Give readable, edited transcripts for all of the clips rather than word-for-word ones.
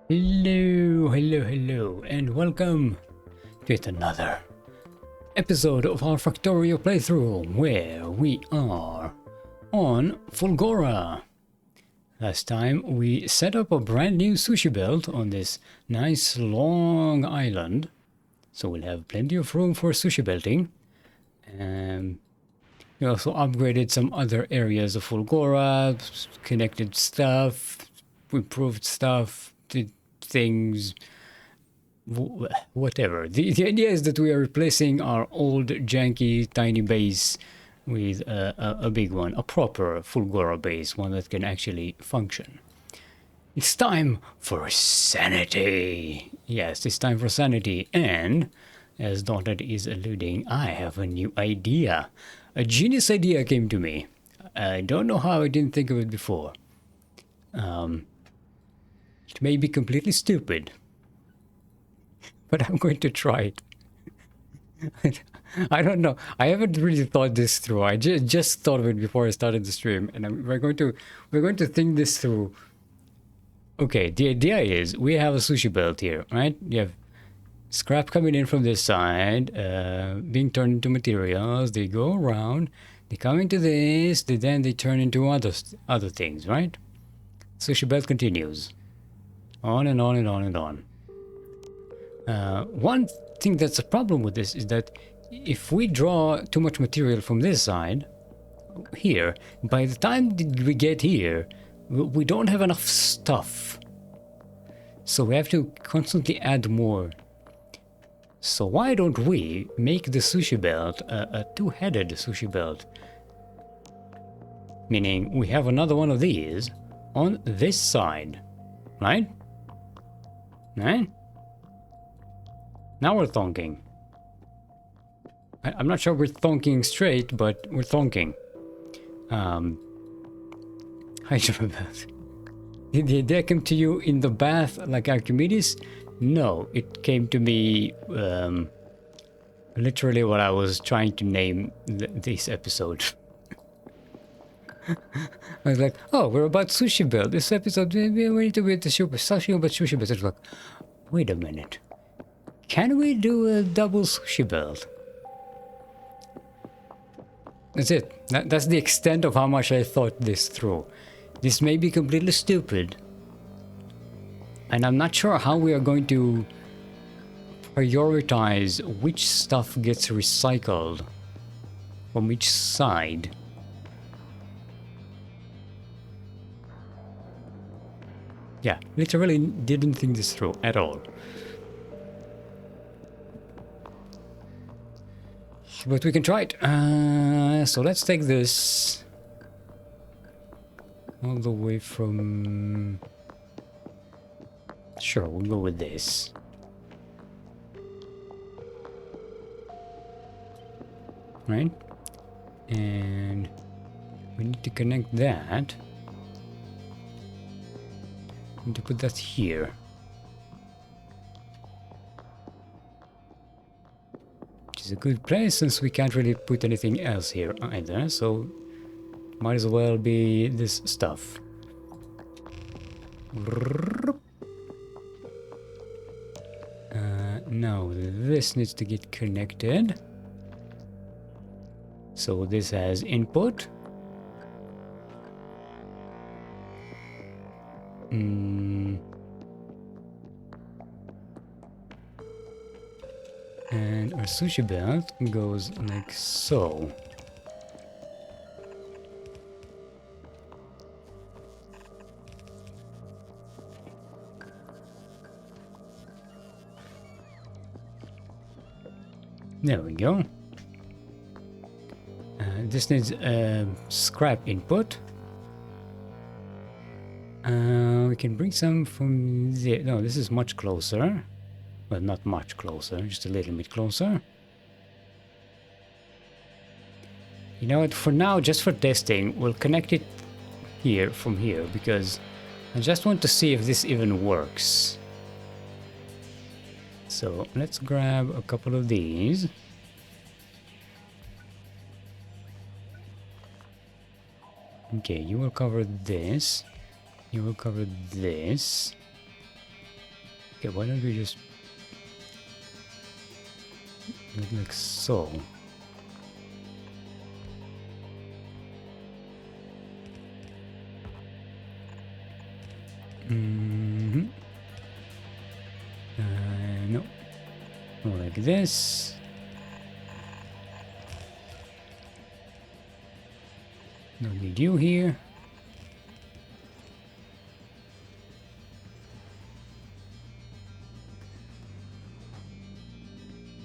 Hello, and welcome to yet another episode of our Factorio playthrough, where we are on Fulgora. Last time we set up a brand new sushi belt on this nice long island, so we'll have plenty of room for sushi belting. We also upgraded some other areas of Fulgora, connected stuff, improved stuff, did things, whatever. The idea is that we are replacing our old janky tiny base with a big one, a proper Fulgora base, one that can actually function. It's time for sanity. Yes, it's time for sanity. And as Donald is alluding, I have a new idea. A genius idea came to me. I don't know how I didn't think of it before. It may be completely stupid, but I'm going to try it. I don't know. I haven't really thought this through. I just thought of it before I started the stream, and we're going to think this through. Okay, the idea is we have a sushi belt here, right? You have scrap coming in from this side, being turned into materials. They go around, they come into this, then they turn into other things, right? Sushi belt continues on and on and on and on. One thing that's a problem with this is that if we draw too much material from this side here, by the time we get here, we don't have enough stuff, so we have to constantly add more. So why don't we make the sushi belt a two-headed sushi belt, meaning we have another one of these on this side, right? Now we're thonking. I'm not sure we're thonking straight, but we're thonking. Did the idea come to you in the bath like Archimedes? No, it came to me literally what I was trying to name this episode. I was like, oh, we're about sushi belt. This episode, we need to be the sushi about sushi belt. It's like, wait a minute. Can we do a double sushi belt? That's it. That's the extent of how much I thought this through. This may be completely stupid. And I'm not sure how we are going to prioritize which stuff gets recycled from each side. Yeah, literally didn't think this through at all. But we can try it. So let's take this all the way from... Sure, we'll go with this. Right? And we need to connect that. Need to put that here. Which is a good place since we can't really put anything else here either, so might as well be this stuff. Now this needs to get connected. So this has input. And our sushi belt goes like so. There we go. This needs scrap input. We can bring some from there. No, this is much closer. Well, not much closer, just a little bit closer. You know what, for now, just for testing, we'll connect it here from here, because I just want to see if this even works. So let's grab a couple of these. Okay, you will cover this. You will cover this. Okay, why don't we just like so? Mm-hmm. No, more like this. Don't need you here.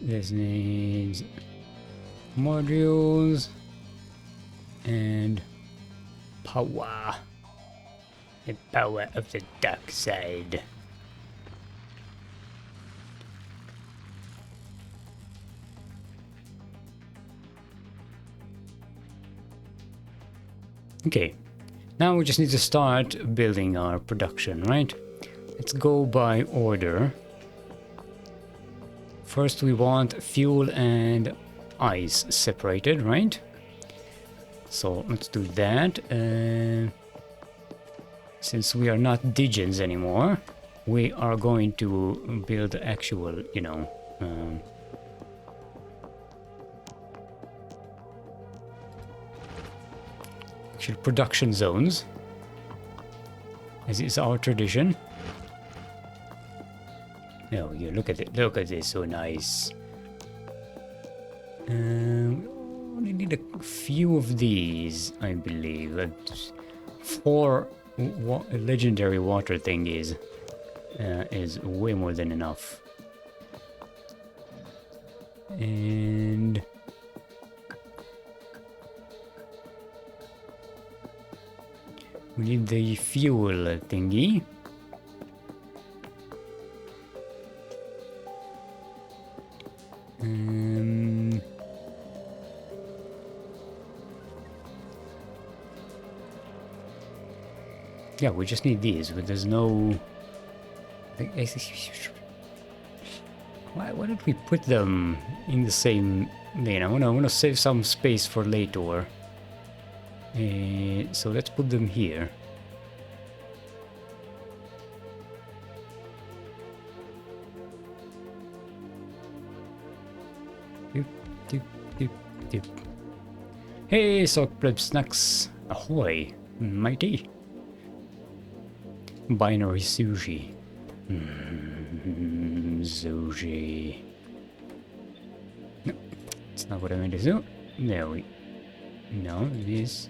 This needs modules and power. The power of the dark side. Okay, now we just need to start building our production, right? Let's go by order. First we want fuel and ice separated, right? So let's do that. Since we are not Digens anymore, we are going to build actual, you know, actual production zones, as is our tradition. No, you look at it. Look at this, so nice. We only need a few of these, I believe. 4 legendary water thingies is way more than enough. And we need the fuel thingy. Yeah, we just need these, but there's no... Why don't we put them in the same lane? I wanna save some space for later. So let's put them here. Doop, doop, doop, doop. Hey, sock pleb snacks. Ahoy, matey. Binary sushi. Sushi. No, that's not what I meant to do. There we... No, this...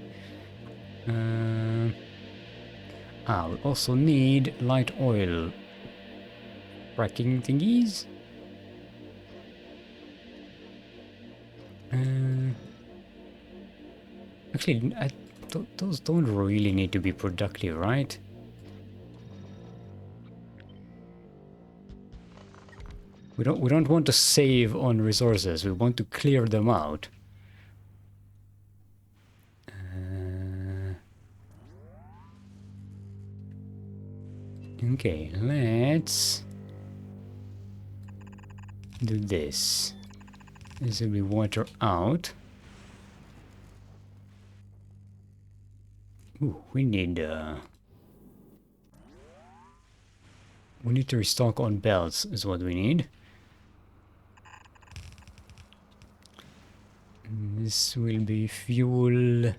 we also need light oil fracking thingies. Actually, those don't really need to be productive, right? We don't want to save on resources. We want to clear them out. Okay, let's do this. This will be water out. Ooh, we need to restock on belts is what we need. This will be fuel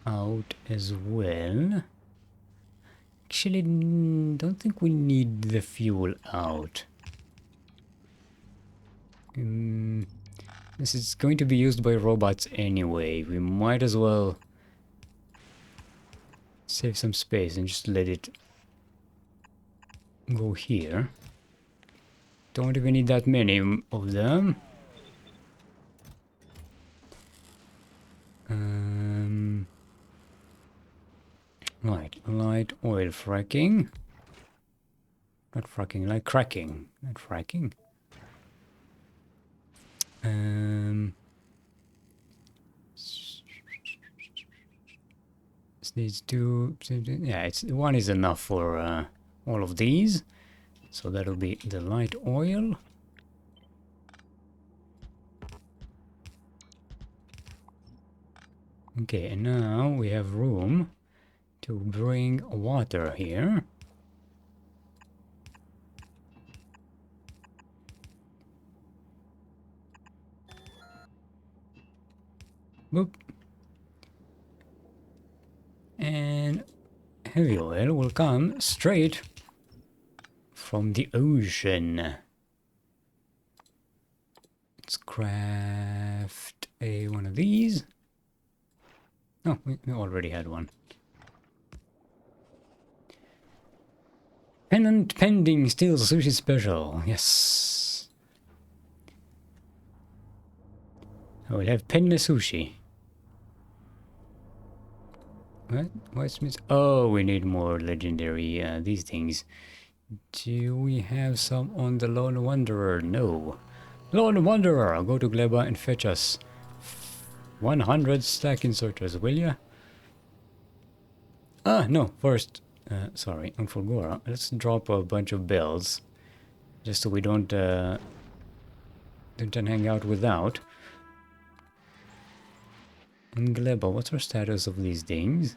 out as well. Actually, don't think we need the fuel out. This is going to be used by robots anyway. We might as well save some space and just let it go here. Don't even need that many of them. Right, light oil fracking. Not fracking, like cracking, not fracking. This needs to... Yeah, one is enough for all of these. So that'll be the light oil. Okay, and now we have room to bring water here. Boop. And heavy oil will come straight from the ocean. Let's craft one of these. Oh, we already had one. Pennant pending steel sushi special. Yes. I will have penne sushi. What? What's miss? Oh, we need more legendary these things. Do we have some on the Lone Wanderer? No. Lone Wanderer, I'll go to Gleba and fetch us 100 stack inserters, will ya? Ah, no, first, sorry, on Fulgora, let's drop a bunch of bells, just so we don't hang out without. And Gleba, what's our status of these things?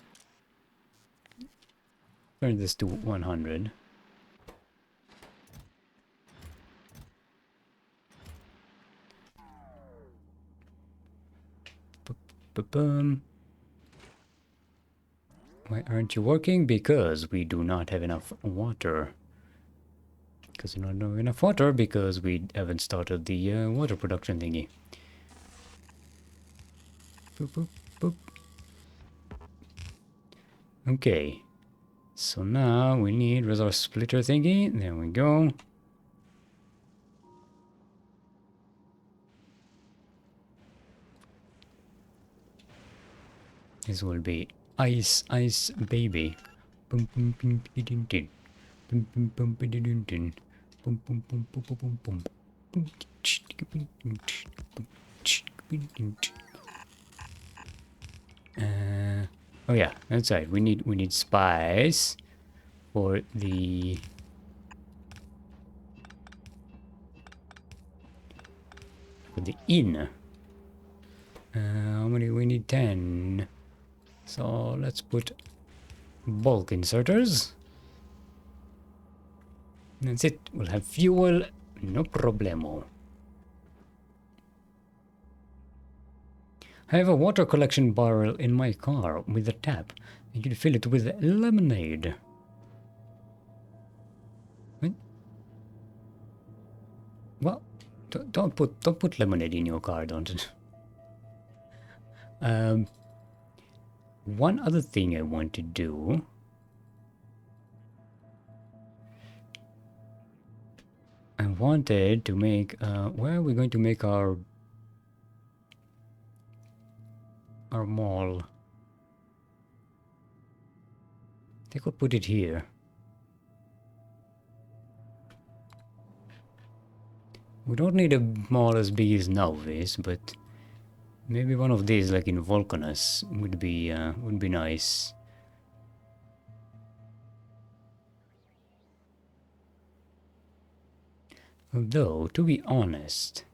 Turn this to 100. Ba-bum. Why aren't you working? Because we do not have enough water. Because we don't have enough water because we haven't started the water production thingy. Boop, boop, boop. Okay. So now we need resource splitter thingy. There we go. This will be ice baby. Boom boom boom din din. Boom boom boom din din. Boom boom boom boom boom boom boom. Oh yeah, that's right. We need spice for the inn. How many? We need 10. So let's put bulk inserters. That's it. We'll have fuel, no problemo. I have a water collection barrel in my car with a tap. You can fill it with lemonade. What? Well, don't put lemonade in your car, don't. One other thing I want to do. I wanted to make. Where are we going to make our mall? I think I'll put it here. We don't need a mall as big as Nauvis, but maybe one of these, like in Volcanus, would be nice. Although, to be honest,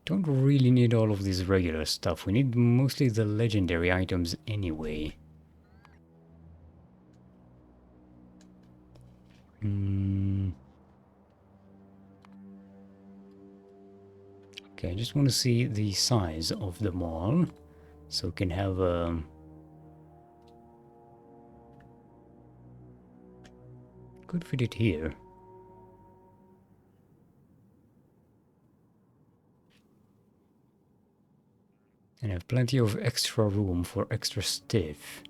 don't really need all of this regular stuff. We need mostly the legendary items anyway. Okay, I just want to see the size of the mall, so we can have could fit it here. And have plenty of extra room for extra stuff.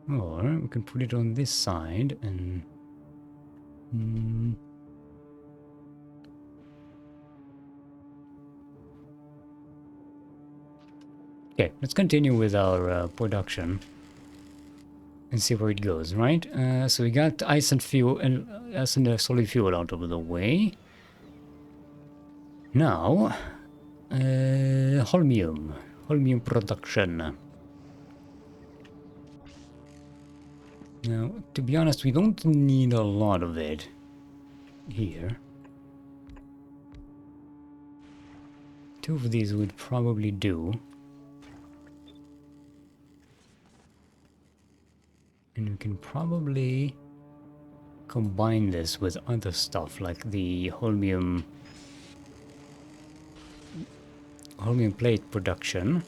Or we can put it on this side and... Okay, let's continue with our production and see where it goes, right? So we got ice and fuel and solid fuel out of the way. Now, holmium production. Now, to be honest, we don't need a lot of it here. 2 of these would probably do. And we can probably combine this with other stuff like the holmium holmium plate production.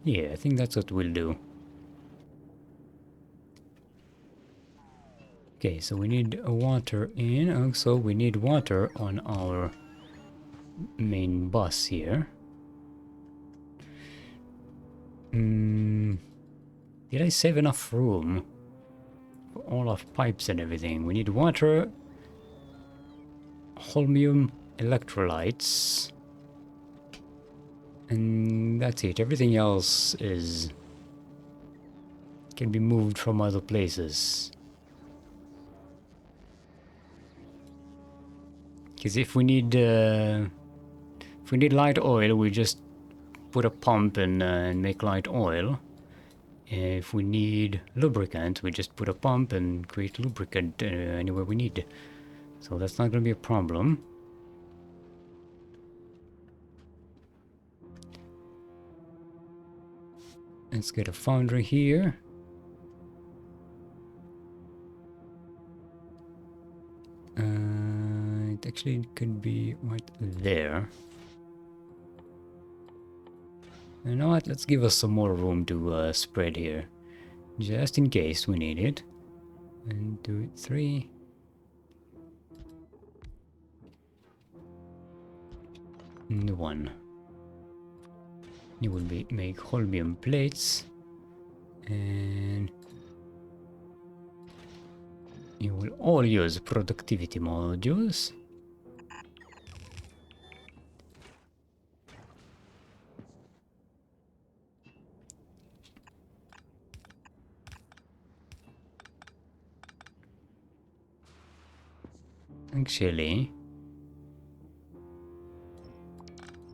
Yeah, I think that's what we'll do. Okay, so we need water in. Also, we need water on our main bus here. Did I save enough room for all of pipes and everything? We need water, holmium, electrolytes, and that's it. Everything else is can be moved from other places. Because if we need light oil, we just put a pump and make light oil. If we need lubricant, we just put a pump and create lubricant anywhere we need. So that's not going to be a problem. Let's get a foundry here. It actually could be right there. You know what? Let's give us some more room to spread here. Just in case we need it. 1, 2, 3. And 1. You will make holmium plates. And you will all use productivity modules. Actually,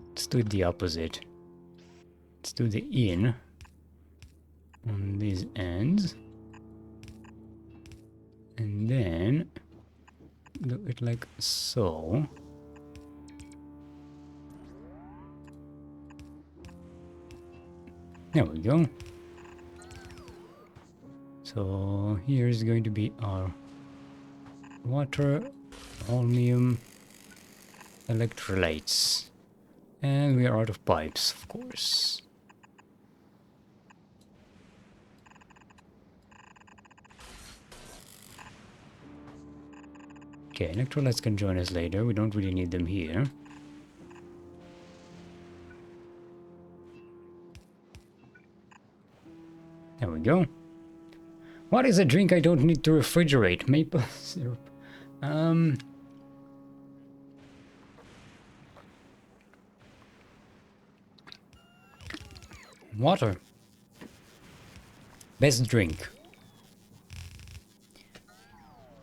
let's do the opposite. Let's do the in on these ends. And then do it like so. There we go. So here's going to be our water, holmium, electrolytes. And we are out of pipes, of course. Okay, electrolytes can join us later. We don't really need them here. There we go. What is a drink I don't need to refrigerate? Maple syrup. Water. Best drink.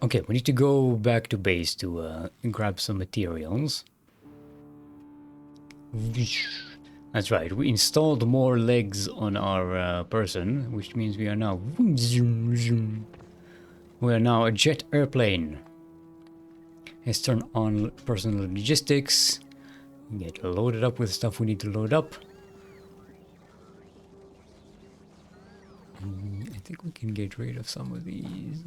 Okay, we need to go back to base to grab some materials. That's right, we installed more legs on our person, which means we are now... We are now a jet airplane. Let's turn on personal logistics. Get loaded up with stuff we need to load up. I think we can get rid of some of these.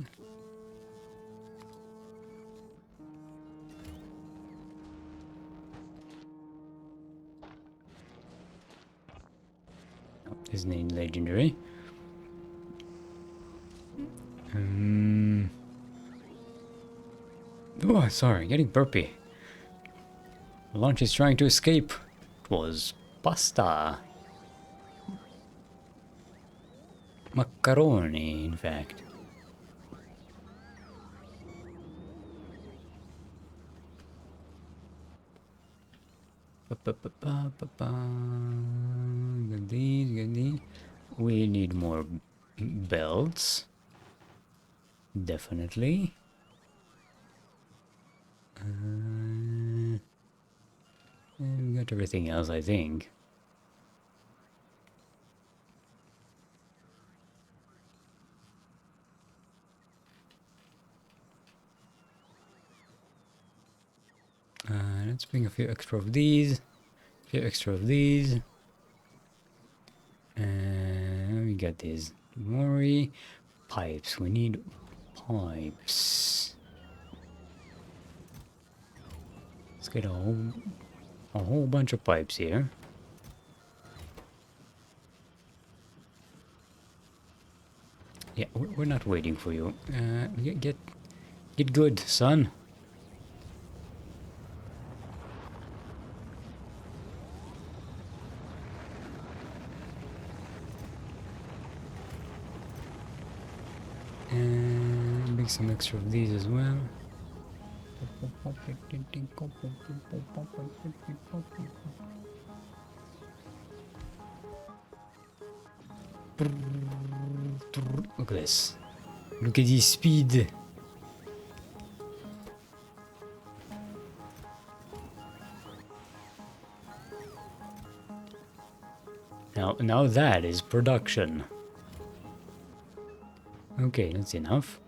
His name legendary. Oh, sorry, getting burpy. Launch is trying to escape. It was pasta. Macaroni, in fact. Get these, get these. We need more belts. Definitely. We got everything else, I think. Let's bring a few extra of these. A few extra of these. We got these. Don't worry. Pipes. We need pipes. Let's get a whole bunch of pipes here. Yeah, we're not waiting for you. Get good, son. And make some extra of these as well. Look at this. Look at this speed. Now that is production. Okay, that's enough.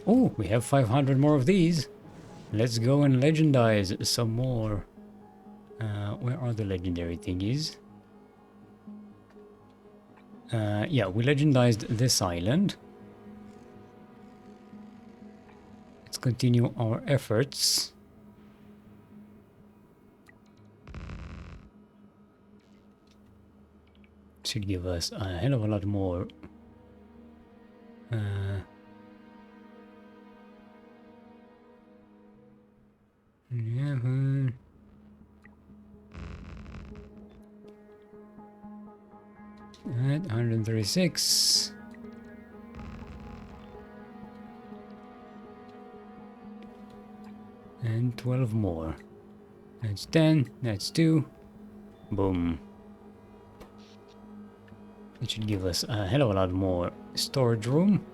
Oh, we have 500 more of these. Let's go and legendize some more. Where are the legendary thingies? Yeah, we legendized this island. Let's continue our efforts. Should give us a hell of a lot more. Yeah. 136. And 12 more. That's 10. That's 2. Boom. It should give us a hell of a lot more storage room.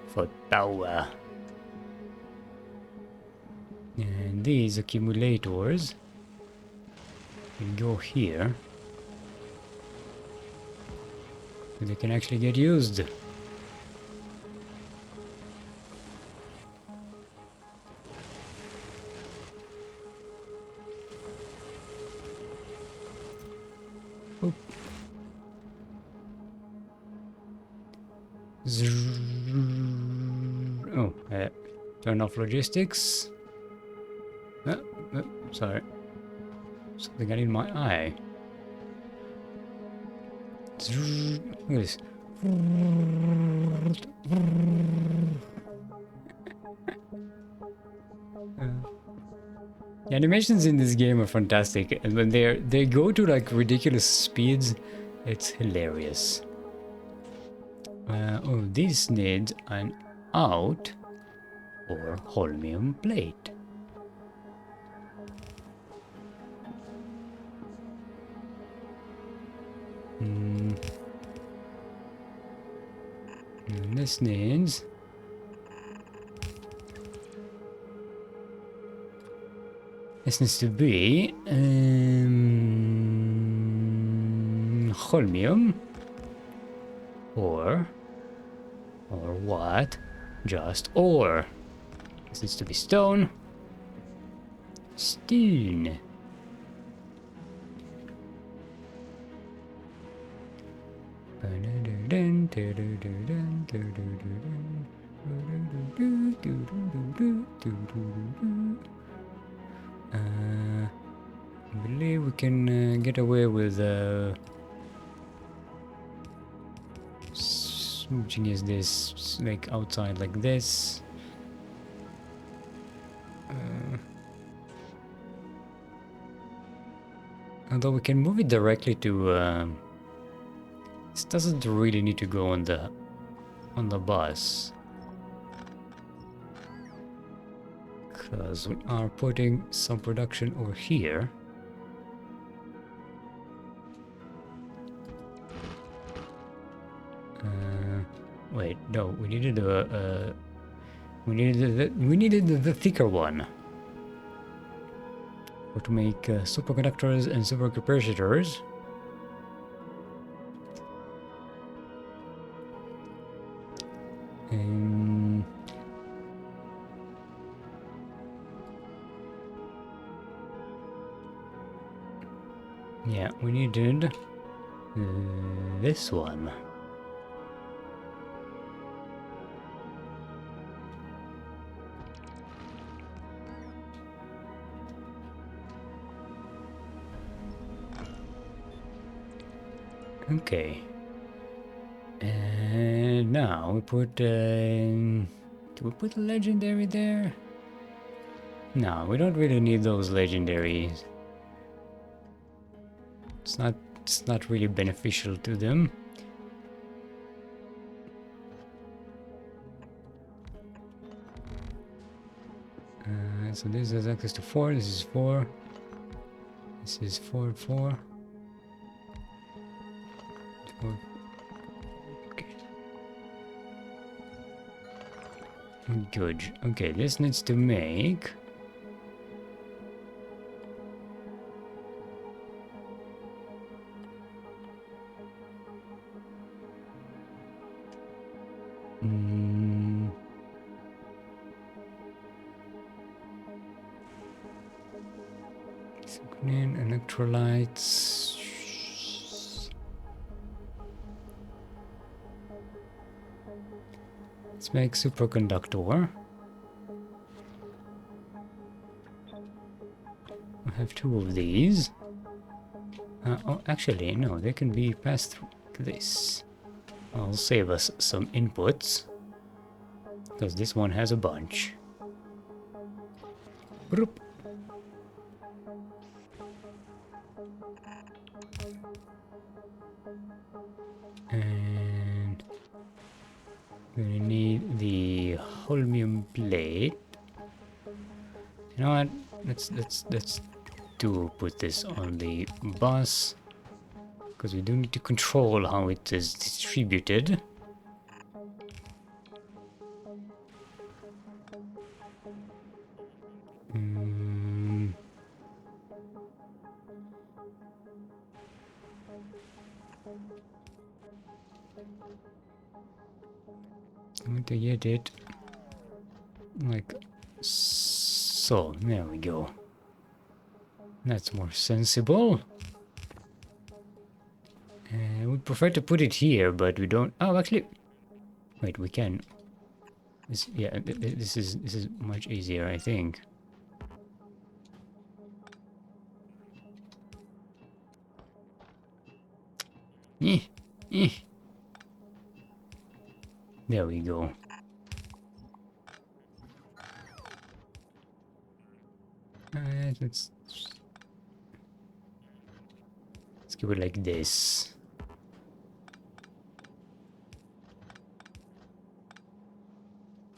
For power. And these accumulators can go here. So they can actually get used. Oop. Oh, turn off logistics. Sorry. Something got in my eye. Look at this. The animations in this game are fantastic, and when they go to like ridiculous speeds, it's hilarious. Oh, this needs an out or holmium plate. And this needs to be holmium or what? Just ore. This needs to be stone. Stone. I believe we can get away with smooching is this like outside like this. Although we can move it directly to this doesn't really need to go on the bus. Because we are putting some production over here. Wait, no, we needed the thicker one. Or to make superconductors and supercapacitors. Yeah, we needed this one. Okay. And now we put... do we put a legendary there? No, we don't really need those legendaries. It's not really beneficial to them. So this has access to 4, this is 4. This is 4, 4. 4. Okay. Good. Okay, this needs to make... Green electrolytes. Let's make superconductor. I have 2 of these. Oh, actually, no, they can be passed through this. I'll save us some inputs, because this one has a bunch. Broop. And we're gonna need the holmium plate. You know what? Let's do put this on the bus, because we do need to control how it is distributed. I'm going to get it like so. There we go. That's more sensible. We'd prefer to put it here, but we don't. Oh, actually, wait, we can. This, yeah, this is much easier, I think. There we go. Let's keep it like this.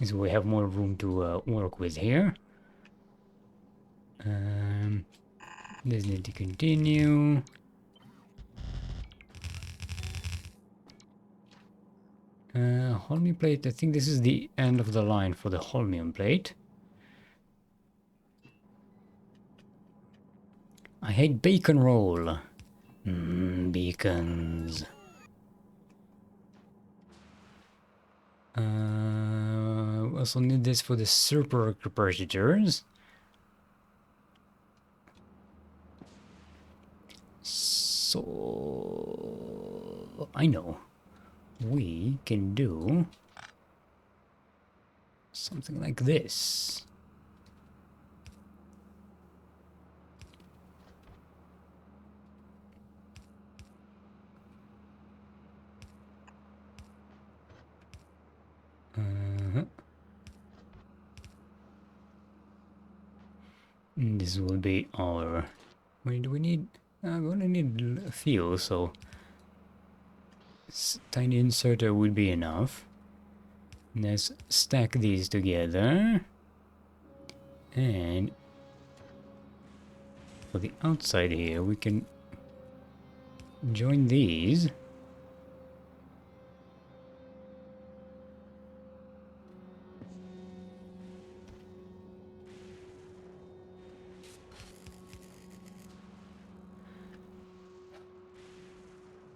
So we have more room to work with here. This need to continue. Holmium plate, I think this is the end of the line for the holmium plate. I hate bacon roll. Beacons. We also need this for the super capacitors. So I know we can do something like this. This will be our... Wait, do we need... we only need a few, so... Tiny inserter would be enough. Let's stack these together. And... for the outside here, we can... join these.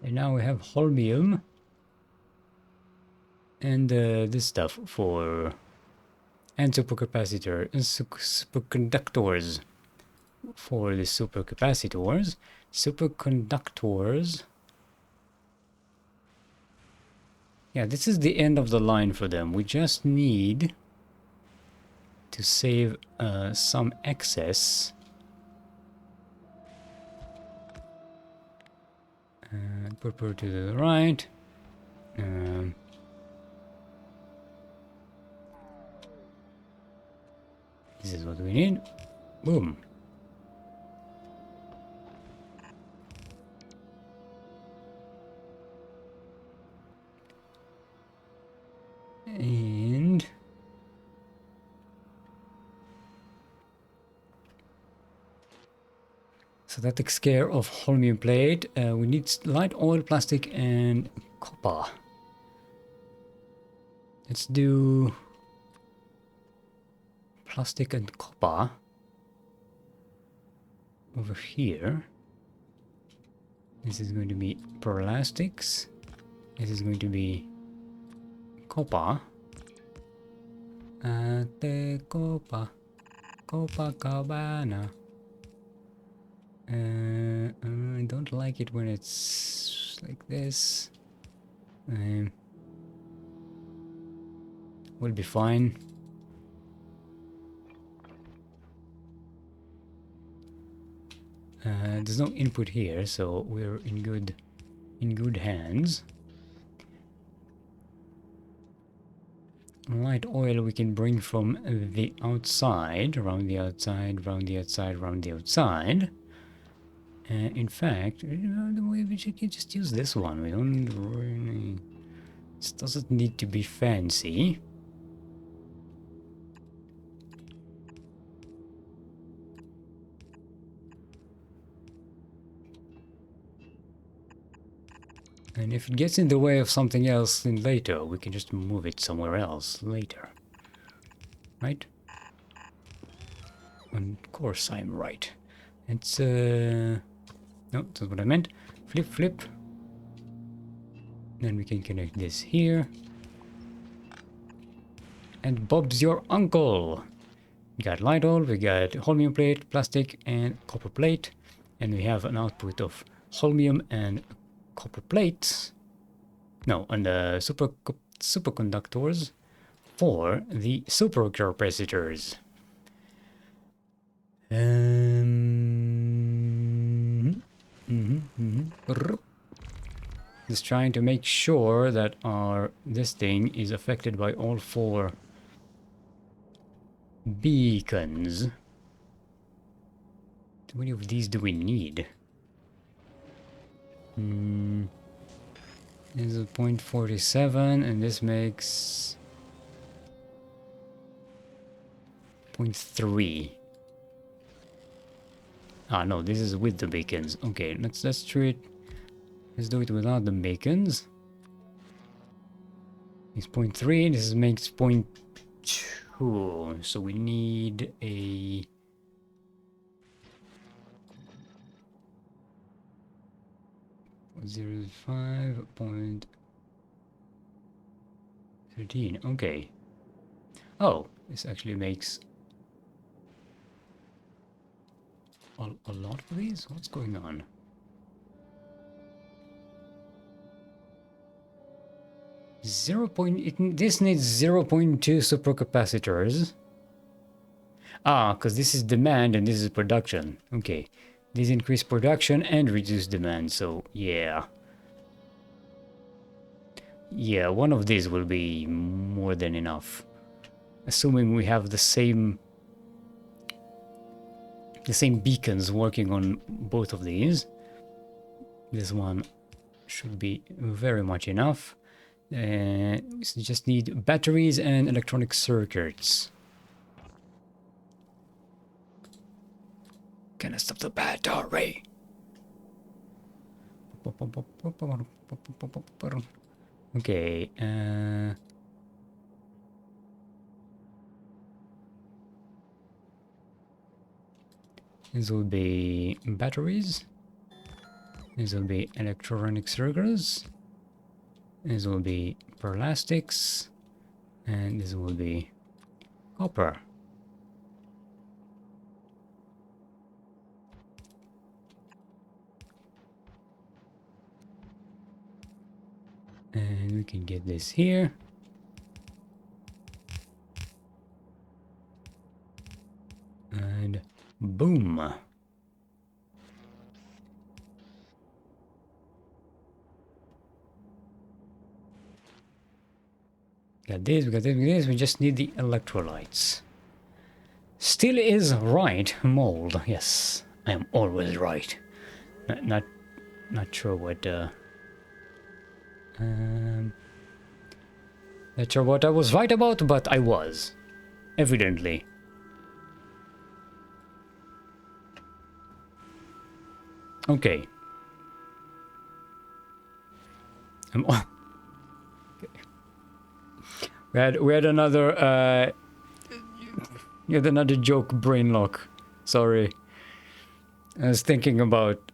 And now we have holmium and this stuff for and supercapacitor and superconductors for the supercapacitors. Superconductors. Yeah, this is the end of the line for them. We just need to save some excess. Purple to the right. This is what we need. Boom. And so that takes care of holmium plate. We need light oil, plastic, and copper. Let's do plastic and copper over here. This is going to be plastics. This is going to be copper. Ate copper. Copacabana. I don't like it when it's like this. We'll be fine. There's no input here, so we're in good hands. Light oil we can bring from the outside, around the outside, around the outside, around the outside. In fact, we should just use this one. We don't really... This doesn't need to be fancy. And if it gets in the way of something else then later, we can just move it somewhere else later. Right? Of course I'm right. It's, no, that's what I meant. Flip, flip. Then we can connect this here. And Bob's your uncle! We got light oil, we got holmium plate, plastic, and copper plate. And we have an output of holmium and copper plates. No, and superconductors for the supercapacitors. Just trying to make sure that this thing is affected by all 4 beacons. How many of these do we need? This is 0.47 and this makes 0.3. Ah no, this is with the beacons. Okay, let's do it without the beacons. It's 0.3, this makes 0.2. So we need a 0.5.13. Okay. Oh, this actually makes a lot of these? What's going on? This needs 0.2 supercapacitors. Ah, because this is demand and this is production. Okay. These increase production and reduce demand, so yeah. Yeah, one of these will be more than enough. Assuming we have the same beacons working on both of these. This one should be very much enough. We just need batteries and electronic circuits. Can I stop the battery? Okay, these will be batteries. These will be electronic circuits. These will be plastics. And this will be copper. And we can get this here. And boom. got this, we got this, we got this. We just need the electrolytes. Still is right, mold. Yes, I am always right. Not sure what. Not sure what I was right about, but I was, evidently. Okay. Okay. We had another joke brain lock. Sorry. I was thinking about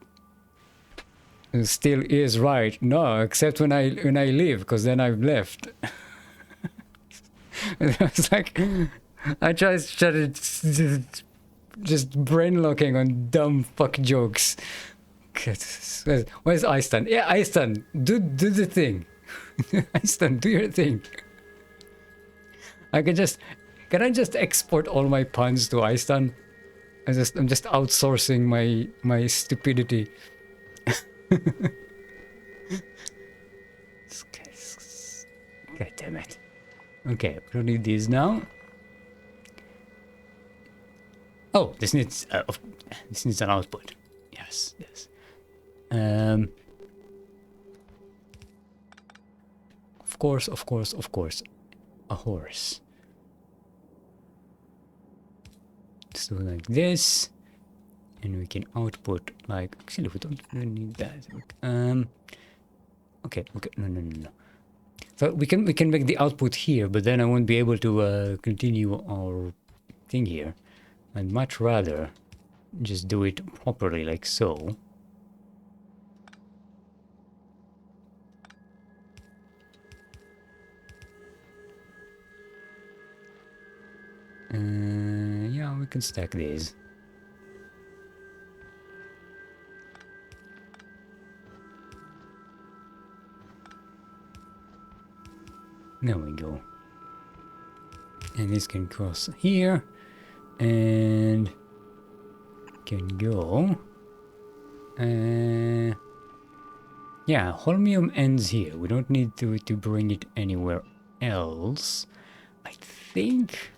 still is right. No, except when I leave, because then I've left. It's like I started just brain locking on dumb fuck jokes. Where's Einstein? Yeah, Einstein, do the thing. Einstein, do your thing. Can I just export all my puns to Einstein? I'm just outsourcing my stupidity. God damn it. Okay, we don't need these now. Oh, this needs an output. Yes. Of course. A horse. Let's do like this, and we can output like. Actually, we don't really need that. Okay. No. So we can make the output here, but then I won't be able to continue our thing here. I'd much rather just do it properly, like so. Yeah, we can stack these. There we go. And this can cross here, and can go. Yeah, holmium ends here. We don't need to bring it anywhere else, I think.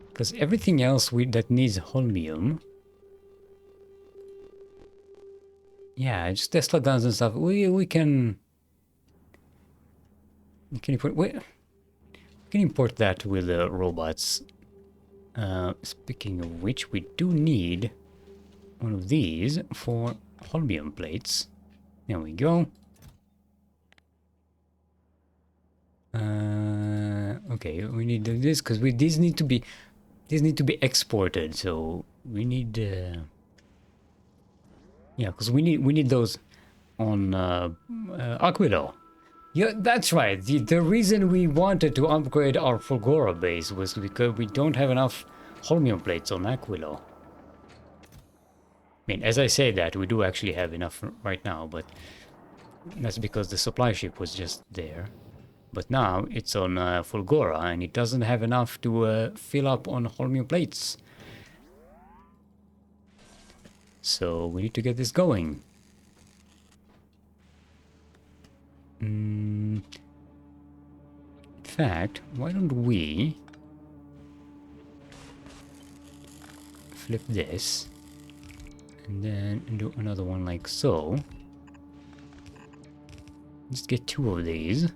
Because everything else that needs holmium, yeah, just Tesla guns and stuff. We can import that with the robots. Speaking of which, we do need one of these for holmium plates. There we go. Okay, we need this because these need to be exported. So we need yeah, because we need those on Aquilo. Yeah, that's right. The reason we wanted to upgrade our Fulgora base was because we don't have enough holmium plates on Aquilo. I mean, as I say that, we do actually have enough right now, but that's because the supply ship was just there. But now it's on Fulgora, and it doesn't have enough to fill up on holmium plates. So we need to get this going. In fact, why don't we flip this and then do another one like so. Just get 2 of these.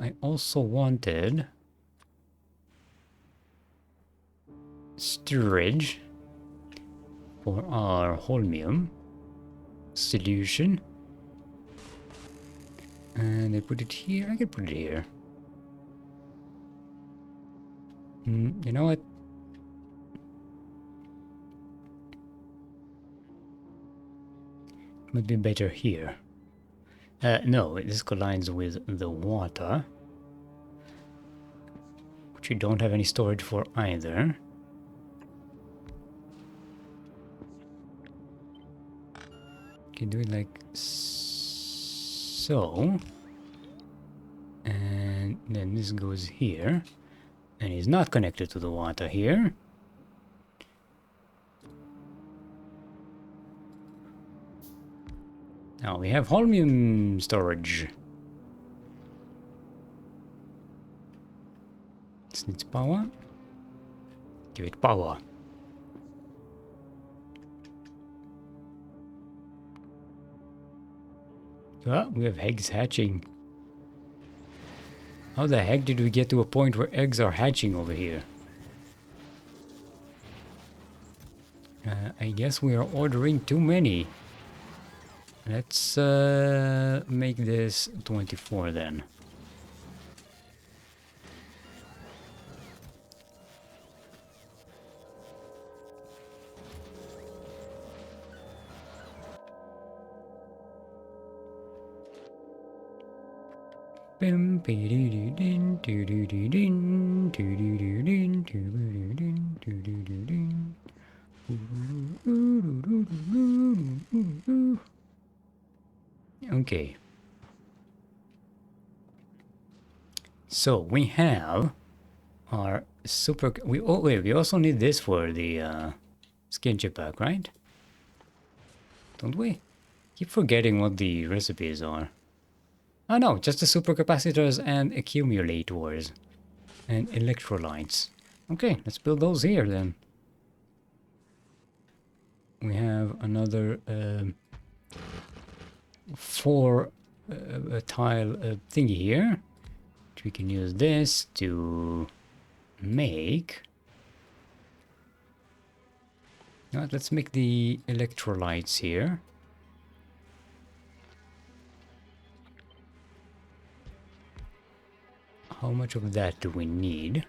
I also wanted storage for our holmium solution, and I put it here. I could put it here. You know what? Might be better here. No, this collides with the water, which you don't have any storage for either. You can do it like so, and then this goes here, and is not connected to the water here. Now we have holmium storage. This needs power. Give it power. Ah, we have eggs hatching. How the heck did we get to a point where eggs are hatching over here? I guess we are ordering too many. Let's make this 24 then. Okay. So we have our super. We wait. We also need this for the skin chip pack, right? Don't we? Keep forgetting what the recipes are. Oh no, just the supercapacitors and accumulators and electrolytes. Okay, let's build those here then. We have another 4 tile thingy here. We can use this to make. Now let's make the electrolytes here. How much of that do we need?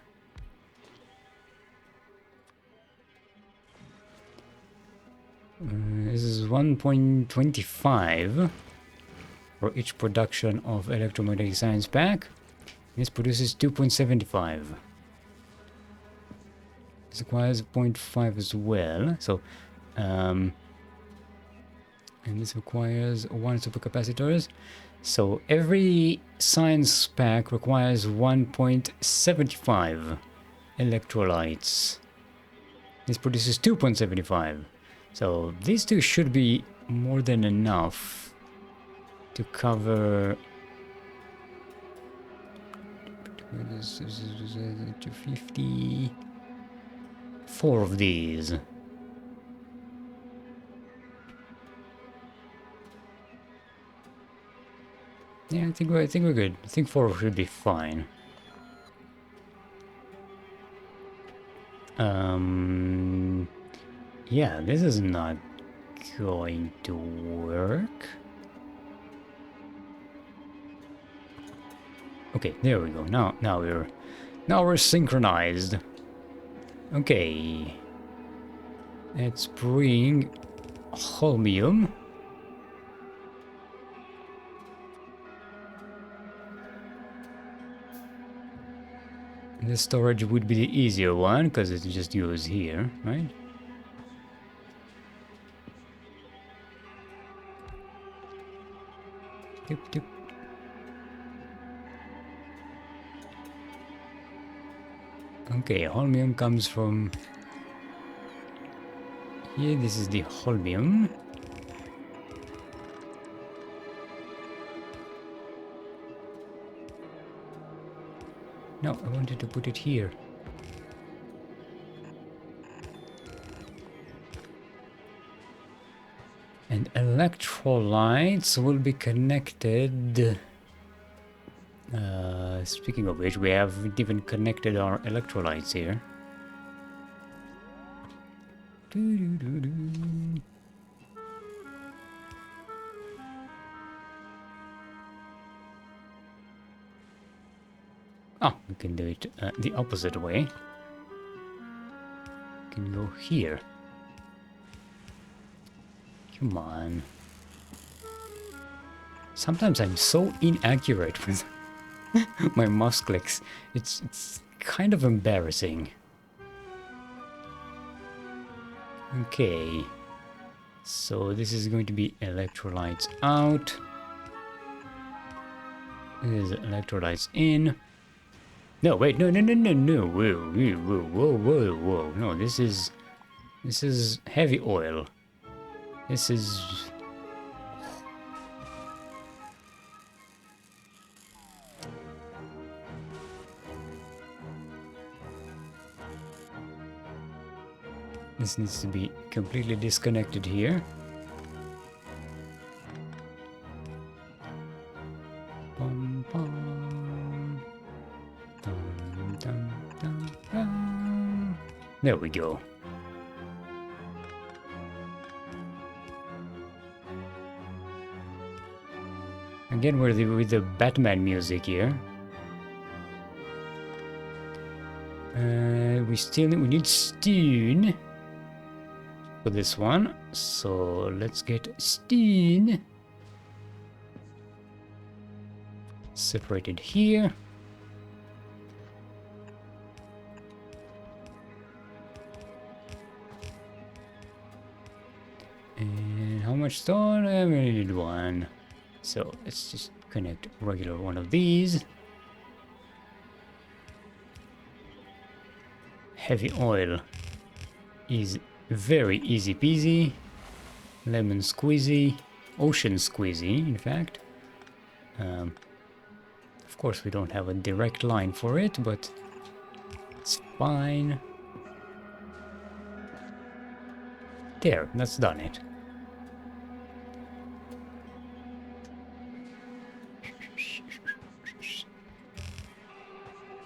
This is 1.25 for each production of electromagnetic science pack. This produces 2.75. This requires 0.5 as well. So, and this requires 1 supercapacitors. So every science pack requires 1.75 electrolytes. This produces 2.75. So these two should be more than enough to cover 250, 4 of these. Yeah, I think we're good. I think 4 should be fine. Yeah, this is not going to work. Okay, there we go. Now we're synchronized. Okay. Let's bring holmium. This storage would be the easier one because it's just used here, right? Doop, doop. Okay, holmium comes from here. This is the holmium. No, I wanted to put it here. And electrolytes will be connected. Speaking of which, we haven't even connected our electrolytes here. Oh, we can do it the opposite way. We can go here. Come on. Sometimes I'm so inaccurate with my mouse clicks. It's kind of embarrassing. Okay. So this is going to be electrolytes out. This is electrolytes in. No, wait, no. Whoa. No, this is heavy oil. This is This needs to be completely disconnected here. Bum, bum. Dum, dum, dum, dum. There we go. Again, with the Batman music here. We need Steen for this one, so let's get Steen separated here. And how much stone? I only need one, so let's just connect regular one of these. Heavy oil is very easy peasy. Lemon squeezy. Ocean squeezy, in fact. Of course, we don't have a direct line for it, but it's fine. There, that's done it.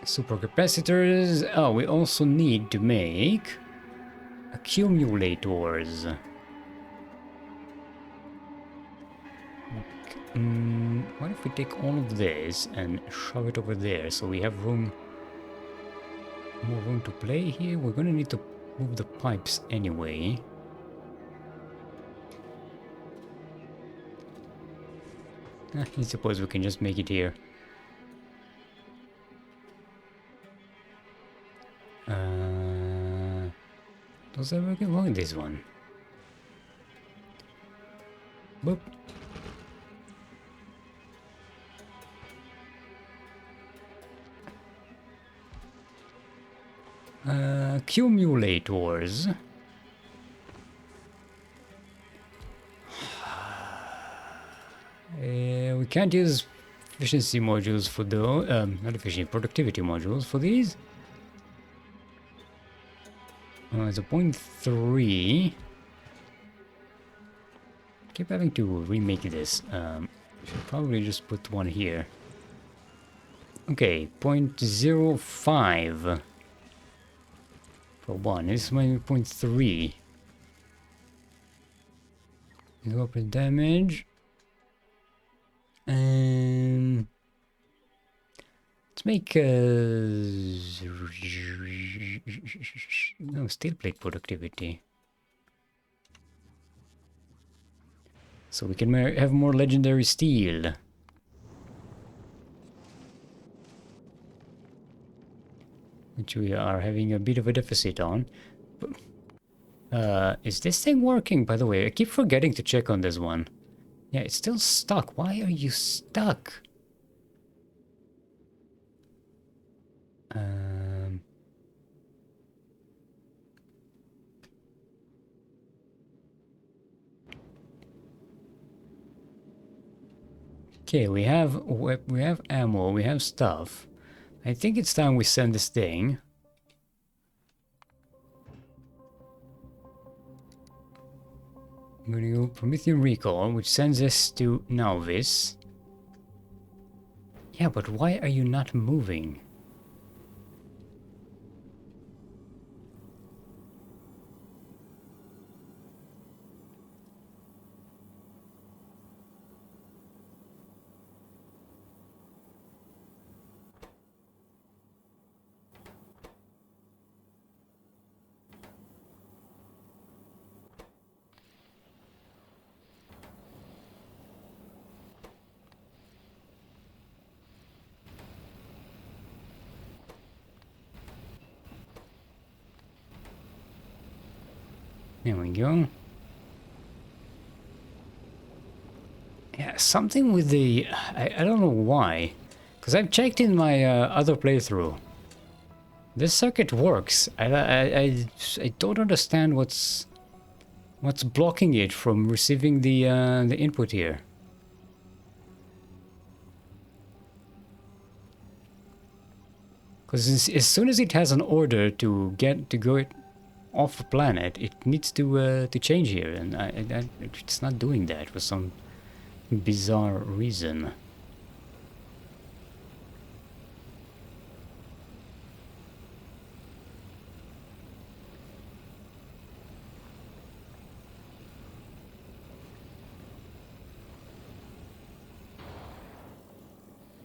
Supercapacitors. Oh, we also need to make accumulators. What if we take all of this and shove it over there so we have room, more room to play here? We're gonna need to move the pipes anyway. I suppose we can just make it here. Does that work? Well, this one. Boop. Accumulators. We can't use efficiency modules for those. Not efficiency, productivity modules for these. It's a 0.3. Keep having to remake this. Should probably just put one here. Okay, 0.05 for one. This is my 0.3. Open damage. And let's make no steel plate productivity, so we can have more legendary steel. Which we are having a bit of a deficit on. Is this thing working, by the way? I keep forgetting to check on this one. Yeah, it's still stuck. Why are you stuck? Okay, we have ammo, we have stuff. I think it's time we send this thing. I'm gonna go Promethean Recall, which sends us to Nauvis. Yeah, but why are you not moving? There we go. Yeah, something with the... I don't know why. Because I've checked in my other playthrough. This circuit works. I don't understand what's blocking it from receiving the input here. Because as soon as it has an order to go it... off planet, it needs to change here, and it's not doing that for some bizarre reason.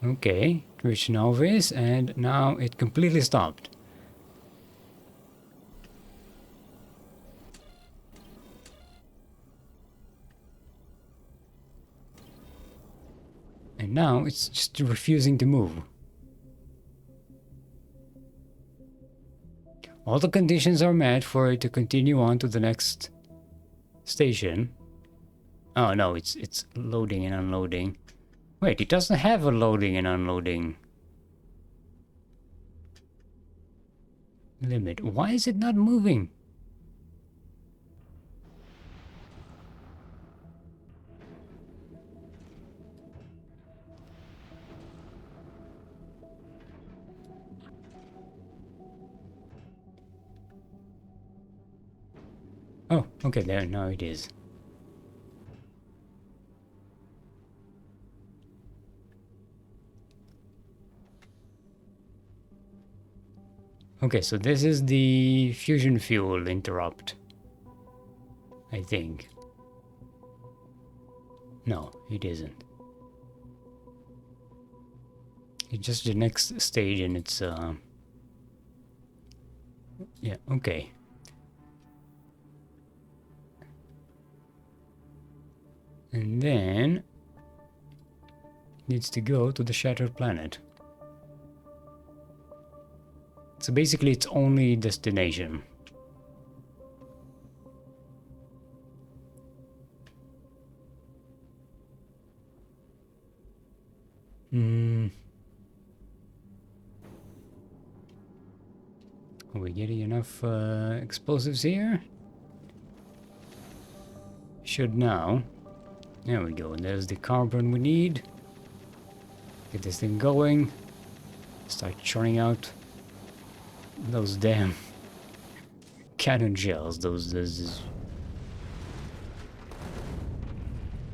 Okay, reach novice, and now it completely stopped. And now it's just refusing to move. All the conditions are met for it to continue on to the next station. Oh no, it's loading and unloading. Wait, it doesn't have a loading and unloading limit. Why is it not moving? Oh, okay, there, now it is. Okay, so this is the fusion fuel interrupt, I think. No, it isn't. It's just the next stage, and it's yeah, okay. And then needs to go to the shattered planet. So basically its only destination. Are we getting enough explosives here? Should now. There we go. And there's the carbon we need. Get this thing going. Start churning out those damn cannon shells. Those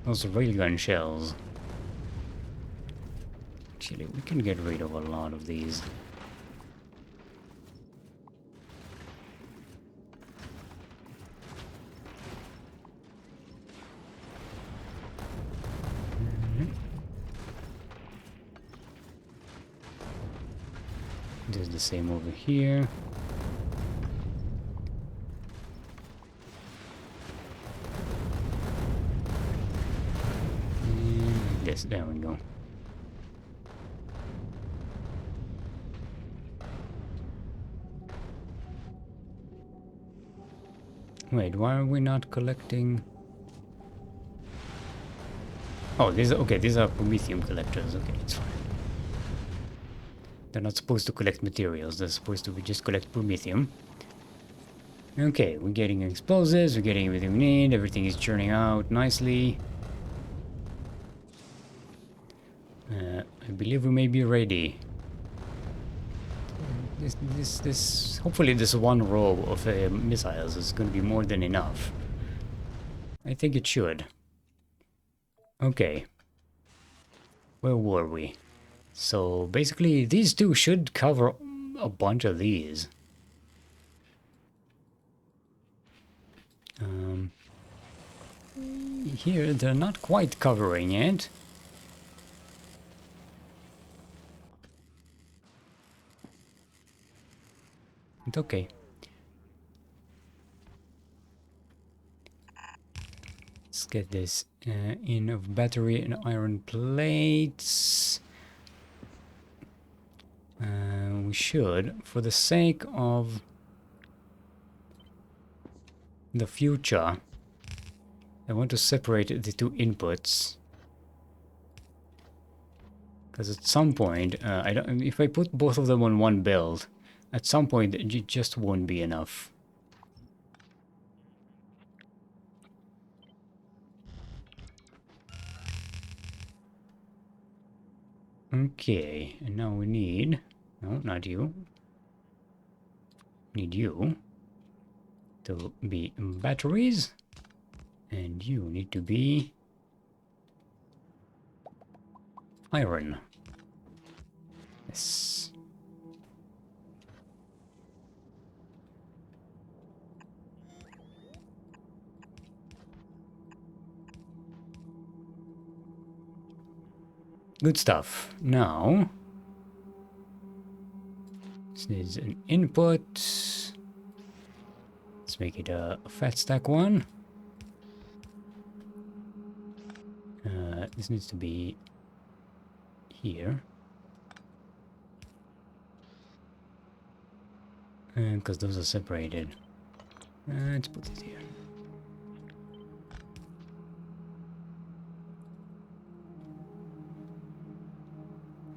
railgun shells. Actually, we can get rid of a lot of these. There's the same over here. And this, there we go. Wait, why are we not collecting? Oh, these are okay. These are promethium collectors. Okay, it's fine. They're not supposed to collect materials. They're supposed to just collect promethium. Okay, we're getting explosives. We're getting everything we need. Everything is churning out nicely. I believe we may be ready. Hopefully this one row of missiles is going to be more than enough. I think it should. Okay. Where were we? So basically these two should cover a bunch of these. Here they're not quite covering it. It's okay. Let's get this in of battery and iron plates. We should, for the sake of the future, I want to separate the two inputs. Because at some point, I don't. If I put both of them on one build, at some point it just won't be enough. Okay, and now we need... No, not you. Need you. to be batteries. And you need to be iron. Yes. Good stuff. Now, this is an input. Let's make it a fat stack one. This needs to be here. And because those are separated. Let's put it here.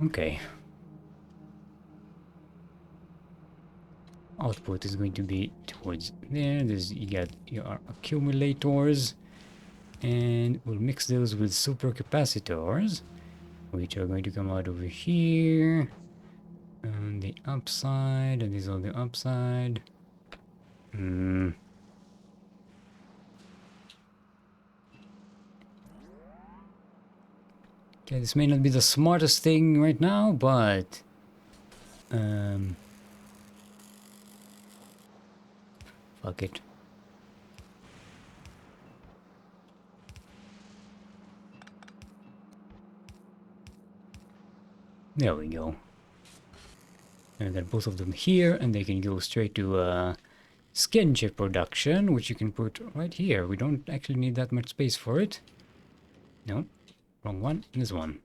Okay. Output is going to be towards there. You got your accumulators, and we'll mix those with supercapacitors, which are going to come out over here on the upside, and these are the upside. Okay, this may not be the smartest thing right now, but fuck it. There we go. And then both of them here, and they can go straight to skin chip production, which you can put right here. We don't actually need that much space for it. No, wrong one. This one.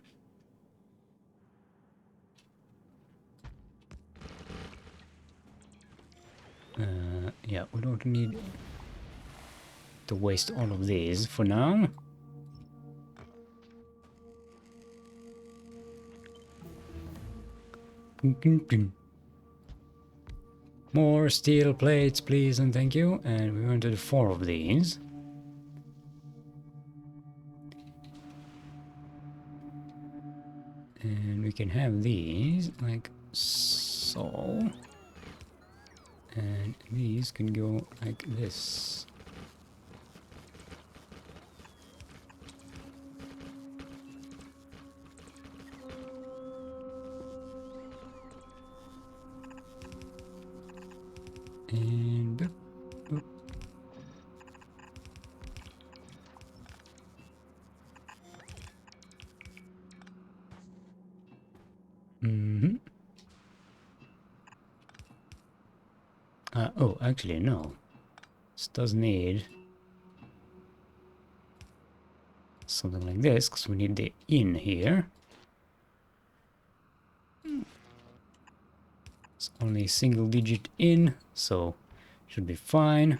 Yeah, we don't need to waste all of these for now. More steel plates, please, and thank you. And we wanted 4 of these. And we can have these like so. And these can go like this. And boop, boop. Oh, actually, no. This does need something like this, because we need the in here. It's only single digit in, so should be fine.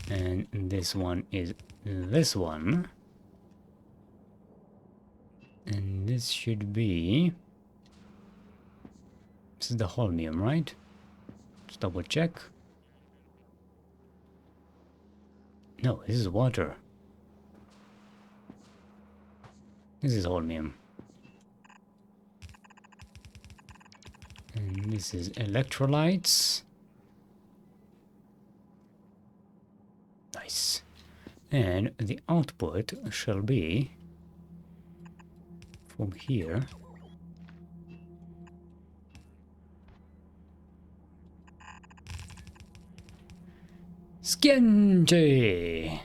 And this one is this one. And this should be... This is the holmium, right? Let's double check. No, this is water. This is holmium. And this is electrolytes. Nice. And the output shall be from here. Skente.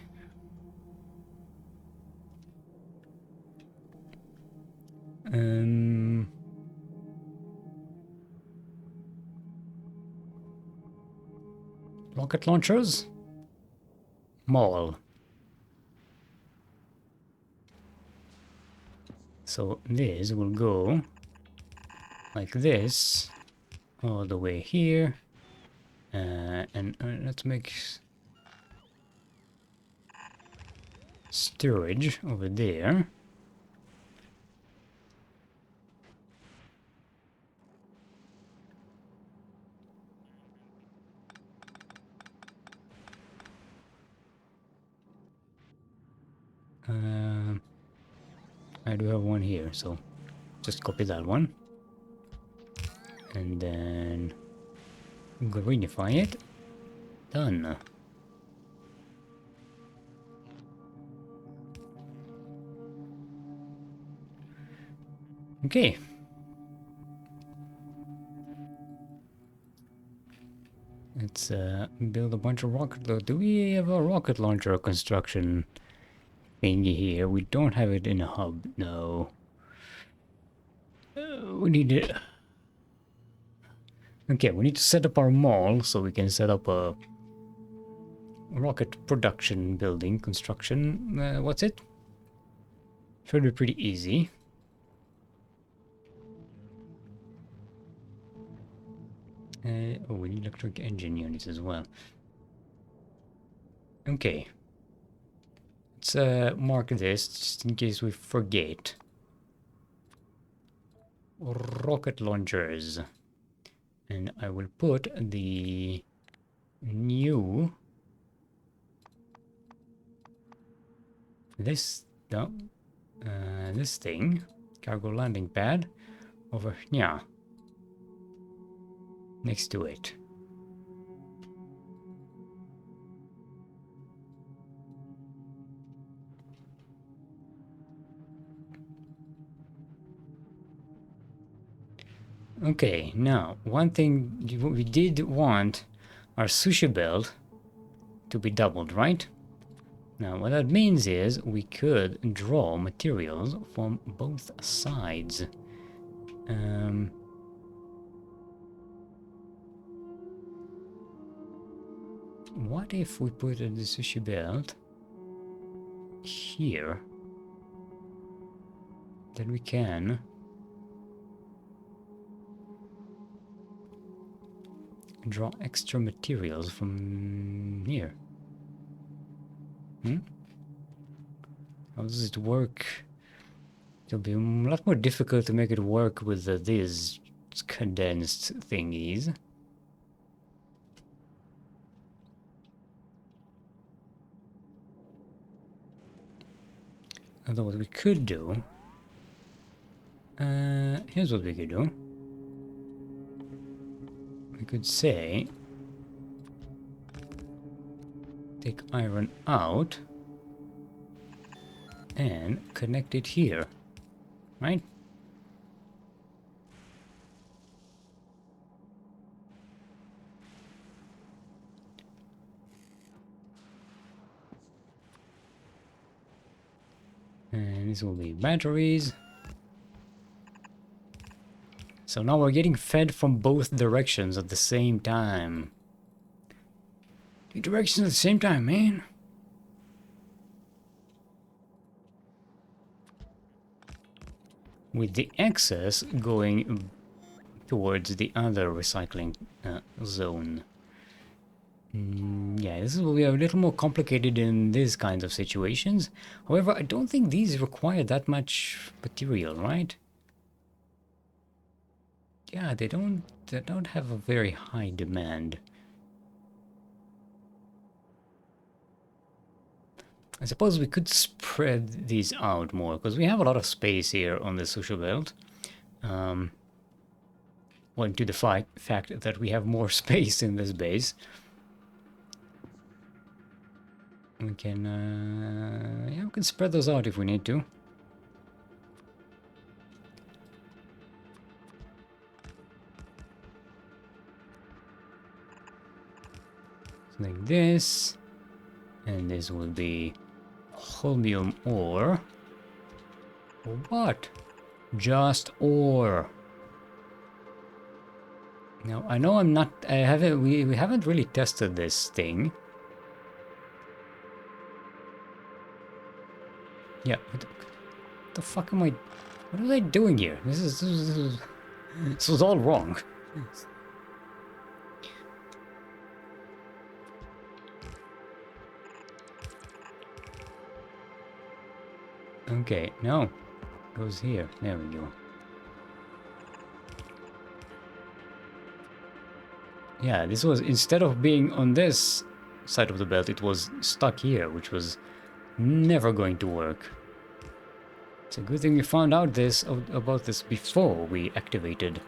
Rocket launchers. Mall. So this will go like this all the way here. And let's make storage over there. I do have one here, so just copy that one. And then greenify it. Done. Okay. Let's build a bunch of rocket. Do we have a rocket launcher construction thingy here? We don't have it in a hub. No. We need it. Okay, we need to set up our mall so we can set up a rocket production building construction. What's it? Should be pretty easy. Oh, we need electric engine units as well. Okay. Let's mark this just in case we forget. Rocket launchers. And I will put the new this thing, cargo landing pad, over here next to it. Okay, now one thing we did want our sushi belt to be doubled, right? Now what that means is we could draw materials from both sides. What if we put the sushi belt here? Then we can draw extra materials from here. How does it work? It'll be a lot more difficult to make it work with these condensed thingies. Although what we could do, here's what we could do. We could say, take iron out and connect it here, right? And this will be batteries. So now we're getting fed from both directions at the same time. Two directions at the same time, man. With the excess going towards the other recycling zone. Yeah, this will be a little more complicated in these kinds of situations. However, I don't think these require that much material, right? Yeah, they don't have a very high demand. I suppose we could spread these out more, because we have a lot of space here on the social belt. Well, to the fact that we have more space in this base. We can, yeah, we can spread those out if we need to. Like this, and this will be holmium ore. Or what? Just ore. Now I know I'm not. I haven't. We haven't really tested this thing. Yeah. What the fuck am I? What was I doing here? This was all wrong. Okay, no. Goes here. There we go. Yeah, this was, instead of being on this side of the belt, it was stuck here, which was never going to work. It's a good thing we found out about this before we activated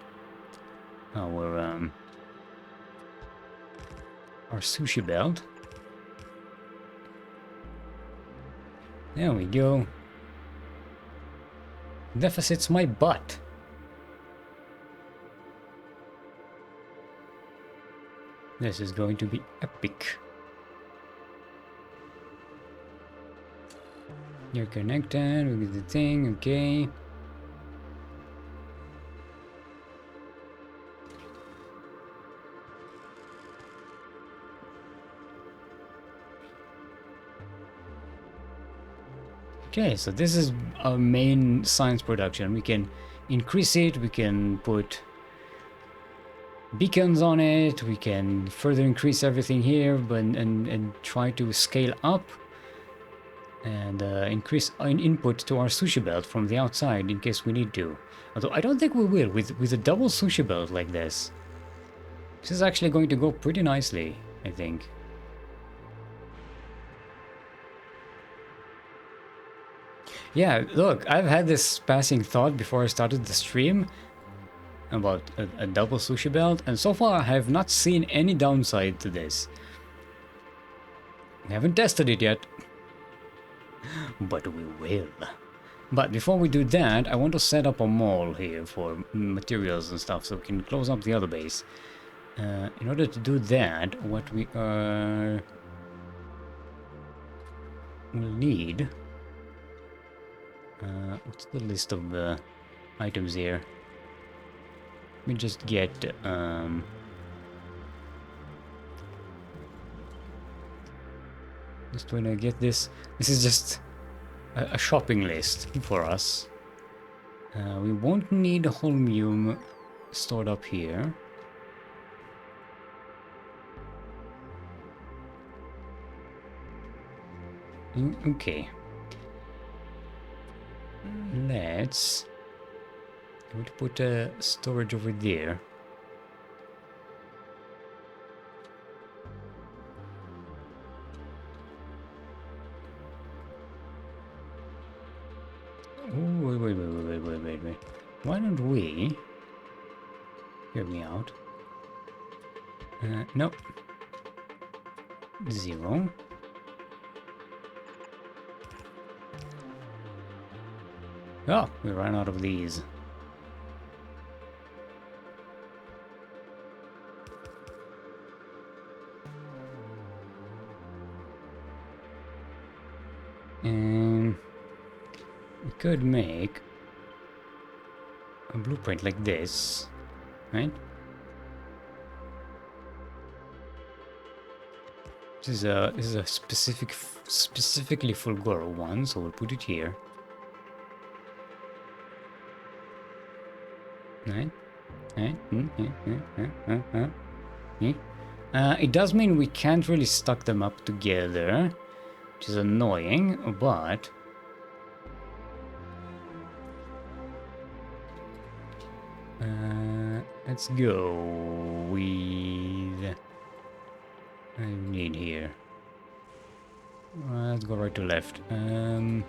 our sushi belt. There we go. Deficit's my butt. This is going to be epic. You're connected with the thing, okay. Okay, so this is our main science production. We can increase it, we can put beacons on it, we can further increase everything here, but and try to scale up and increase input to our sushi belt from the outside in case we need to. Although I don't think we will with a double sushi belt like this. This is actually going to go pretty nicely, I think. Yeah, look, I've had this passing thought before I started the stream about a double sushi belt, and so far I have not seen any downside to this. I haven't tested it yet, but we will. But before we do that, I want to set up a mall here for materials and stuff so we can close up the other base. In order to do that, what we will need... what's the list of items here? Let me just get... just when I get this... This is just a shopping list for us. We won't need a holmium stored up here. Okay. Let's... I'm going to put a storage over there. Oh, wait. Why don't we... Hear me out. Nope. 0. Oh, we ran out of these. And we could make a blueprint like this, right? This is a specifically Fulgoro one, so we'll put it here. Right? It does mean we can't really stack them up together, which is annoying, but let's go with I need here. Let's go right to left. Electronic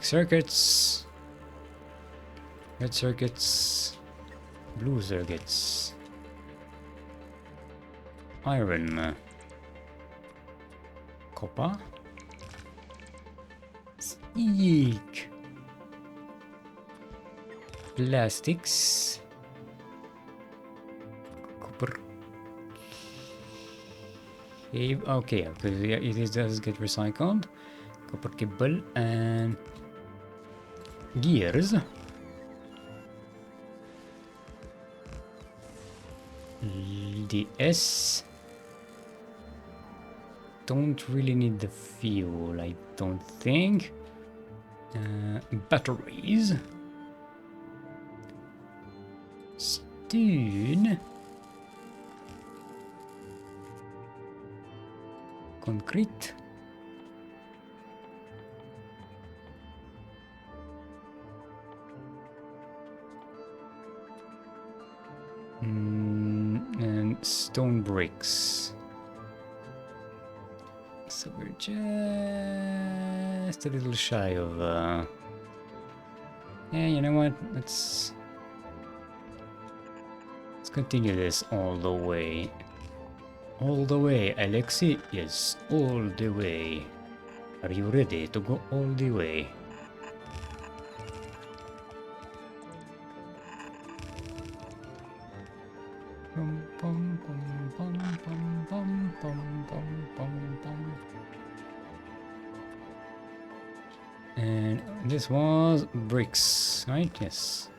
circuits, red circuits, blue circuits, iron, copper, eek, plastics, copper. Okay, because it does get recycled. Copper cable and gears. The S. Don't really need the fuel, I don't think. Batteries. Stone. Concrete. And stone bricks. So we're just a little shy of yeah, you know what? Let's continue this all the way. All the way, Alexi? Yes, all the way. Are you ready to go all the way? Bum, bum, bum, bum, bum, bum, bum, bum. And this was bricks, right? Yes.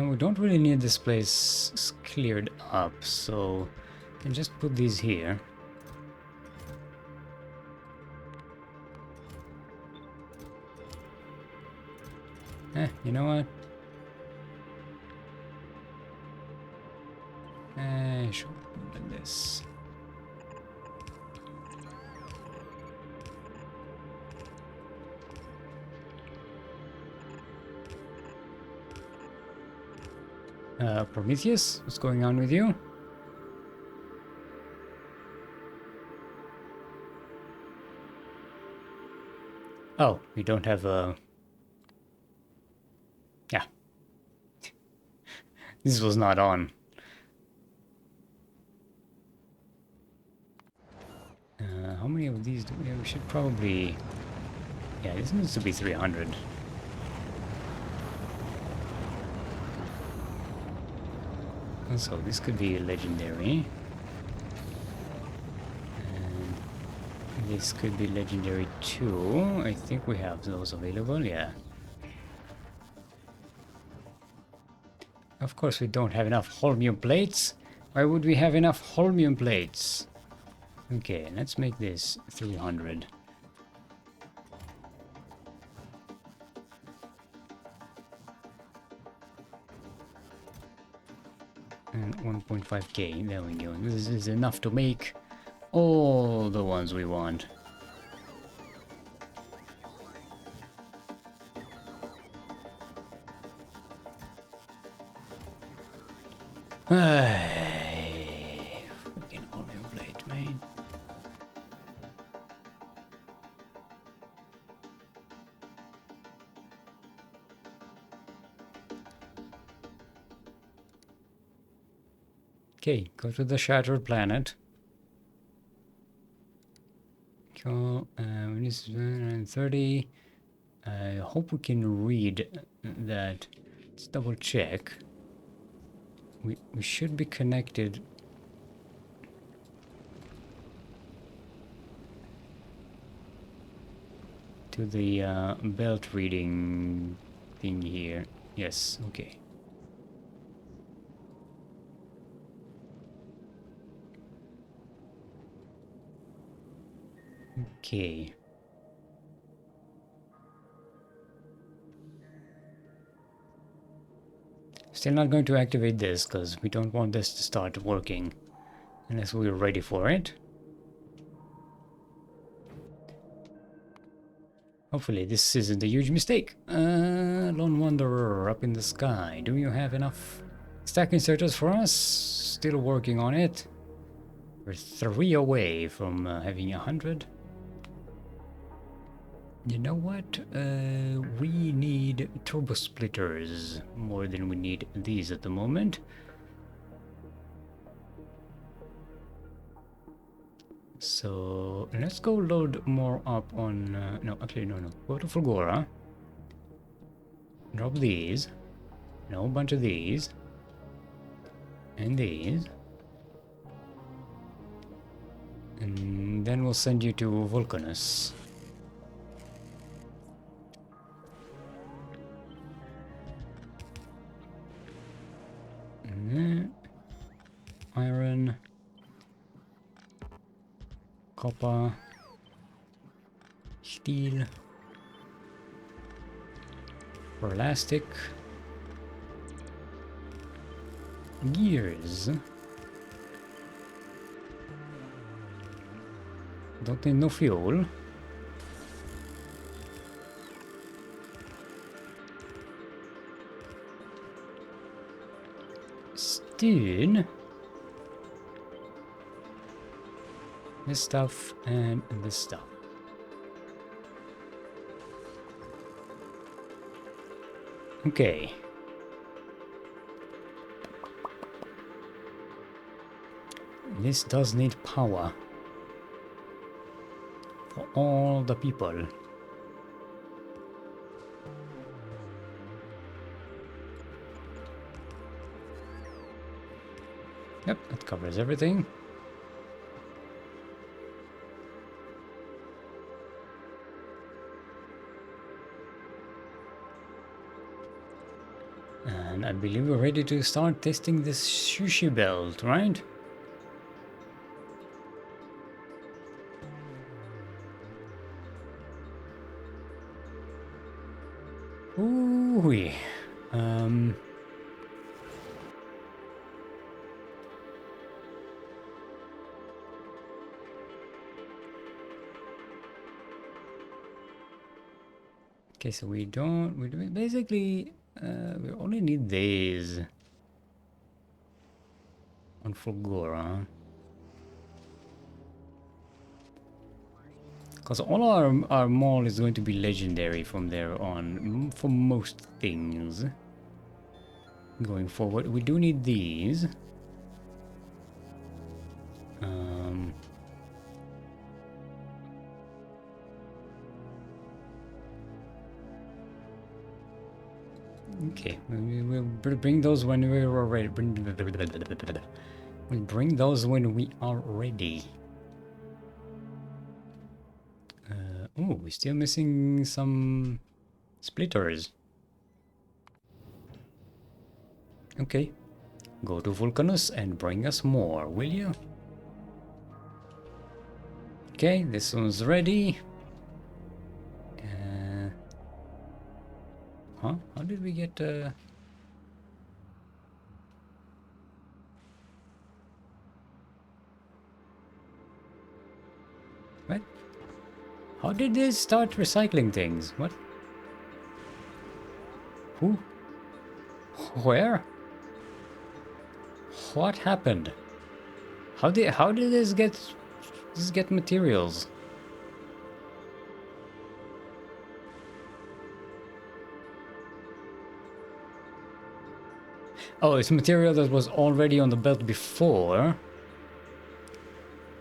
We don't really need this place cleared up, so I can just put these here. You know what? Sure, like this. Prometheus, what's going on with you? Oh, we don't have a... Yeah. This was not on. How many of these do we have? We should probably... Yeah, this needs to be 300. So this could be legendary. And this could be legendary too. I think we have those available, yeah. Of course we don't have enough holmium plates. Why would we have enough holmium plates? Okay, let's make this 300. And 1.5k, there we go. This is enough to make all the ones we want. Fucking holmium plate, man. Okay, go to the shattered planet. Go, this is 130. I hope we can read that. Let's double check. We should be connected. To the belt reading thing here. Yes, okay. Okay. Still not going to activate this because we don't want this to start working unless we're ready for it. Hopefully this isn't a huge mistake. Lone Wanderer up in the sky. Do you have enough stack inserters for us? Still working on it. We're 3 away from having 100. You know what? We need turbo splitters more than we need these at the moment. So let's go load more up on... no, actually, no. Go to Fulgora. Drop these. No, a bunch of these. And these. And then we'll send you to Vulcanus. Iron, copper, steel, elastic, gears. Don't need no fuel. Stone. This stuff and this stuff. Okay. This does need power for all the people. Yep, that covers everything. And I believe we're ready to start testing this sushi belt, right? Ooh-wee. Okay, so we basically, we only need these on Fulgora. Because all our mall is going to be legendary from there on, for most things. Going forward, we do need these. Okay, we'll bring those when we're ready. We'll bring those when we are ready. Oh, we're still missing some splitters. Okay, go to Vulcanus and bring us more, will you? Okay, this one's ready. Huh? How did we get... What? How did they start recycling things? What? Who? Where? What happened? How did this get materials? Oh, it's material that was already on the belt before,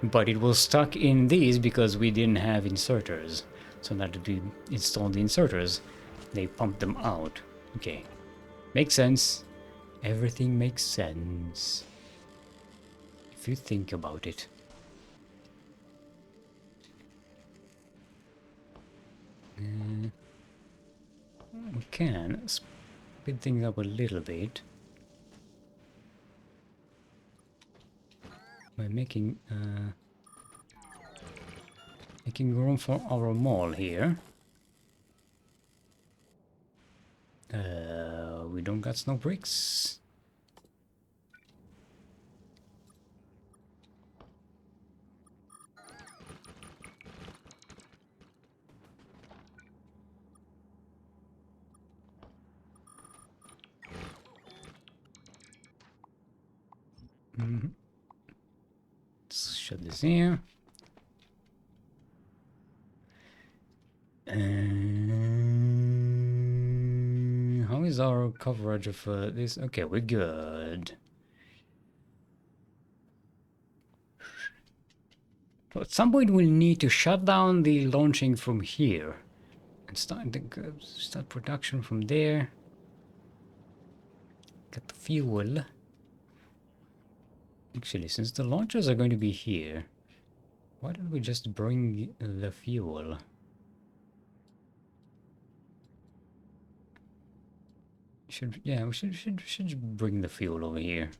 but it was stuck in these because we didn't have inserters. So now that we installed the inserters, they pumped them out. Okay, makes sense. Everything makes sense if you think about it. We can speed things up a little bit by making room for our mall here. We don't got snow bricks. Let's shut this here. How is our coverage of this? Okay, we're good. So at some point we'll need to shut down the launching from here and start production from there. Get the fuel. Actually, since the launchers are going to be here, why don't we just bring the fuel? We should bring the fuel over here.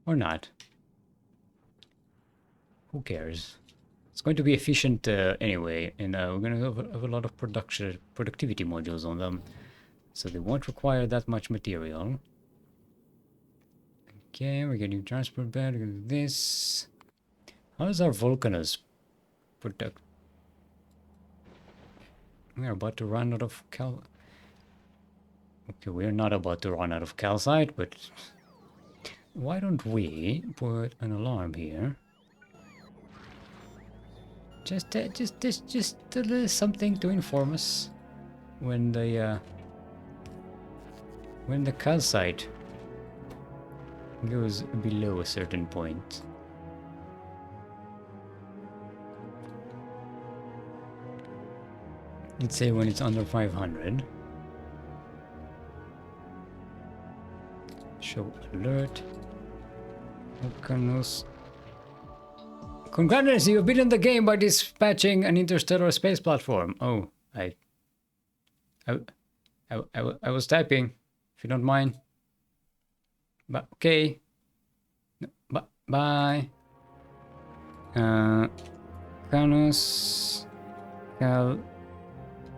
Or not. Who cares? It's going to be efficient anyway, and we're going to have a lot of productivity modules on them, so they won't require that much material. Okay, we're getting transport bed. Look at this. How is our Vulcanus product? We're about to run out of cal. Okay, we're not about to run out of calcite, but why don't we put an alarm here? Just something to inform us when the when the calcite goes below a certain point. Let's say when it's under 500. Show alert. Volcanoes. Congratulations, you've beaten the game by dispatching an interstellar space platform. Oh, I was typing, if you don't mind. But okay. Bye. Canus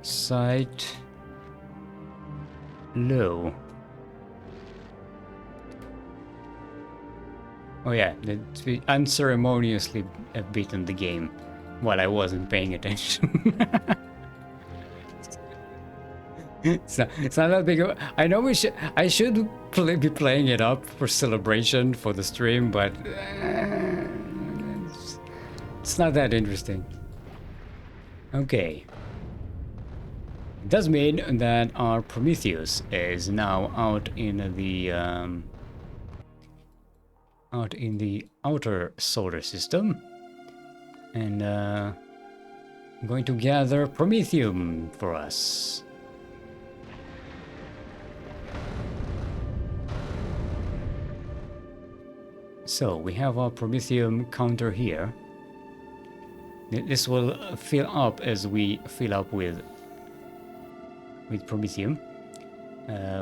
calcite low. Oh yeah, we unceremoniously have beaten the game while I wasn't paying attention. It's not that big of, I know I should be playing it up for celebration for the stream, but it's not that interesting. Okay. It does mean that our Prometheus is now out in the outer solar system, and going to gather Promethium for us. So we have our Promethium counter here. This will fill up as we fill up with Promethium.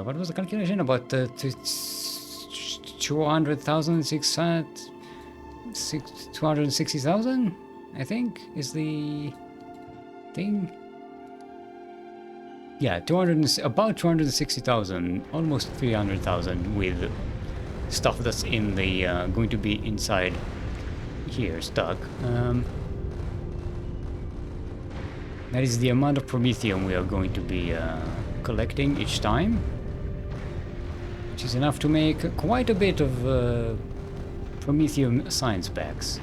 What was the calculation? About 200,000, 260,000, I think, is the thing. Yeah, about 260,000, almost 300,000 with stuff that's in the going to be inside here stuck. That is the amount of Promethium we are going to be collecting each time, which is enough to make quite a bit of Promethium science packs.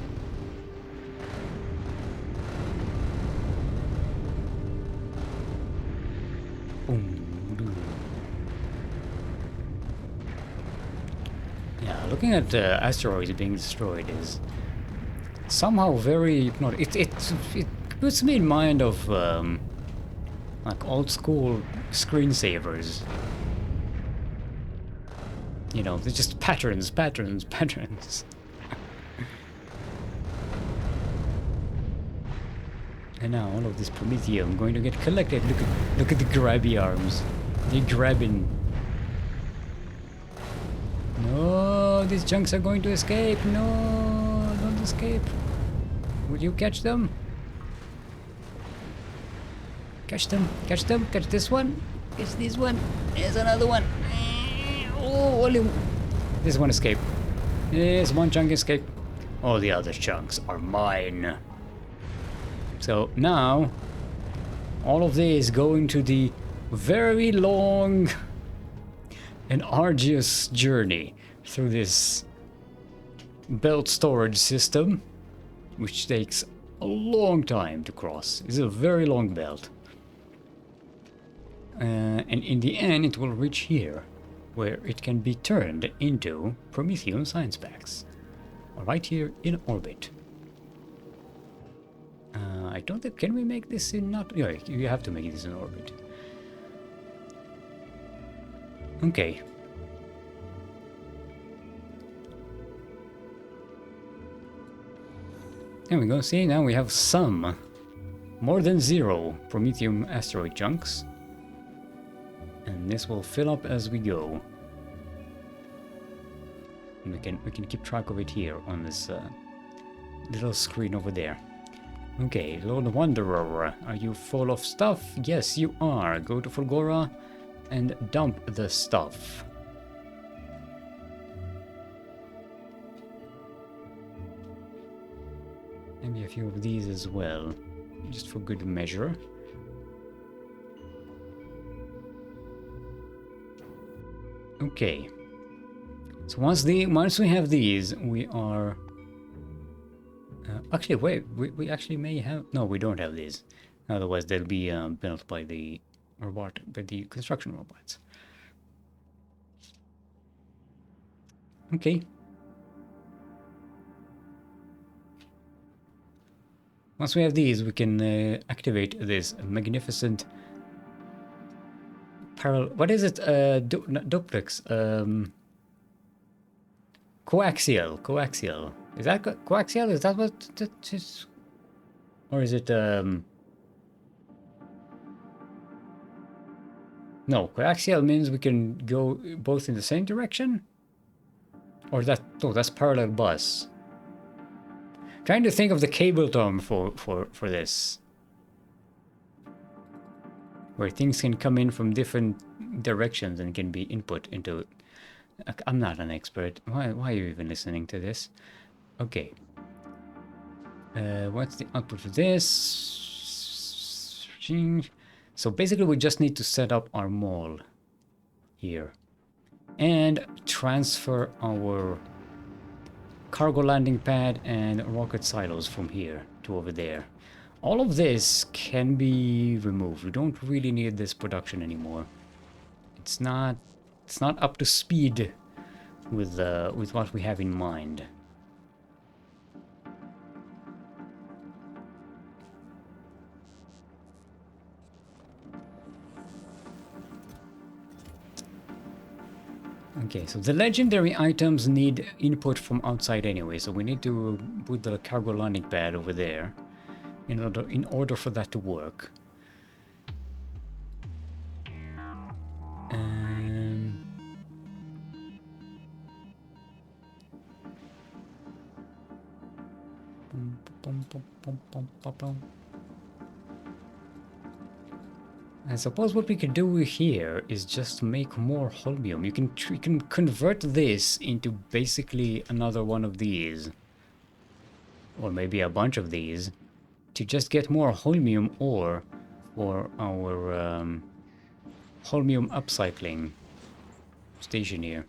Yeah, looking at asteroids being destroyed is somehow very hypnotic. It puts me in mind of like old school screensavers. You know, they're just patterns. And now all of this Promethium going to get collected. Look at the grabby arms. They're grabbing. No, these chunks are going to escape. No, don't escape. Will you catch them? Catch them. Catch this one. Catch this one. There's another one. Oh, only this one escaped. Yes, one chunk escaped. All the other chunks are mine. So now, all of this going to the very long and arduous journey through this belt storage system, which takes a long time to cross. It's a very long belt. And in the end, it will reach here, where it can be turned into Promethium science packs. Right here in orbit. I don't think, can we make this in not, yeah, you have to make this in orbit. Okay. There we go, see, now we have some, more than 0 Promethium asteroid chunks. And this will fill up as we go. And we can keep track of it here on this little screen over there. Okay, Lord Wanderer, are you full of stuff? Yes, you are. Go to Fulgora and dump the stuff. Maybe a few of these as well, just for good measure. Okay. So once we have these, we are... actually, wait, we actually may have... No, we don't have these. Otherwise, they'll be built by the robot, by the construction robots. Okay. Once we have these, we can activate this magnificent parallel. What is it? Not duplex. Coaxial. Coaxial. Is that coaxial? Is that what that is? Or is it? No, coaxial means we can go both in the same direction. Or that? No, that's parallel bus. Trying to think of the cable term for this, where things can come in from different directions and can be input into. I'm not an expert. Why are you even listening to this? Okay. What's the output for this? So basically we just need to set up our mall here and transfer our cargo landing pad and rocket silos from here to over there. All of this can be removed. We don't really need this production anymore. It's not up to speed with what we have in mind. Okay, so the legendary items need input from outside anyway, so we need to put the cargo landing pad over there in order for that to work. I suppose what we could do here is just make more holmium. You can convert this into basically another one of these, or maybe a bunch of these, to just get more holmium ore for our holmium upcycling station here.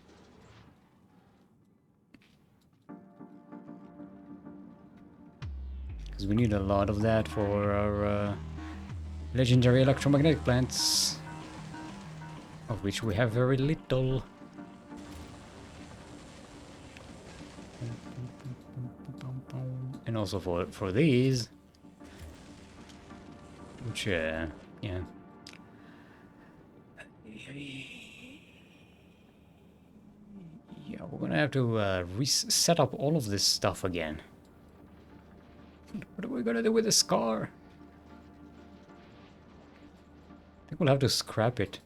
Because we need a lot of that for our legendary electromagnetic plants, of which we have very little. And also for these, which yeah. Yeah, we're gonna have to set up all of this stuff again. What are we gonna do with the scar? I think we'll have to scrap it.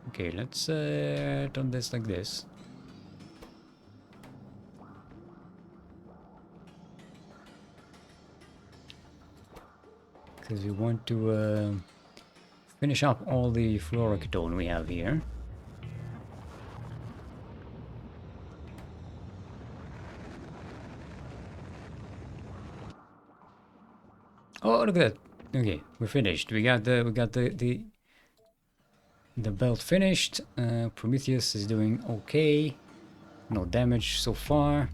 Okay, let's turn this like this. Because we want to finish up all the fluorocatone we have here. Oh, look at that. Okay, we're finished. We got the belt finished. Prometheus is doing okay. No damage so far.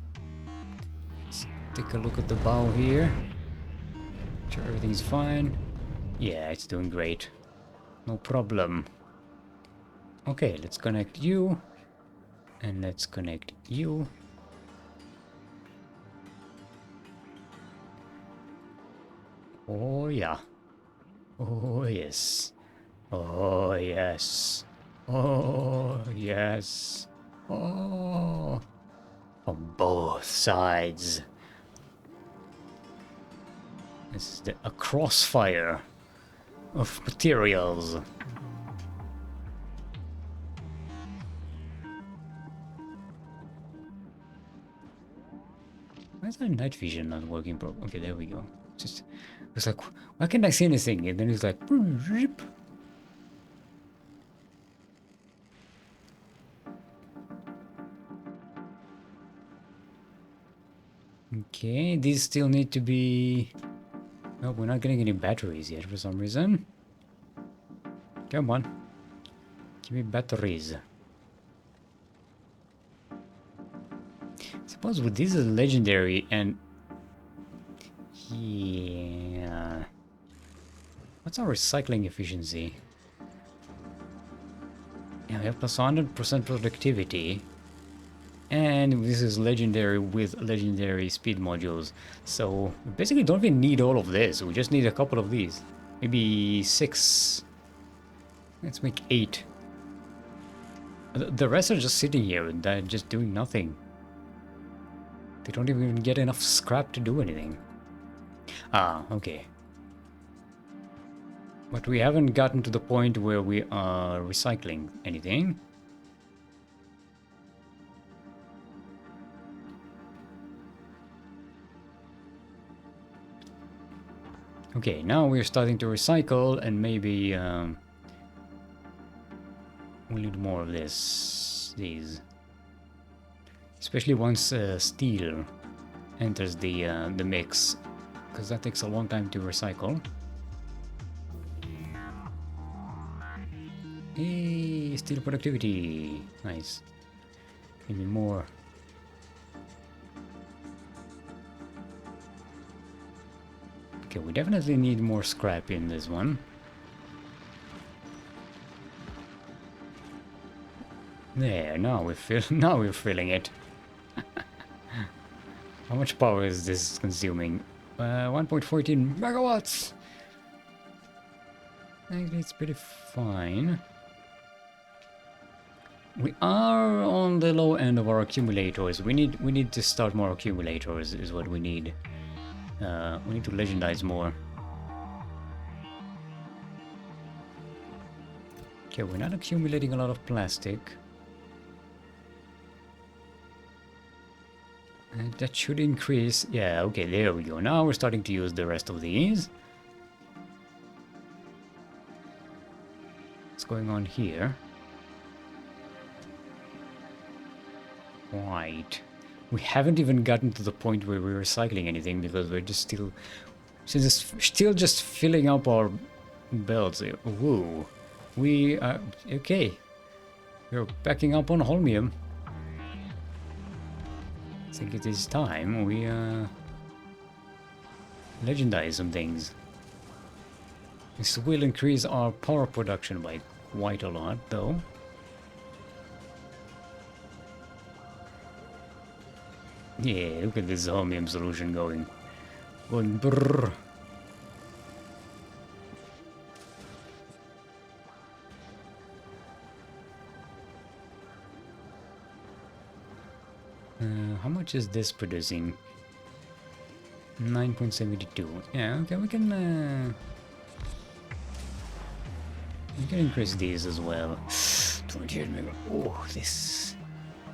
Let's take a look at the bow here. Make sure everything's fine. Yeah, it's doing great. No problem. Okay, let's connect you. And let's connect you. Oh yeah. Oh yes. Oh yes. Oh yes. Oh. On both sides. This is a crossfire of materials. Why is that night vision not working? Okay, there we go. Just, it's like, why can't I see anything? And then it's like, okay, these still need to be. Oh, we're not getting any batteries yet for some reason. Come on, give me batteries. Suppose with these are legendary and. Yeah. What's our recycling efficiency? Yeah, we have plus 100% productivity. And this is legendary with legendary speed modules. So we basically don't even need all of this. We just need a couple of these. Maybe 6. Let's make 8. The rest are just sitting here and they're just doing nothing. They don't even get enough scrap to do anything. Ah, okay. But we haven't gotten to the point where we are recycling anything. Okay, now we're starting to recycle and maybe we'll need more of these. Especially once steel enters the mix, because that takes a long time to recycle. Hey, steel productivity. Nice. Give me more. Okay, we definitely need more scrap in this one. There, now now we're filling it. How much power is this consuming? 1.14 megawatts. Actually, it's pretty fine. We are on the low end of our accumulators. We need to start more accumulators is what we need. We need to legendize more. Okay, we're not accumulating a lot of plastic. And that should increase. Yeah, okay, there we go. Now we're starting to use the rest of these. What's going on here? Right. We haven't even gotten to the point where we're recycling anything because we're just still just filling up our belts. Woo. We are okay. We're backing up on holmium. I think it is time we legendize some things. This will increase our power production by quite a lot, though. Yeah, look at this holmium solution going brrr. How much is this producing? 9.72. Yeah, okay, we can increase these as well. 28 mega. Oh, this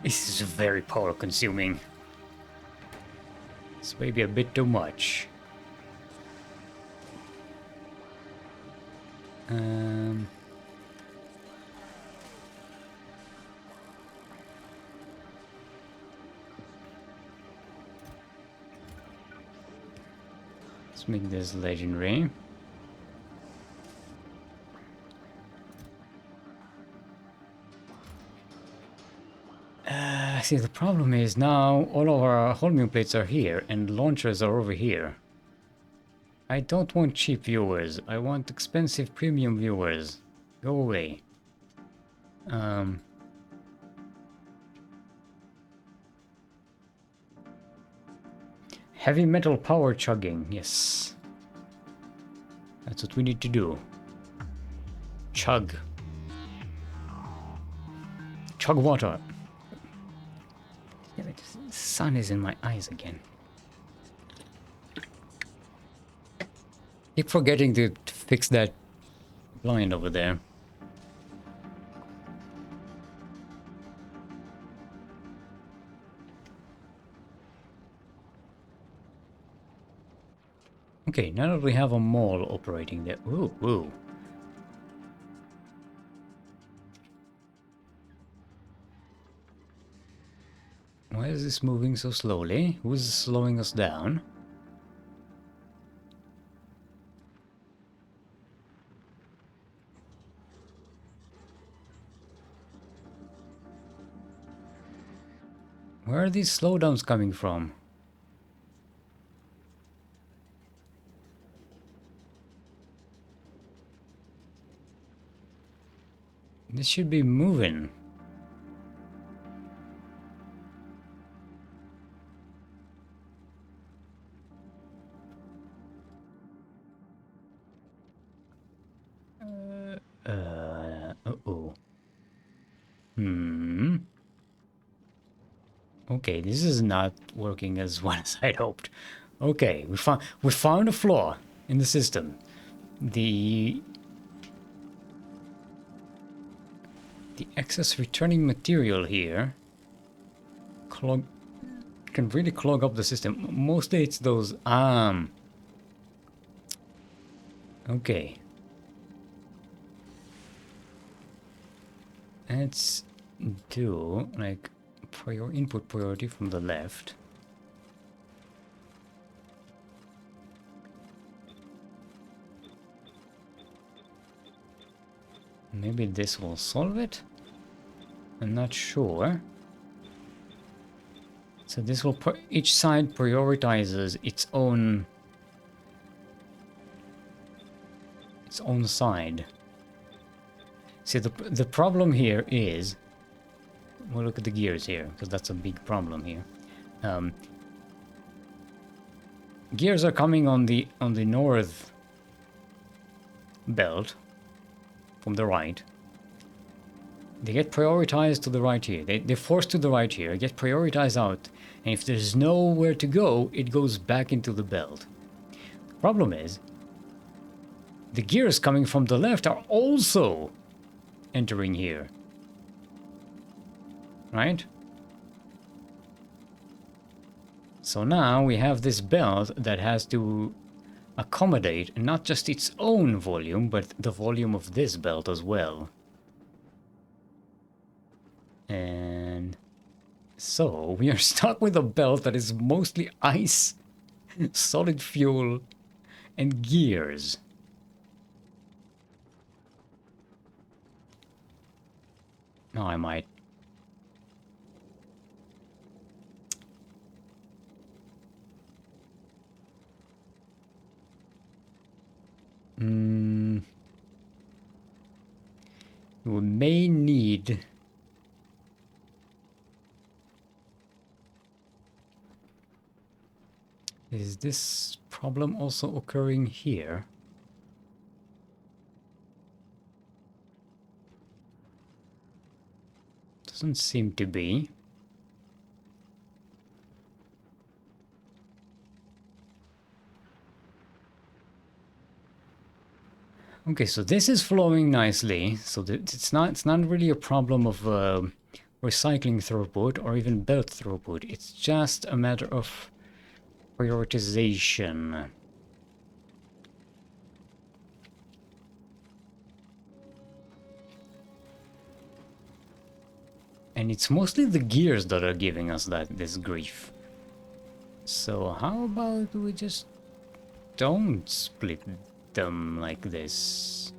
is very power consuming. It's maybe a bit too much. Let's make this legendary. See, the problem is now all of our holmium plates are here and launchers are over here. I don't want cheap viewers. I want expensive premium viewers. Go away. Heavy metal power chugging. Yes. That's what we need to do. Chug. Chug water. Yeah, the sun is in my eyes again. Keep forgetting to fix that blind over there. Okay, now that we have a mall operating there. Ooh, ooh. Why is this moving so slowly? Who's slowing us down? Where are these slowdowns coming from? This should be moving. Uh-oh. Okay, this is not working as well as I'd hoped. Okay, we found a flaw in the system. The excess returning material here can really clog up the system. Mostly it's those okay. Let's do like input priority from the left. Maybe this will solve it? I'm not sure. So this will each side prioritizes its own side. See, the problem here is, we'll look at the gears here because that's a big problem here. Gears are coming on the north belt from the right. They get prioritized to the right here. They're forced to the right here, get prioritized out, and if there's nowhere to go, it goes back into the belt. The problem is, the gears coming from the left are also entering here. Right? So now we have this belt that has to accommodate not just its own volume, but the volume of this belt as well. And so we are stuck with a belt that is mostly ice, solid fuel, and gears. No, I might. We may need... Is this problem also occurring here? Doesn't seem to be. Okay, so this is flowing nicely. So it's not really a problem of recycling throughput or even belt throughput. It's just a matter of prioritization. And it's mostly the gears that are giving us this grief. So how about we just don't split them like this?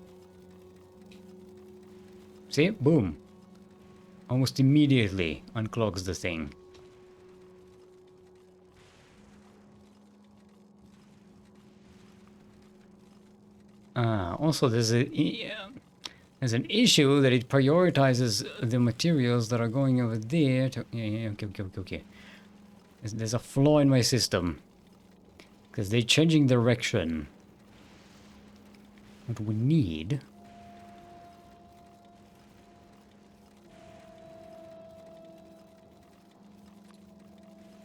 See? Boom. Almost immediately unclogs the thing. Also there's an issue that it prioritizes the materials that are going over there to... Yeah, okay. There's a flaw in my system. Because they're changing direction. What we need...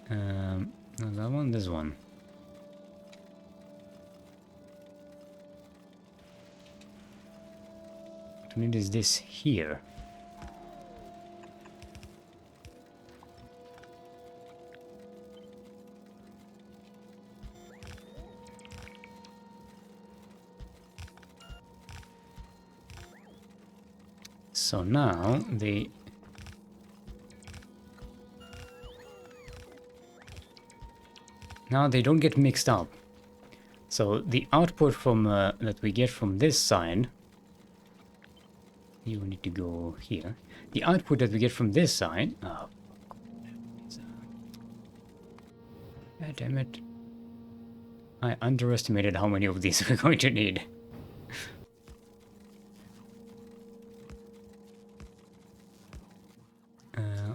no, that one, this one. What we need is this here. So now they don't get mixed up. So the output from that we get from this side, you need to go here. The output that we get from this side, oh, God damn it! I underestimated how many of these we're going to need.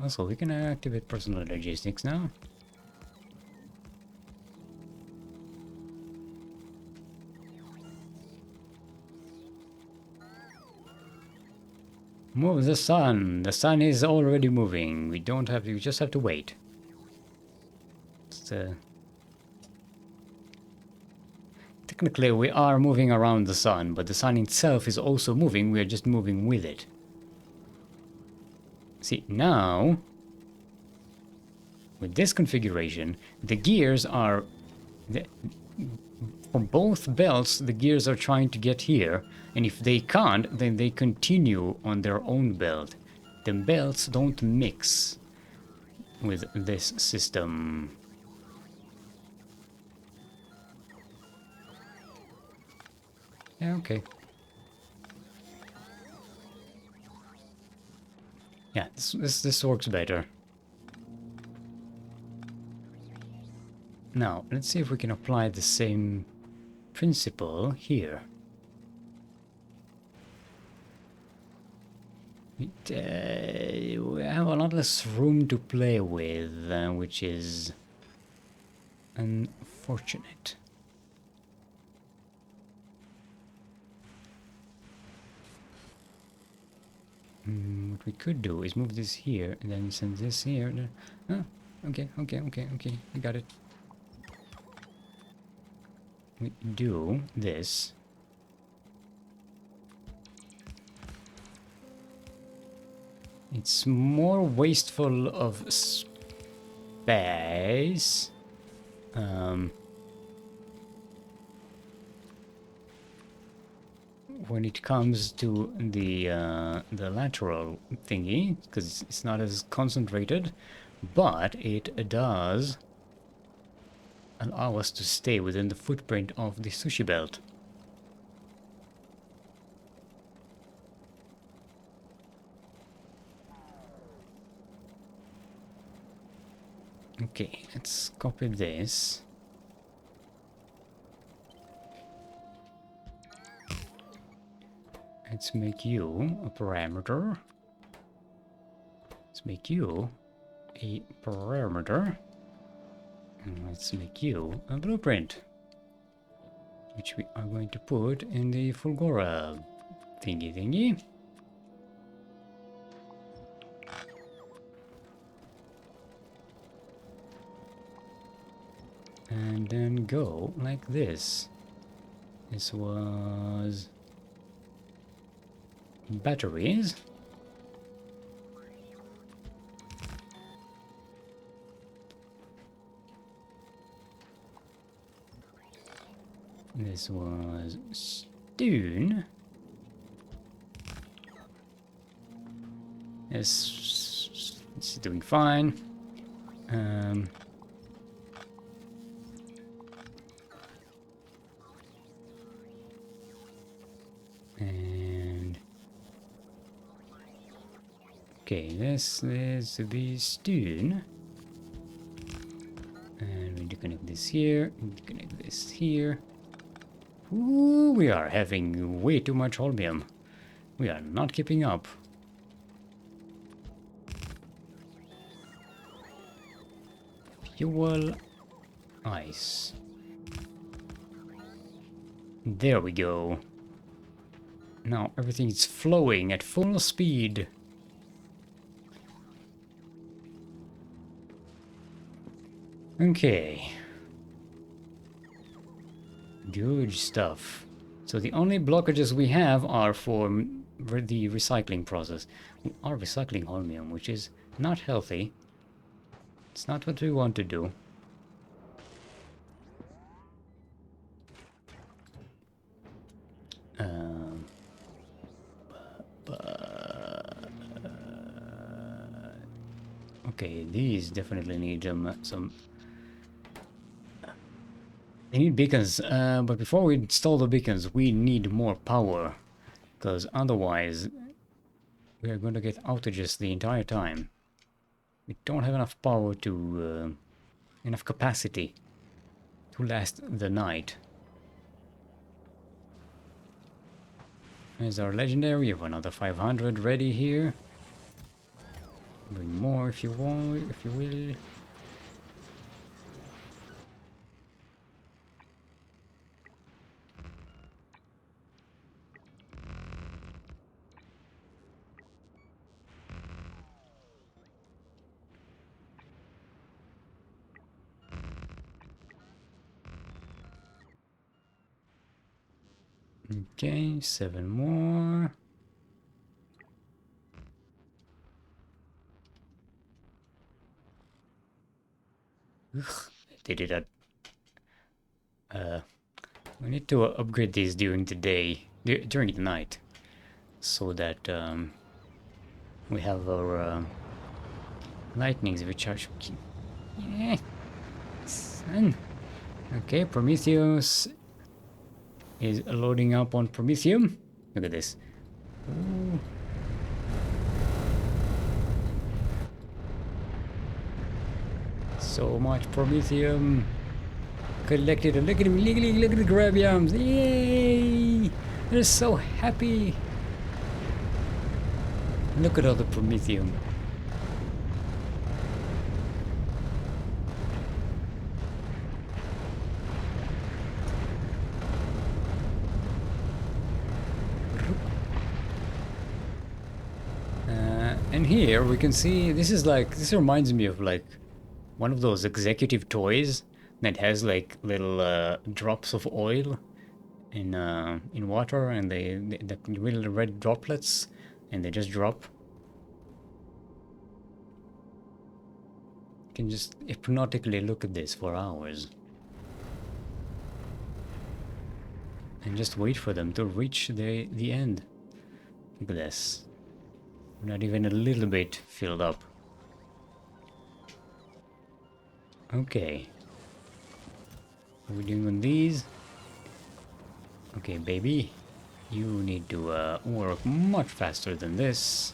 Also, we can activate personal logistics now. Move the sun. The sun is already moving. We don't have to, we just have to wait. Technically, we are moving around the sun, but the sun itself is also moving. We are just moving with it. See, now, with this configuration, the gears are... for both belts, the gears are trying to get here, and if they can't, then they continue on their own belt. The belts don't mix with this system. Yeah, okay. Yeah, this works better. Now, let's see if we can apply the same principle here. We have a lot less room to play with, which is unfortunate. What we could do is move this here and then send this here. Oh, okay, I got it. We do this. It's more wasteful of space. When it comes to the lateral thingy, because it's not as concentrated, but it does allow us to stay within the footprint of the sushi belt. Okay, let's copy this. Let's make you a parameter. Let's make you a parameter. And let's make you a blueprint, which we are going to put in the Fulgora thingy. And then go like this. This was batteries. This was stone. Yes, it's doing fine. And okay, this needs to be stone. And we connect this here, connect this here. Ooh, we are having way too much holmium. We are not keeping up. Fuel, ice. There we go. Now everything is flowing at full speed. Okay. Good stuff. So the only blockages we have are for the recycling process. We are recycling holmium, which is not healthy. It's not what we want to do. Okay, these definitely need some... They need beacons, but before we install the beacons, we need more power. Because otherwise, we are going to get outages the entire time. We don't have enough power to... enough capacity to last the night. There's our legendary. We have another 500 ready here. Bring more if you want, if you will. Okay, 7 more. Ugh, they did that. We need to upgrade these during the day, during the night, so that we have our lightnings which are. Yeah, son. Okay, Prometheus is loading up on Promethium. Look at this. Ooh. So much Promethium collected. Look at him, look at the grab yams. Yay! They're so happy. Look at all the Promethium. And here we can see, this reminds me of like one of those executive toys that has like little drops of oil in water, and the little red droplets, and they just drop. You can just hypnotically look at this for hours and just wait for them to reach the end. Look at this. Not even a little bit filled up. Okay. What are we doing on these? Okay, baby. You need to work much faster than this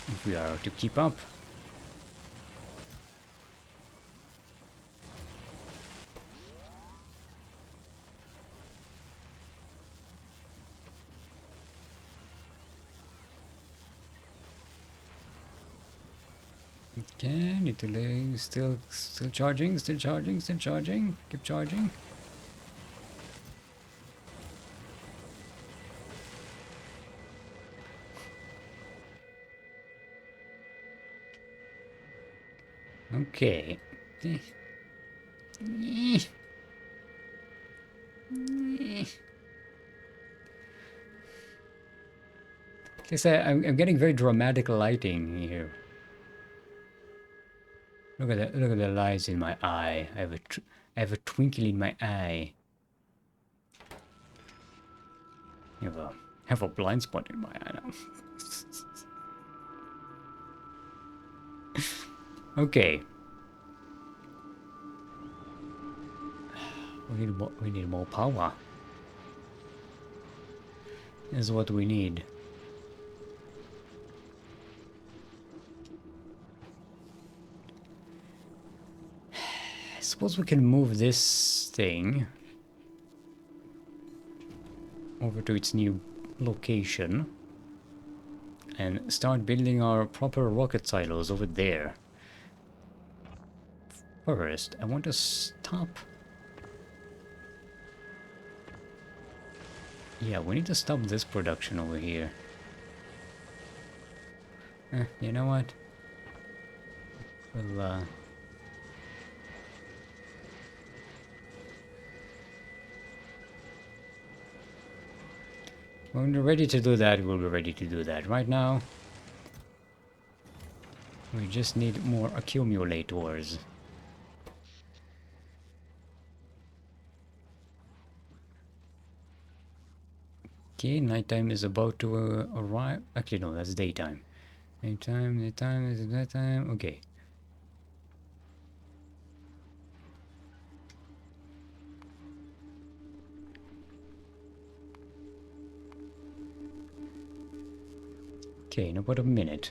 if we are to keep up. Okay, need to lay, still charging, still charging, still charging. Keep charging. Okay. I'm getting very dramatic lighting here. Look at that! Look at the lights in my eye. I have a twinkle in my eye. Have a blind spot in my eye now. Okay. We need more power. Is what we need. I suppose we can move this thing over to its new location and start building our proper rocket silos over there. First, I want to stop. Yeah, we need to stop this production over here. You know what? We'll when we're ready to do that, we'll be ready to do that. Right now, we just need more accumulators. Okay, nighttime is about to arrive. Actually, no, that's daytime. Daytime is nighttime. Okay. Okay, in about a minute.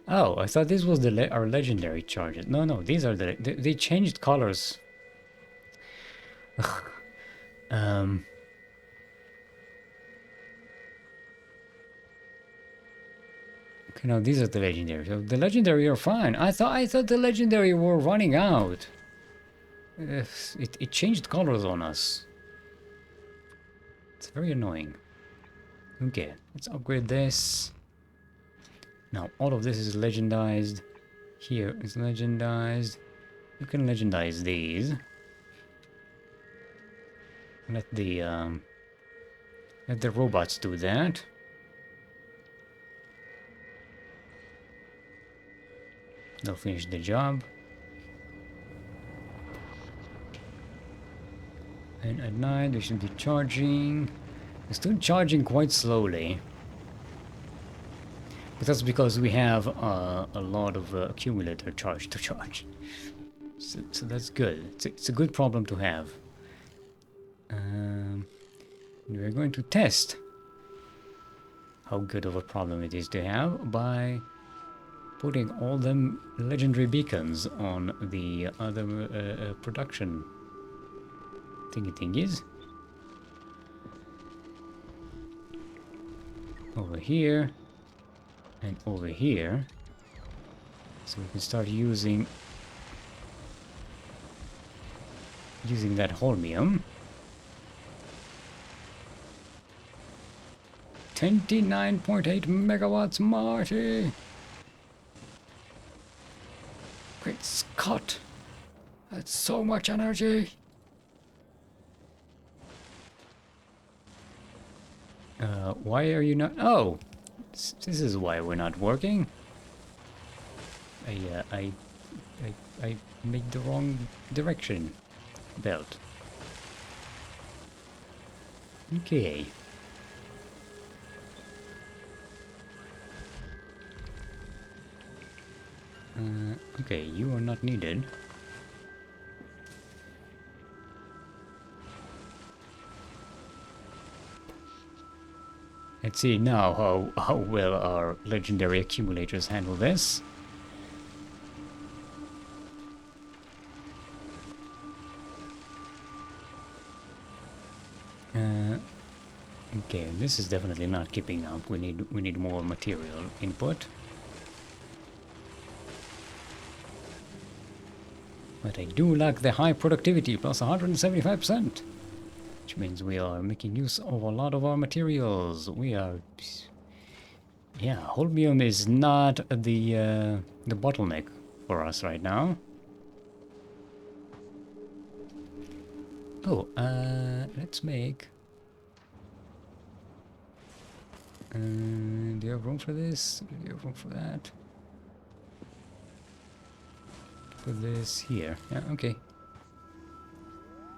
Oh, I thought this was our legendary charges. No, no, these are they changed colors. Um, okay, no, these are the legendary. So the legendary are fine. I thought the legendary were running out. It changed colors on us. It's very annoying. Okay, let's upgrade this. Now all of this is legendized. Here is legendized. You can legendize these. Let the robots do that. They'll finish the job. And at night we should be charging. We're still charging quite slowly. But that's because we have a lot of accumulator charge to charge. So that's good. It's a good problem to have. We're going to test how good of a problem it is to have by putting all them legendary beacons on the other production thingies. Over here and over here. So we can start using that holmium. 29.8 megawatts, Marty! Great Scott! That's so much energy! Why are you not... Oh! This is why we're not working. I made the wrong direction belt. Okay. Okay, you are not needed. Let's see now how well our legendary accumulators handle this. Okay, this is definitely not keeping up. We need more material input. But I do like the high productivity, plus 175%. Which means we are making use of a lot of our materials. We are... Yeah, holmium is not the bottleneck for us right now. Oh, let's make... do you have room for this? Do you have room for that? Put this here. Yeah, okay.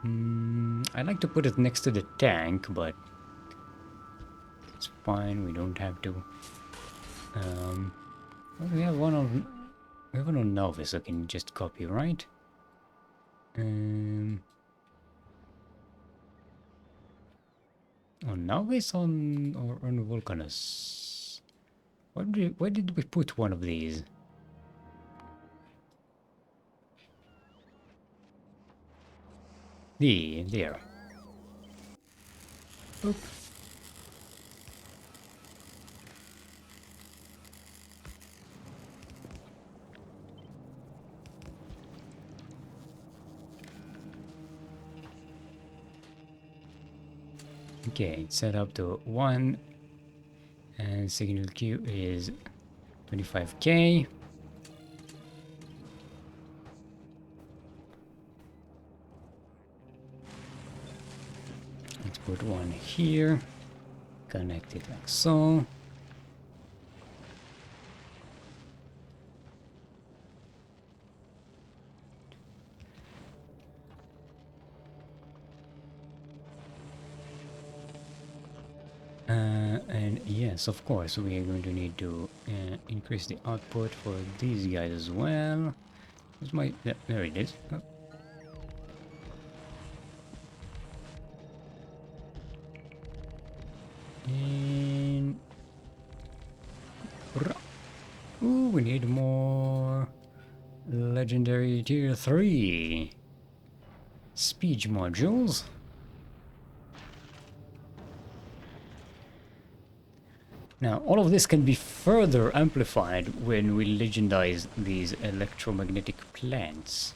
I like to put it next to the tank, but it's fine. We don't have to. Well, we have one on Novice. I can just copy, right? On Novice or on Vulcanus? Where did we put one of these? There. Oop. Okay, it's set up to 1 and signal Q is 25k. Let's put one here, connect it like so. And yes, of course, we are going to need to increase the output for these guys as well. Where's my... Yeah, there it is. Oh. And... Ooh, we need more legendary tier 3 speech modules. Now, all of this can be further amplified when we legendize these electromagnetic plants,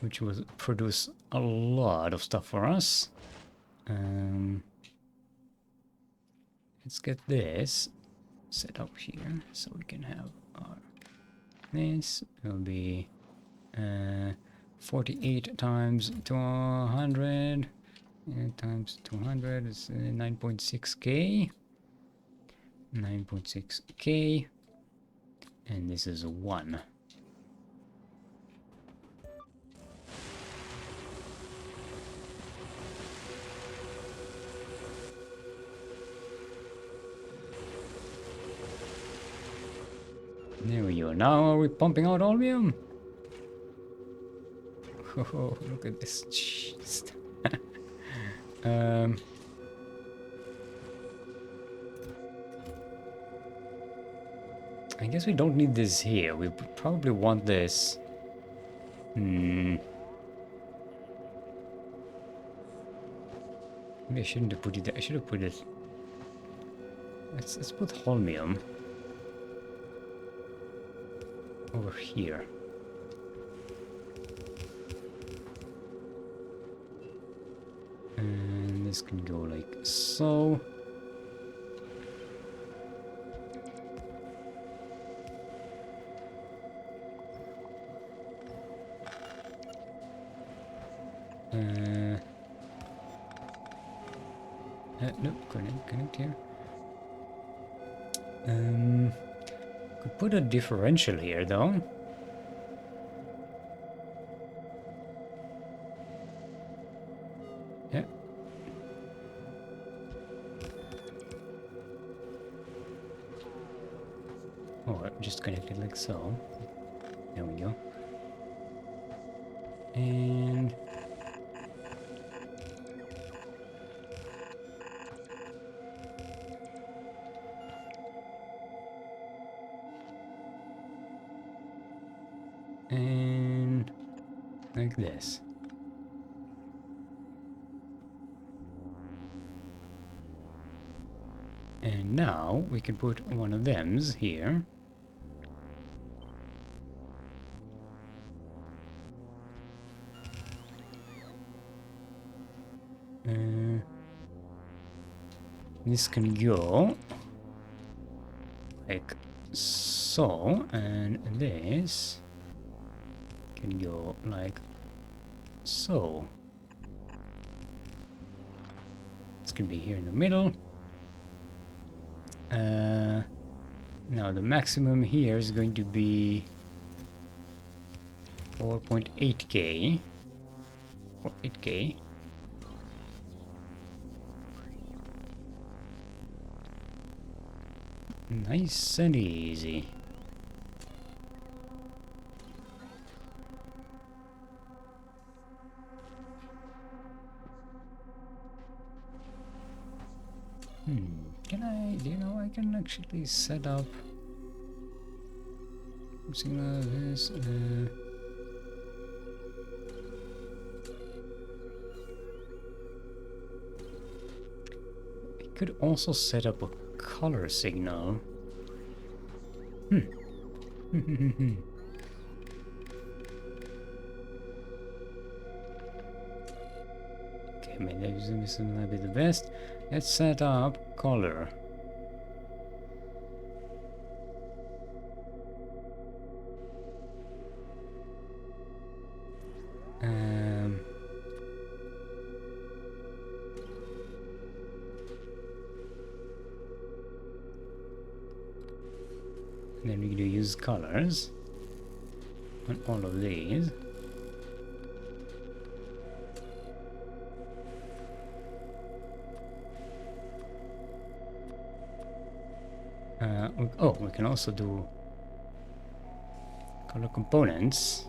which will produce a lot of stuff for us. Let's get this set up here so we can have our... This will be 48 times 200 times 200 is 9.6k. 9.6k. And this is 1. There we go. Now are we pumping out Olmium? Oh, look at this. Jeez. I guess we don't need this here. We probably want this. Maybe I shouldn't have put it there. I should have put it. Let's put Holmium over here. And this can go like so. No, connect here. Could put a differential here though. Yeah. Oh, just connect it like so. There we go. And like this. And now we can put one of them's here. This can go like so, and this can go like so. It's gonna be here in the middle. Now the maximum here is going to be 4.8k or 8k. Nice and easy. Do you know I can actually set up something like this? I could also set up a color signal. Okay, maybe this might be the best. Let's set up color. Then we're going to use colors on all of these. We can also do color components.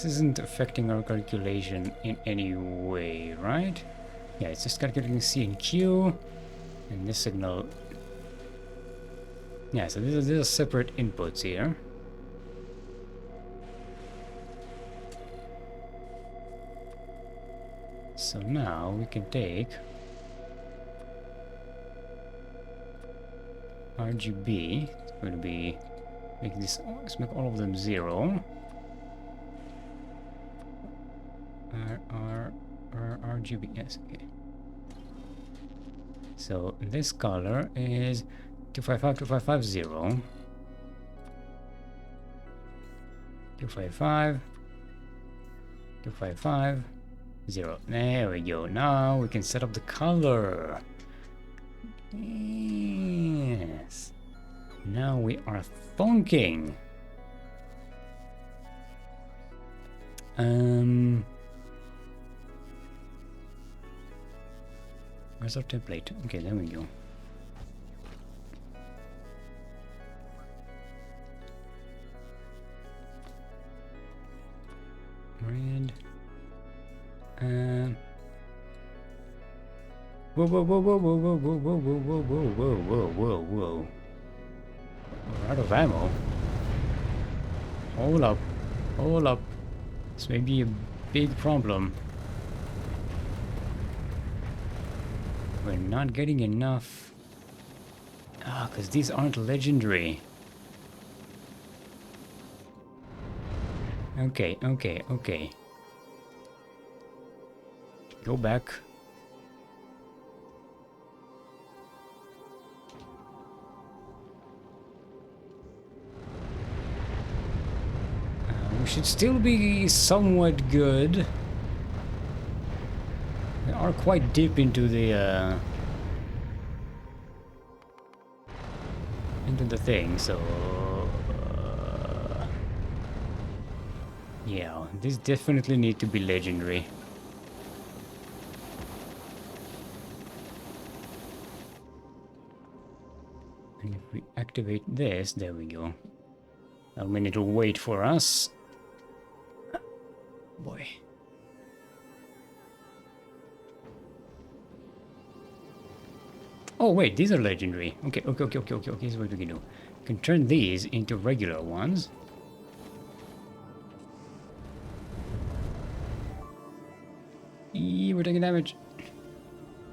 This isn't affecting our calculation in any way, right? Yeah, it's just calculating C and Q, and this signal. Yeah, so these are separate inputs here. So now we can take RGB. It's going to be let's make all of them 0. RGB, yes, okay. So this color is 255 2550. 255 255 0. There we go. Now we can set up the color. Yes. Now we are thonking. Where's our template? Okay, there we go. Red. Whoa, whoa, whoa, whoa, whoa, whoa, whoa, whoa, whoa, whoa, whoa, whoa, whoa, whoa. We're out of ammo. Hold up. Hold up. This may be a big problem. We're not getting enough. Because these aren't legendary. Okay, okay, okay. Go back. We should still be somewhat good. We are quite deep into the thing, so yeah, these definitely need to be legendary. And if we activate this, there we go. I mean, it'll wait for us. Boy. Oh wait, these are legendary. Okay, okay, okay, okay, okay, okay. Here's what we can do. We can turn these into regular ones. We're taking damage.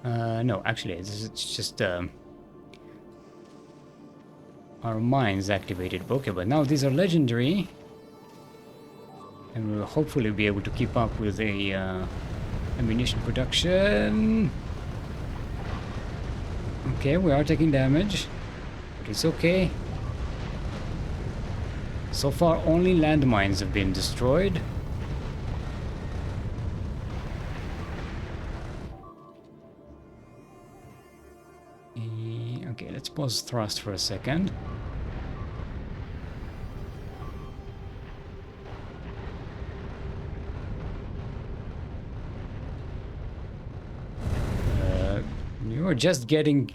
No, actually, this is just our mines activated. Okay, but now these are legendary, and we'll hopefully be able to keep up with the ammunition production. Okay, we are taking damage, but it's okay. So far, only landmines have been destroyed. Okay, let's pause thrust for a second. We're just getting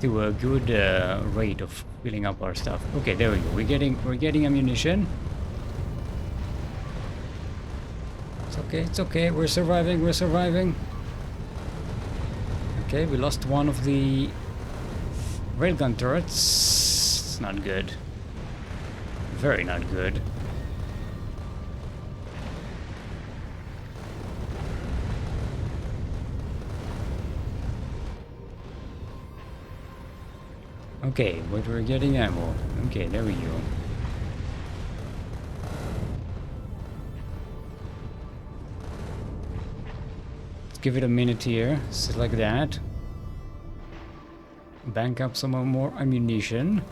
to a good rate of filling up our stuff. Okay, there we go. We're getting ammunition. It's okay. It's okay. We're surviving. We're surviving. Okay, we lost one of the railgun turrets. It's not good. Very not good. Okay, but we're getting ammo. Okay, there we go. Let's give it a minute here. Sit like that. Bank up some more ammunition.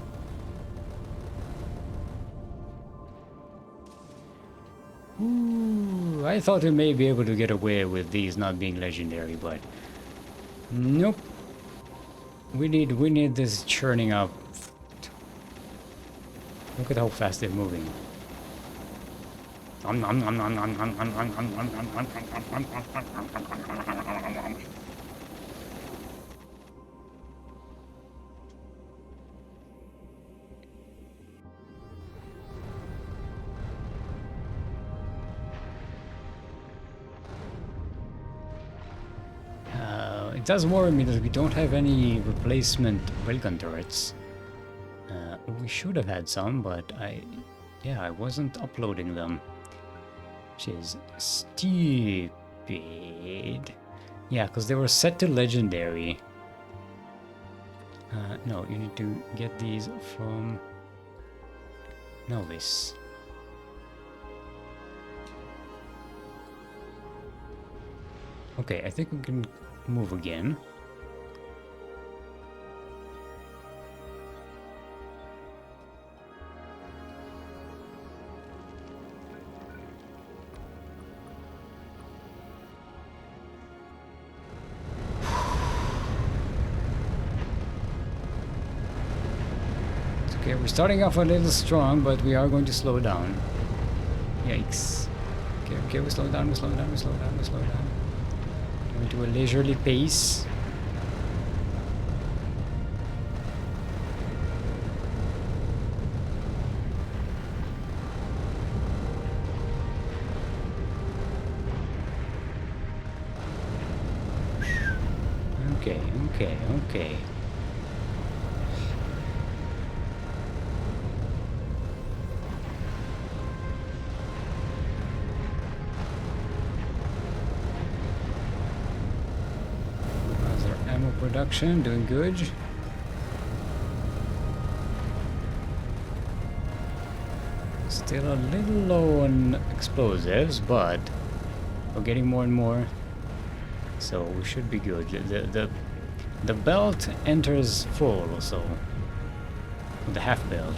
Ooh, I thought we may be able to get away with these not being legendary, but nope. We need this churning up. Look at how fast they're moving. It does worry me that we don't have any replacement railgun turrets. We should have had some, but I wasn't uploading them. Which is stupid. Yeah, because they were set to legendary. No, you need to get these from Novice. Okay, I think we can move again. Okay, we're starting off a little strong, but we are going to slow down. Yikes. Okay, we slow down, we slow down, we slow down, we slow down. Going to a leisurely pace. Okay. How's our ammo production? Doing good. Still a little low on explosives, but we're getting more and more. So we should be good. The belt enters full, so the half belt.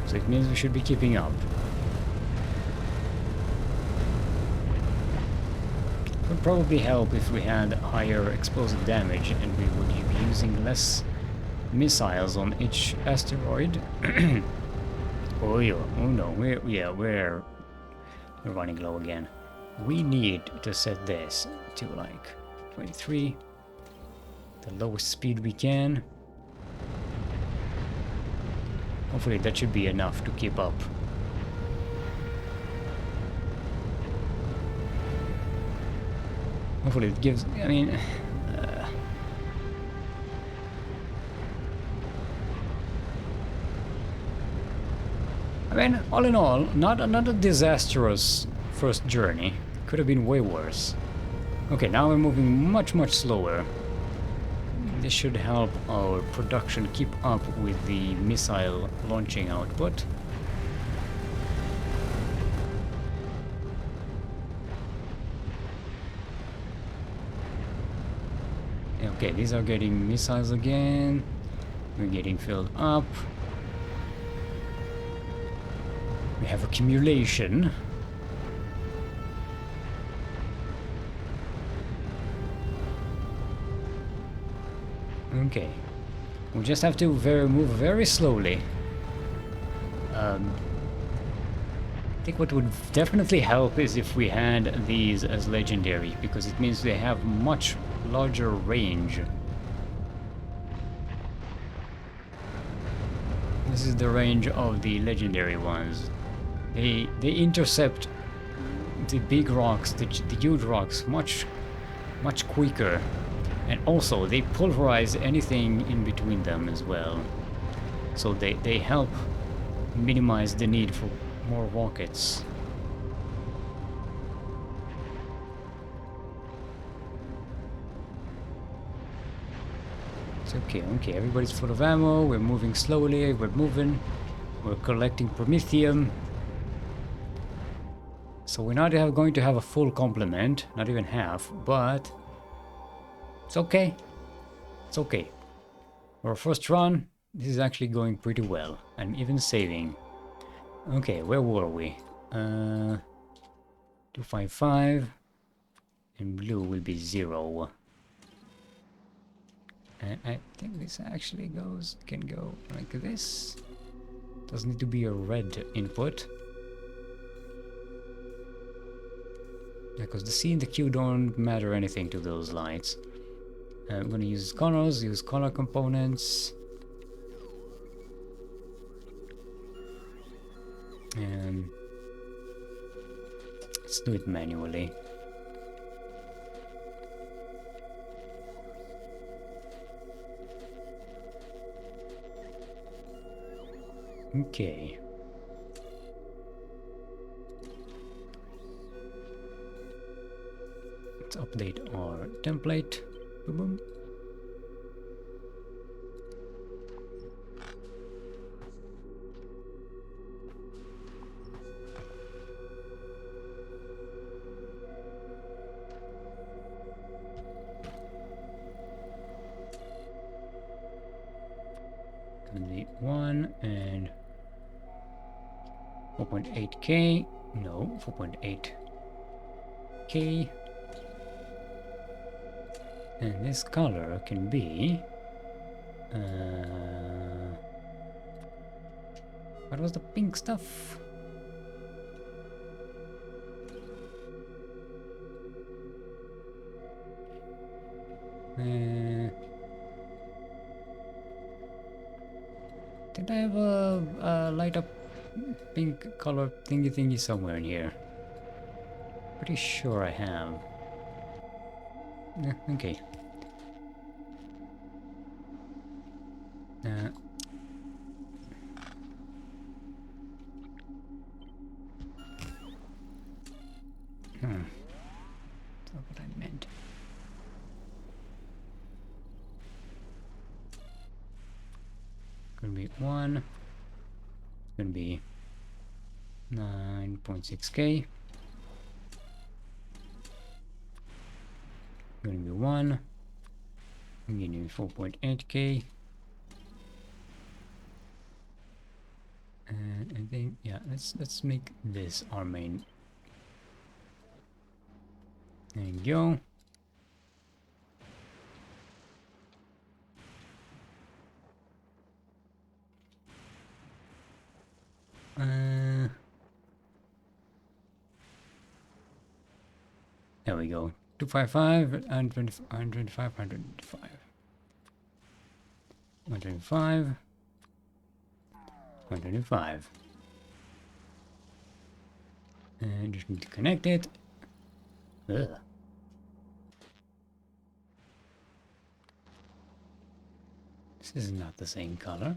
So it means we should be keeping up. Would probably help if we had higher explosive damage and we would be using less missiles on each asteroid. Oh yeah, oh no, we're running low again. We need to set this to like 23, the lowest speed we can. Hopefully that should be enough to keep up. Hopefully it gives, I mean, all in all, not a disastrous first journey. Could have been way worse. Okay, now we're moving much slower. This should help our production keep up with the missile launching output. Okay, these are getting missiles again. We're getting filled up. We have accumulation. Okay, we just have to move very slowly. I think what would definitely help is if we had these as legendary, because it means they have much larger range. This is the range of the legendary ones. They intercept the big rocks, the huge rocks, much quicker. And also, they pulverize anything in between them as well. So they help minimize the need for more rockets. It's okay, everybody's full of ammo, we're moving slowly, we're collecting promethium. So we're not going to have a full complement, not even half, but it's okay. It's okay. For our first run, this is actually going pretty well. I'm even saving. Okay, where were we? 255. And blue will be 0. And I think this actually can go like this. Doesn't need to be a red input. Yeah, because the C and the Q don't matter anything to those lights. I'm gonna use colors, use color components. And let's do it manually. Okay. Let's update our template. Boom, boom. Gonna be 1 and 4.8k. No, 4.8k. And this color can be what was the pink stuff? Did I have a light up pink color thingy somewhere in here? Pretty sure I have. Okay. Uh, That's not what I meant. Gonna be 1. Gonna be 9.6k. Gonna be 1. I'm gonna be 4.8k. And I think, yeah, let's make this our main. There you go. There we go. 255 and 125, 125. 125. 125. And just need to connect it. Ugh. This is not the same color.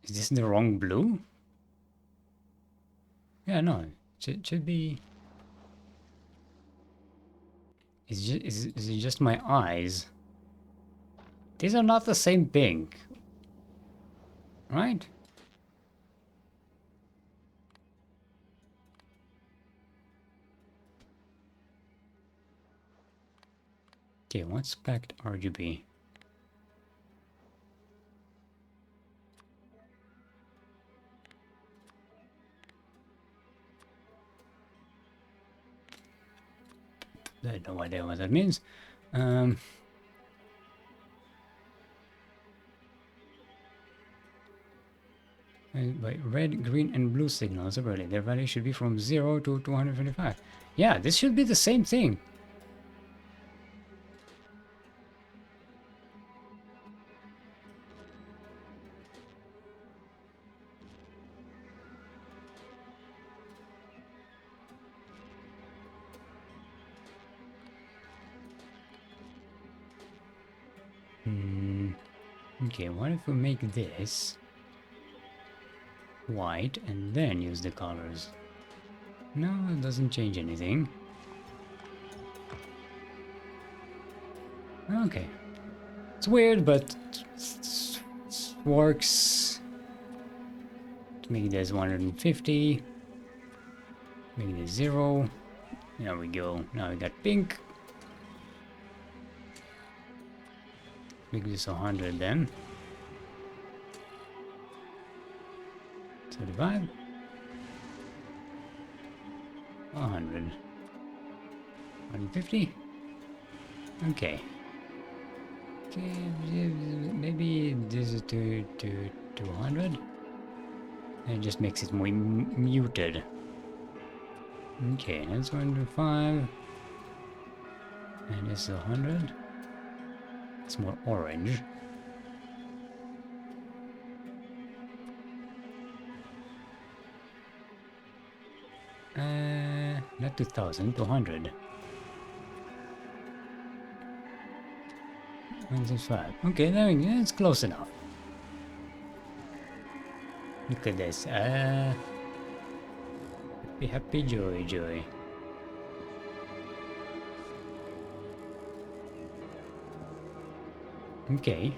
Is this the wrong blue? Yeah, no. It should be... Is it just my eyes? These are not the same pink. Right? Okay, what's spec RGB? I have no idea what that means. By red, green, and blue signals separately. Their value should be from 0 to 225. Yeah, this should be the same thing. Okay, what if we make this white and then use the colors? No, it doesn't change anything. Okay. It's weird, but it works. Make this 150. Make this 0. There we go. Now we got pink. Make this 100 then. 35. 100. 150. Okay. Okay, maybe this is to 200. It just makes it more muted. Okay, that's 105. And this is 100. It's more orange. Not 2000, 200. 165. Okay, I mean, it's close enough. Look at this. Happy, happy, joy, joy. Okay.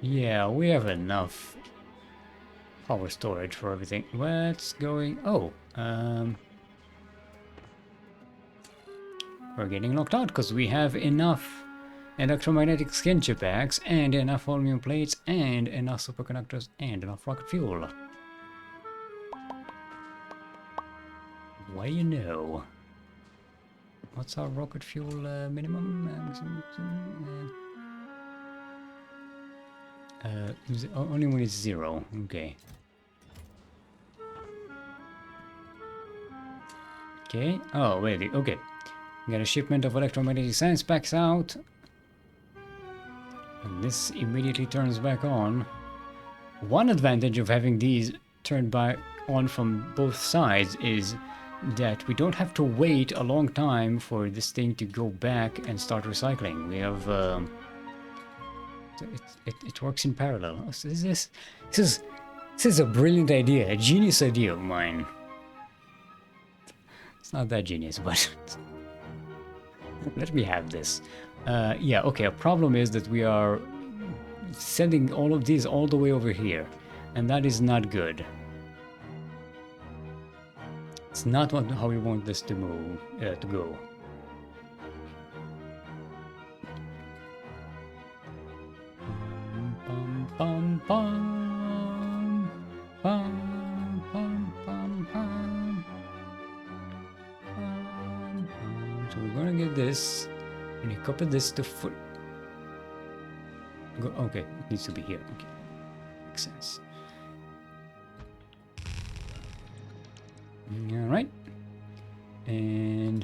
Yeah, we have enough power storage for everything. What's going... Oh, we're getting locked out because we have enough electromagnetic skin chip packs and enough aluminum plates and enough superconductors and enough rocket fuel. What do you know? What's our rocket fuel minimum? Only when it's 0. Okay. Okay. Oh, wait. Okay. Got a shipment of electromagnetic science packs out. And this immediately turns back on. One advantage of having these turned back on from both sides is that we don't have to wait a long time for this thing to go back and start recycling. We have it works in parallel. So this is a brilliant idea, a genius idea of mine. It's not that genius, but let me have this. Yeah, okay, a problem is that we are sending all of these all the way over here, and that is not good. It's not how we want this to move, to go. Bum, bum, bum, bum, bum, bum, bum, bum, bum. So we're gonna get this, and you copy this to foot. Okay, it needs to be here. Okay, makes sense. All right, and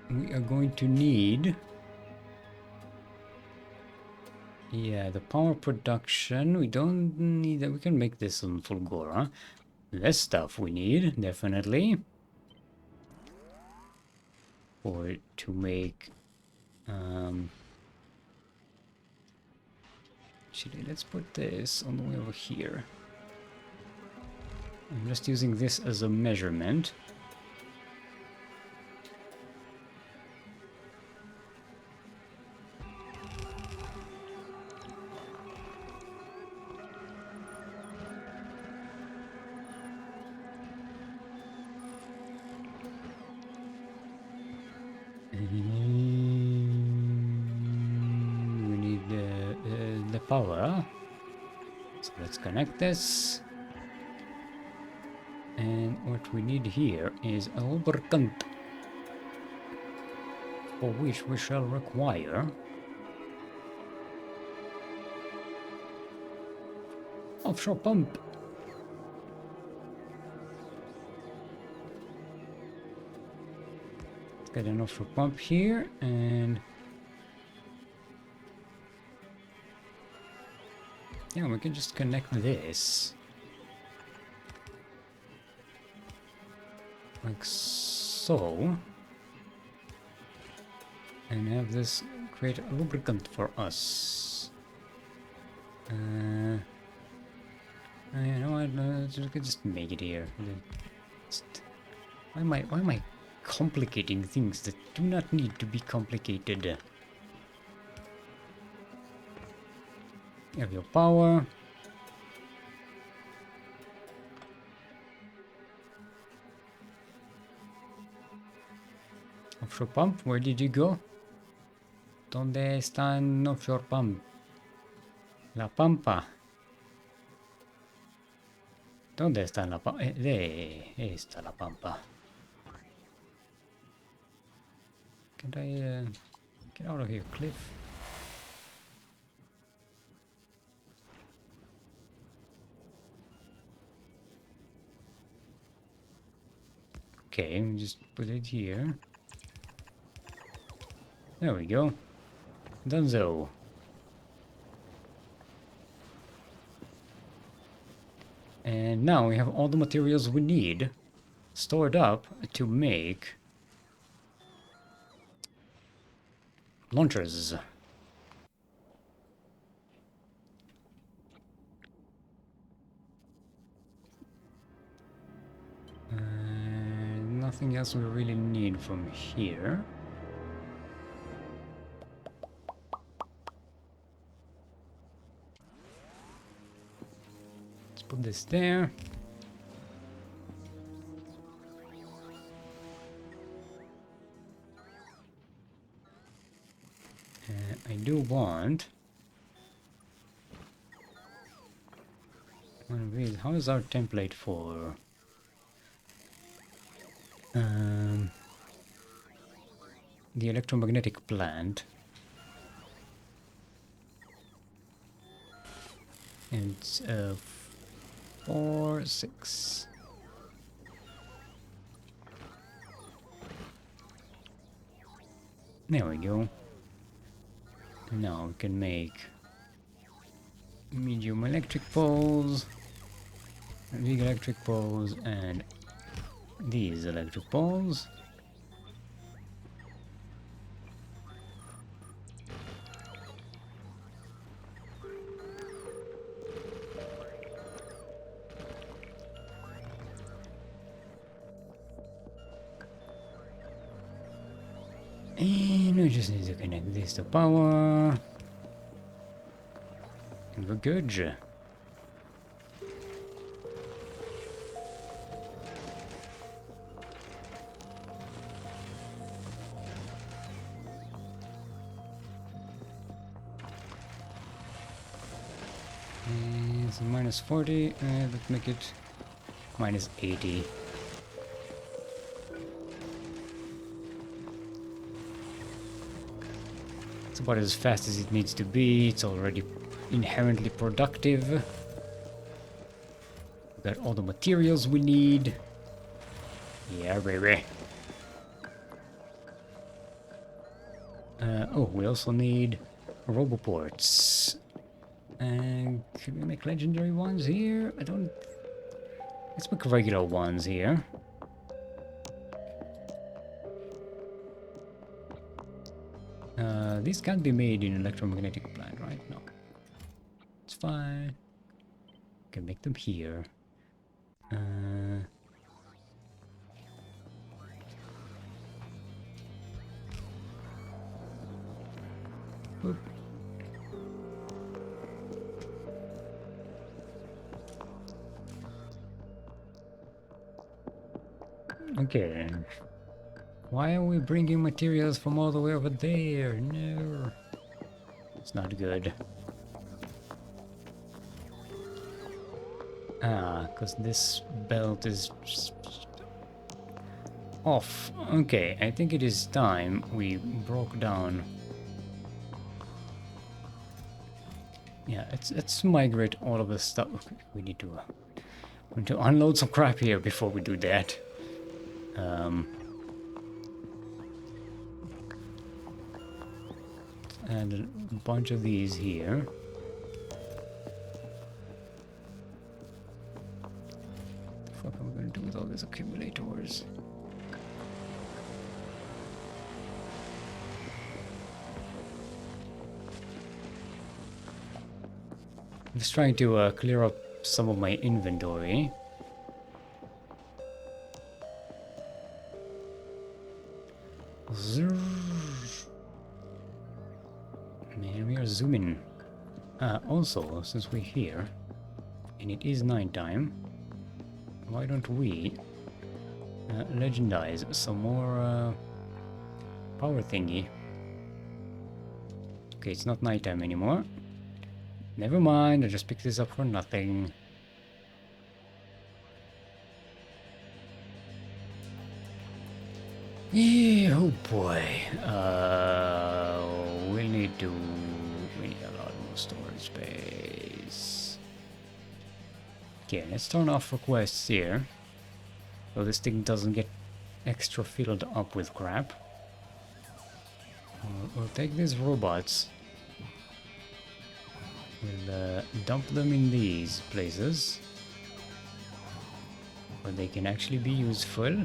we are going to need, yeah, the power production. We don't need that. We can make this on full gore, huh? Less stuff we need, definitely. Or to make, actually, let's put this on the way over here. I'm just using this as a measurement. We need the power. So let's connect this. And what we need here is a lubricant, for which we shall require offshore pump. Let's get an offshore pump here, and yeah, we can just connect this like so, and have this create a lubricant for us. You know what? We could just make it here. Why am I complicating things that do not need to be complicated? You have your power. Offshore pump, where did you go? ¿Dónde está el offshore pump? La pampa. ¿Dónde está la pampa? Está la pampa. Can I get out of here, Cliff? Okay, just put it here. There we go. Donezo. And now we have all the materials we need stored up to make launchers. Nothing else we really need from here. Let's put this there. I do want one of these. How is our template for the electromagnetic plant? It's 4, 6. There we go. Now we can make medium electric poles, big electric poles, and these electric poles. And we just need to connect this to power. And we're good. It's minus 40, let's make it minus 80. It's about as fast as it needs to be. It's already inherently productive. We've got all the materials we need. Yeah, baby. Oh, we also need roboports. And can we make legendary ones here? I don't... Let's make regular ones here. These can't be made in electromagnetic plant, right? No. It's fine. Can make them here. Boop. Okay. Why are we bringing materials from all the way over there? No. It's not good. Ah, because this belt is off. Okay, I think it is time we broke down. Yeah, let's migrate all of this stuff. Okay, we need to unload some crap here before we do that. And a bunch of these here. What the fuck am I gonna do with all these accumulators? I'm just trying to clear up some of my inventory. Man, we are zooming. Also, since we're here, and it is nighttime, why don't we legendize some more power thingy? Okay, it's not nighttime anymore. Never mind, I just picked this up for nothing. Yeah, oh boy. We need a lot more storage space. Okay, let's turn off requests here, so this thing doesn't get extra filled up with crap. We'll take these robots. We'll dump them in these places. where they can actually be useful.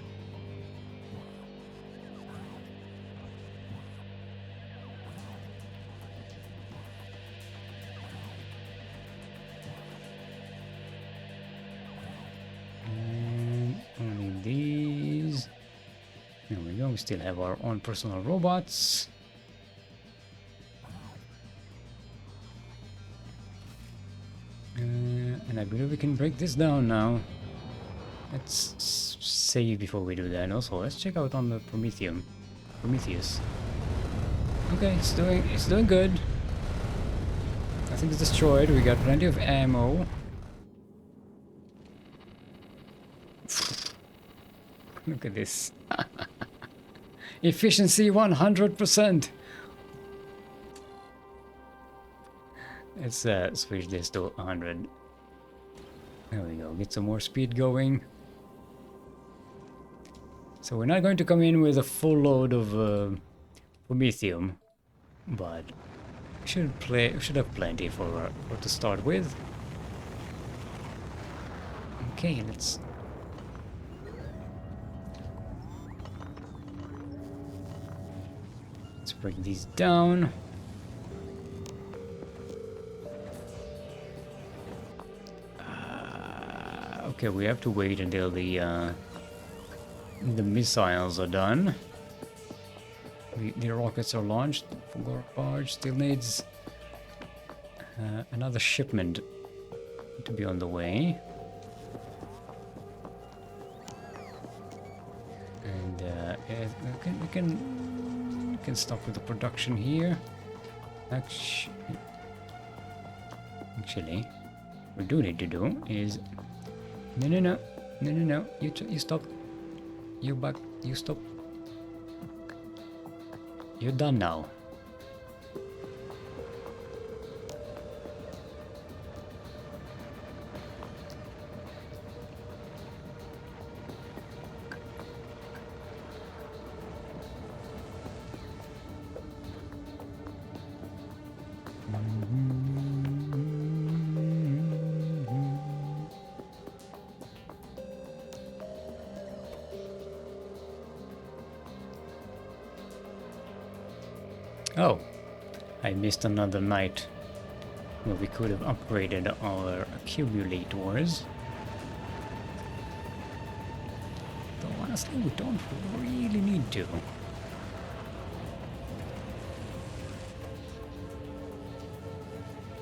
Only these. There we go. We still have our own personal robots. And I believe we can break this down now. Let's save before we do that. And also, let's check out on the Prometheus. Okay, it's doing good. Nothing's destroyed. We got plenty of ammo. Look at this. Efficiency 100%. Let's switch this to 100. There we go. Get some more speed going. So we're not going to come in with a full load of promethium, but we should have plenty for to start with. Okay, let's break these down. Okay, we have to wait until the missiles are done. The rockets are launched. Our barge still needs another shipment to be on the way. And yeah, we can stop with the production here. Actually, what we do need to do is no. You stop. You stop. You're done now. Oh, I missed another night where we could have upgraded our accumulators. Though honestly, we don't really need to.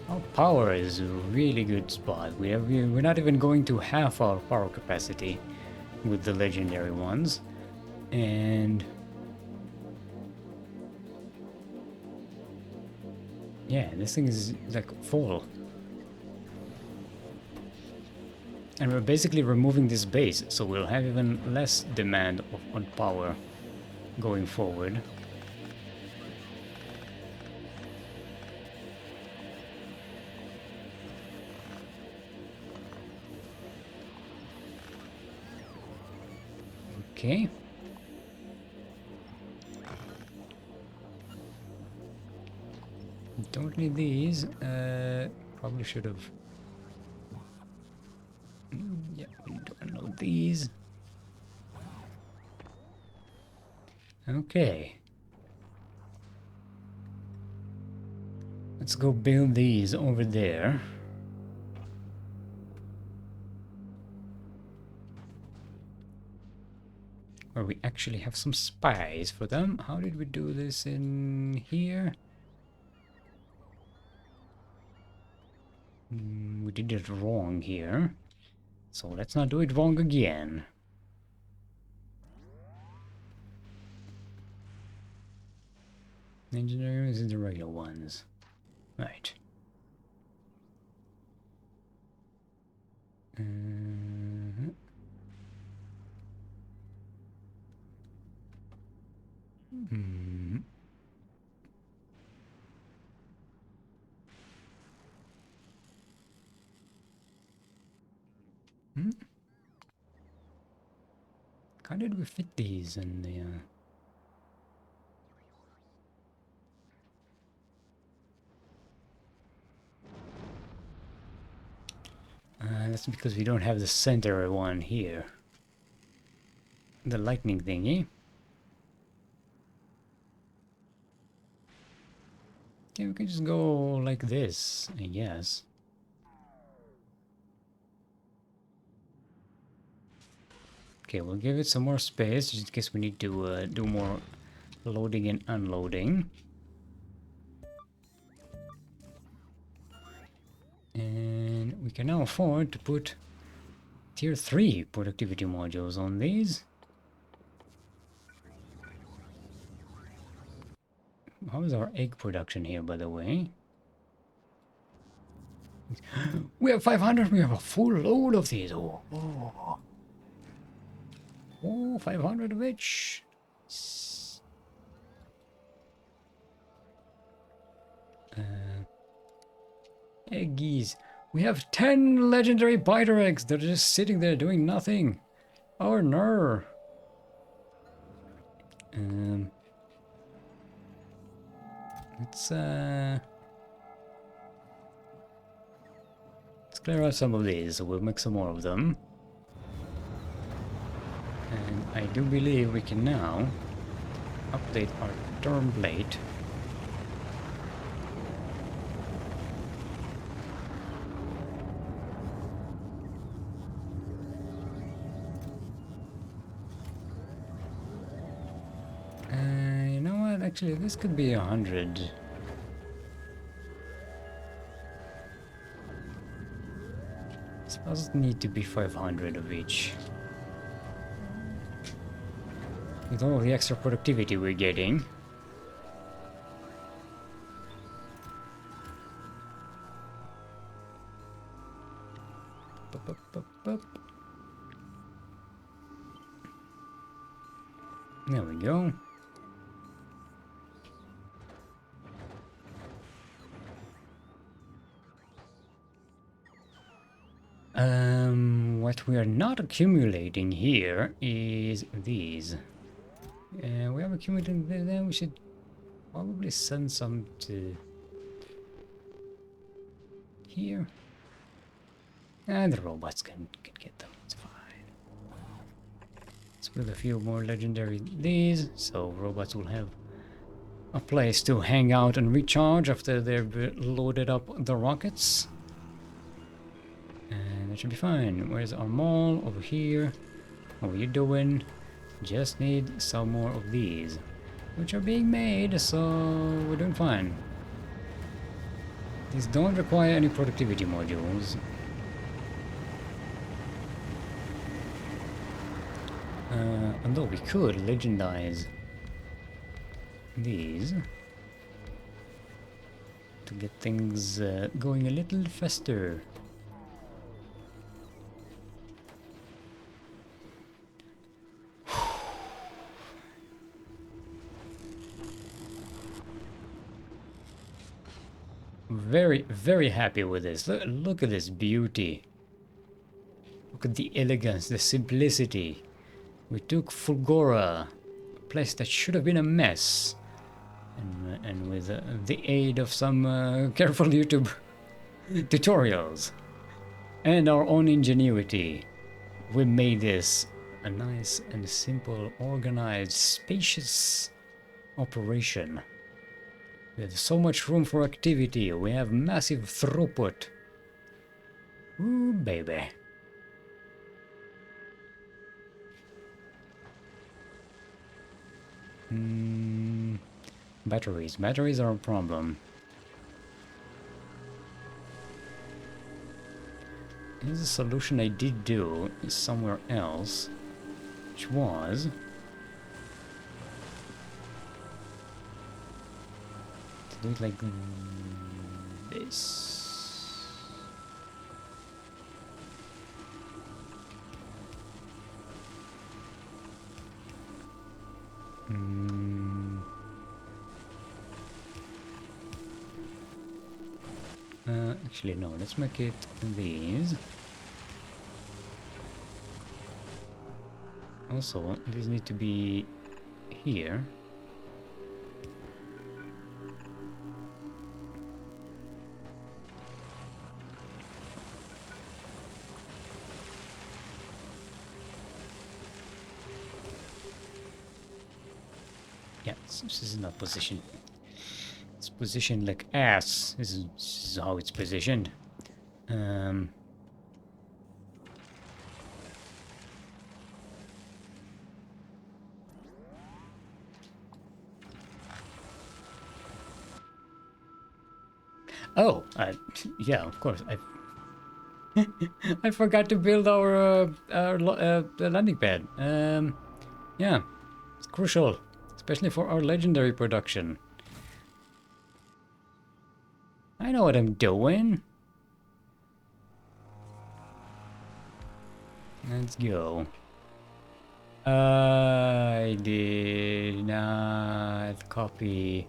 Our power is a really good spot. We're not even going to half our power capacity with the legendary ones. And yeah, this thing is like full. And we're basically removing this base, so we'll have even less demand on power going forward. Okay. Don't need these. Probably should have. Yeah, we need to unload these. Okay. Let's go build these over there. Where we actually have some spies for them. How did we do this in here? We did it wrong here. So let's not do it wrong again. Engineers and the regular ones. Right. How did we fit these in the... that's because we don't have the center one here. the lightning thingy. Okay, we can just go like this, I guess. Okay, we'll give it some more space just in case we need to do more loading and unloading. And we can now afford to put tier 3 productivity modules on these. How is our egg production here, by the way? We have 500, we have a full load of these. Oh, 500 of each. Eggies. We have 10 legendary biter eggs. They're just sitting there doing nothing. Oh no. Let's clear out some of these, so we'll make some more of them. And I do believe we can now update our turn plate. You know what? Actually, this could be 100. This doesn't need to be 500 of each. With all the extra productivity we're getting. There we go. What we are not accumulating here is these. We have accumulated this, then we should probably send some to here. And the robots can get them, it's fine. Let's put a few more legendary these, so robots will have a place to hang out and recharge after they've loaded up the rockets. And that should be fine. Where's our mall? Over here. What are you doing? Just need some more of these, which are being made, so we're doing fine. These don't require any productivity modules. Although we could legendize these to get things going a little faster. Very, very happy with this. Look at this beauty. Look at the elegance, the simplicity. We took Fulgora, a place that should have been a mess, and with the aid of some careful YouTube tutorials and our own ingenuity, we made this a nice and simple, organized, spacious operation. We have so much room for activity. We have massive throughput. Ooh, baby. Batteries. Batteries are a problem. Here's a solution I did do somewhere else, which was do it like this. Actually, no, let's make it these. Also, these need to be here. Yeah, this is not positioned. It's positioned like ass. This is how it's positioned. Um, oh, yeah, of course. I forgot to build our landing pad. Yeah, it's crucial, especially for our legendary production. I know what I'm doing. Let's go. I did not copy.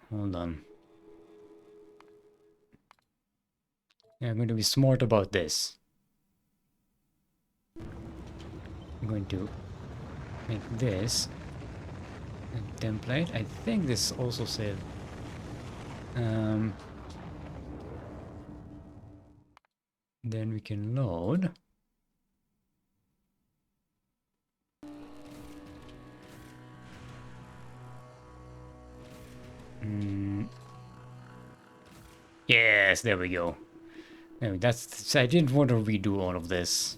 Hold on. Yeah, I'm going to be smart about this. I'm going to make this a template. I think this also said. Um, then we can load. Yes, there we go. Anyway, I didn't want to redo all of this.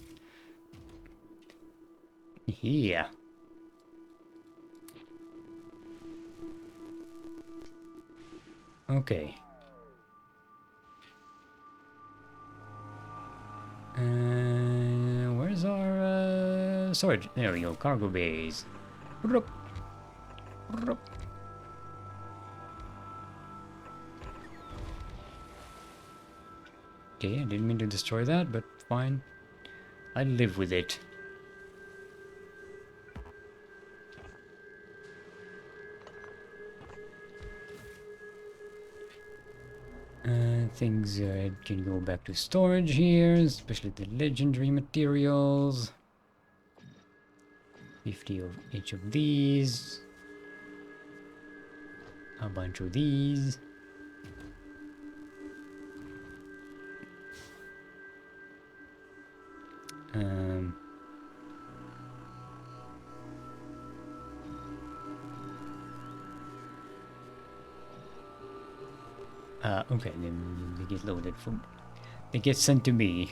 Yeah. Okay. Where's our storage? There we go. Cargo bays. Okay, I didn't mean to destroy that, but fine. I live with it. Things can go back to storage here, especially the legendary materials. 50 of each of these. A bunch of these. Um, okay, then they get loaded from. They get sent to me.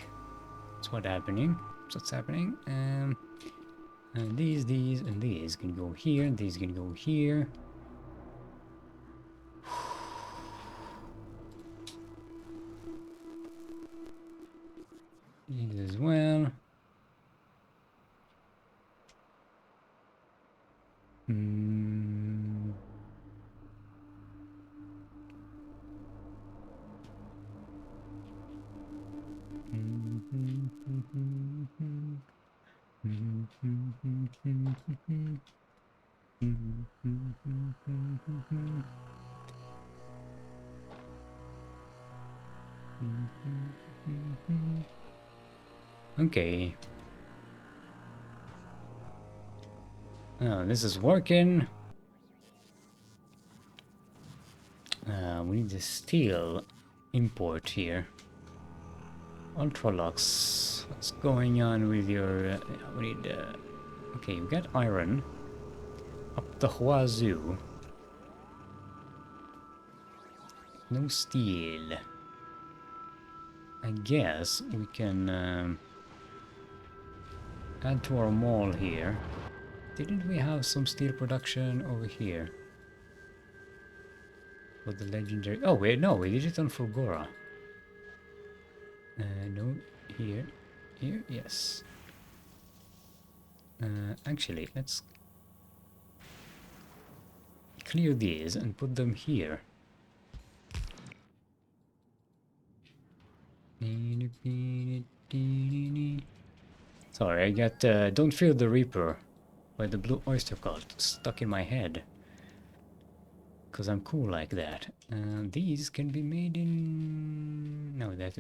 That's what's happening. That's what's happening. And these, and these can go here. And these can go here. These as well. Mm. Okay. Oh, this is working. We need the steel import here. Ultralux. What's going on with your... we need... okay, we got iron. Up the wazoo. No steel. I guess we can add to our mall here. Didn't we have some steel production over here? For the legendary... oh wait, no, we did it on Fulgora. No, here. Here, yes. Actually, let's clear these and put them here. Sorry, I got Don't Fear the Reaper by the Blue Oyster Cult stuck in my head. Because I'm cool like that. These can be made in... no, that's...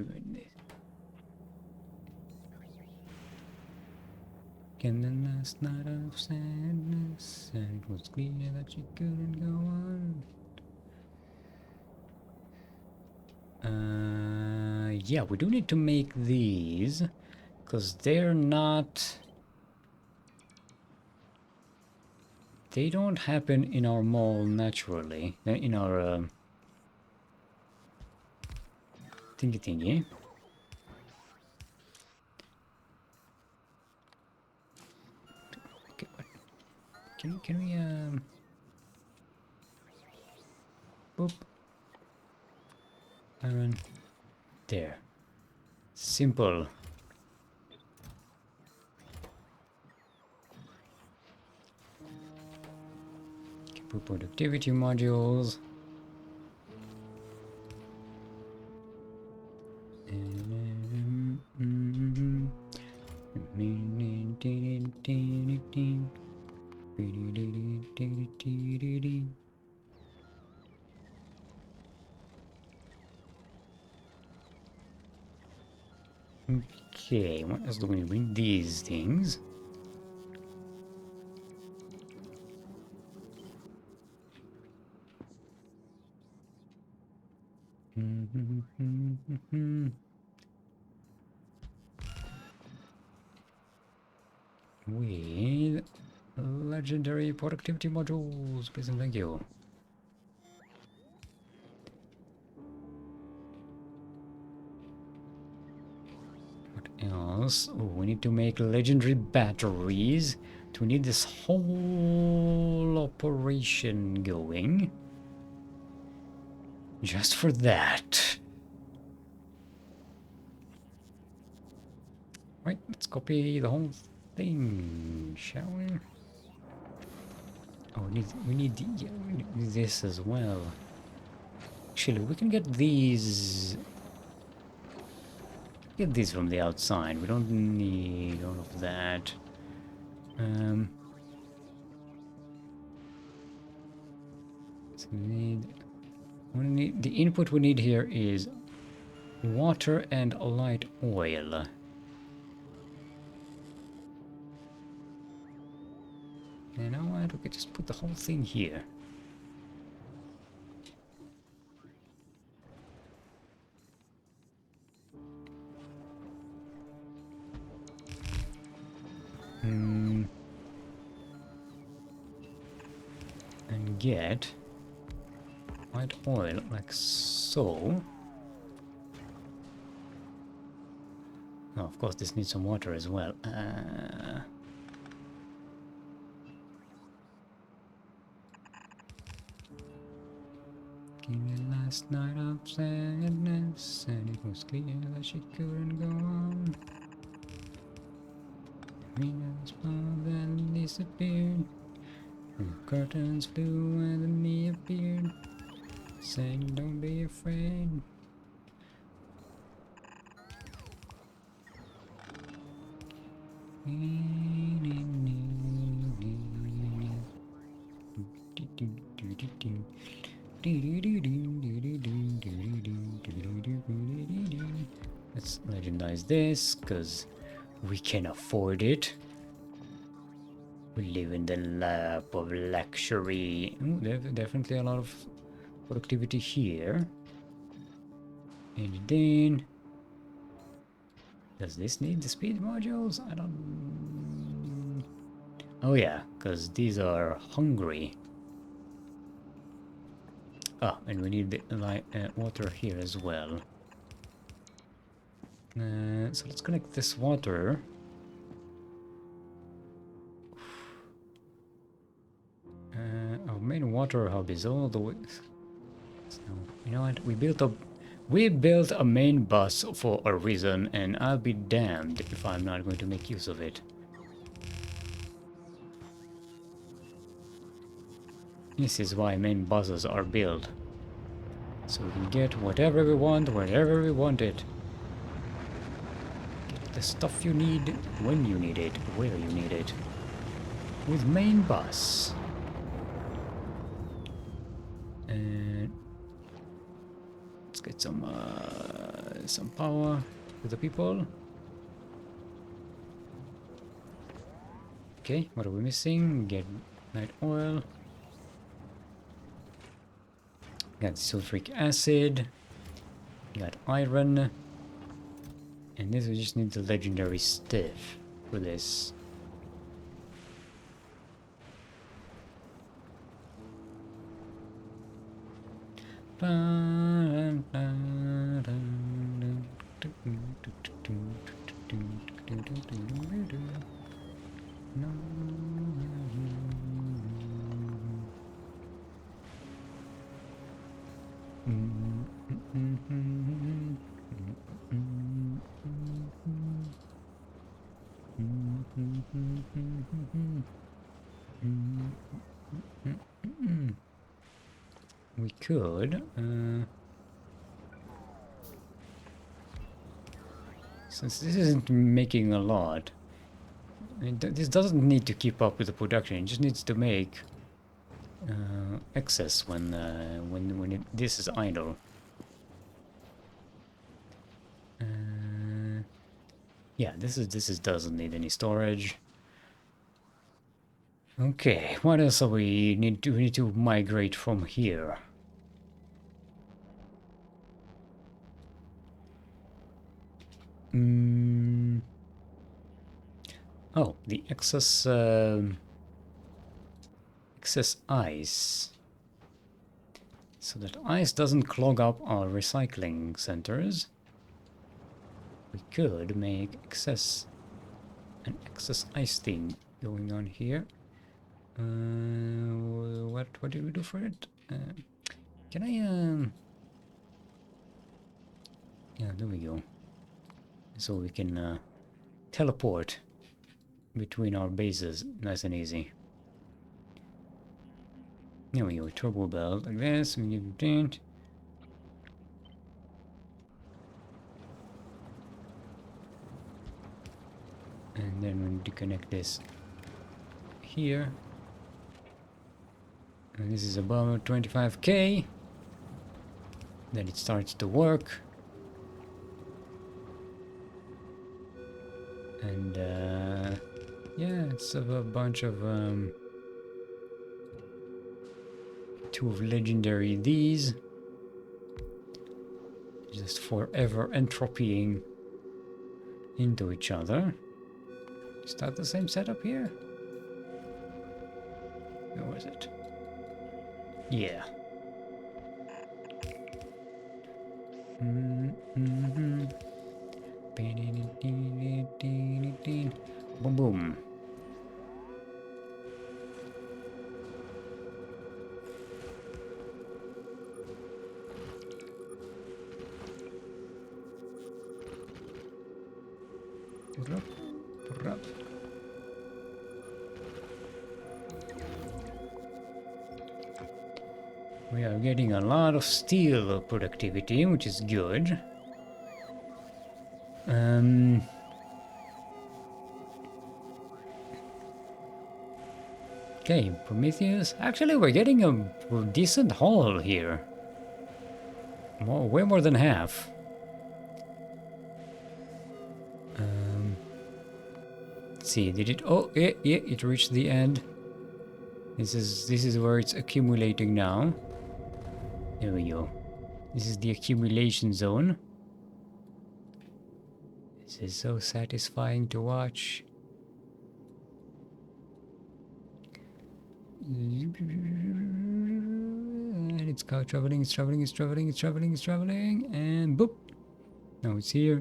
Can the last night of sadness, and it was clear that she couldn't go on. Yeah, we do need to make these, because they're not They don't happen in our mall naturally. In our thingy thingy. Okay, what? Can we boop iron there. Simple. Okay, boop productivity modules. Okay, what else do we need? These things. With legendary productivity modules, please and thank you. What else? Oh, we need to make legendary batteries. We need this whole operation going. Just for that. Right, let's copy the whole thing, shall we? Oh, we need this as well. Actually, we can get these. Get these from the outside. We don't need all of that. So we need the input we need here is water and light oil. You know what? We could just put the whole thing here. And get light oil like so. Oh, of course, this needs some water as well. Last night of sadness, and it was clear that she couldn't go on. Venus then disappeared. The curtains flew and me appeared, saying, "Don't be afraid." Let's legendize this because we can afford it. We live in the lap of luxury. Ooh, there's definitely a lot of productivity here. And then, does this need the speed modules? I don't. Oh yeah, because these are hungry. Ah, and we need the water here as well. So let's connect this water. Our main water hub is all the way. So, you know what? We built a main bus for a reason, and I'll be damned if I'm not going to make use of it. This is why main buses are built. So we can get whatever we want, wherever we want it. Get the stuff you need, when you need it, where you need it. With main bus. And let's get some power to the people. Okay, what are we missing? Get light oil. Got sulfuric acid. Got iron. And this we just need the legendary stuff for this. We could. Since this isn't making a lot, this doesn't need to keep up with the production. It just needs to make excess when this is idle. Yeah, this doesn't need any storage. Okay, what else are we need to migrate from here? Oh, the excess ice. So that ice doesn't clog up our recycling centers. We could make an excess ice thing going on here. What do we do for it? Can I yeah, there we go. So we can teleport between our bases nice and easy. There we go, turbo belt like this, we give it. And then we need to connect this here. And this is above 25k. Then it starts to work. And yeah, it's a bunch of two of legendary these. Just forever entropying into each other. Is that the same setup here? Or was it? Yeah. Boom boom. We are getting a lot of steel productivity, which is good. Okay, Prometheus. Actually, we're getting a decent haul here. Way more than half. Let's see, did it? Oh, yeah, it reached the end. This is where it's accumulating now. There we go. This is the accumulation zone. This is so satisfying to watch. And it's traveling, it's traveling, it's traveling, it's traveling, it's traveling, and boop! Now it's here.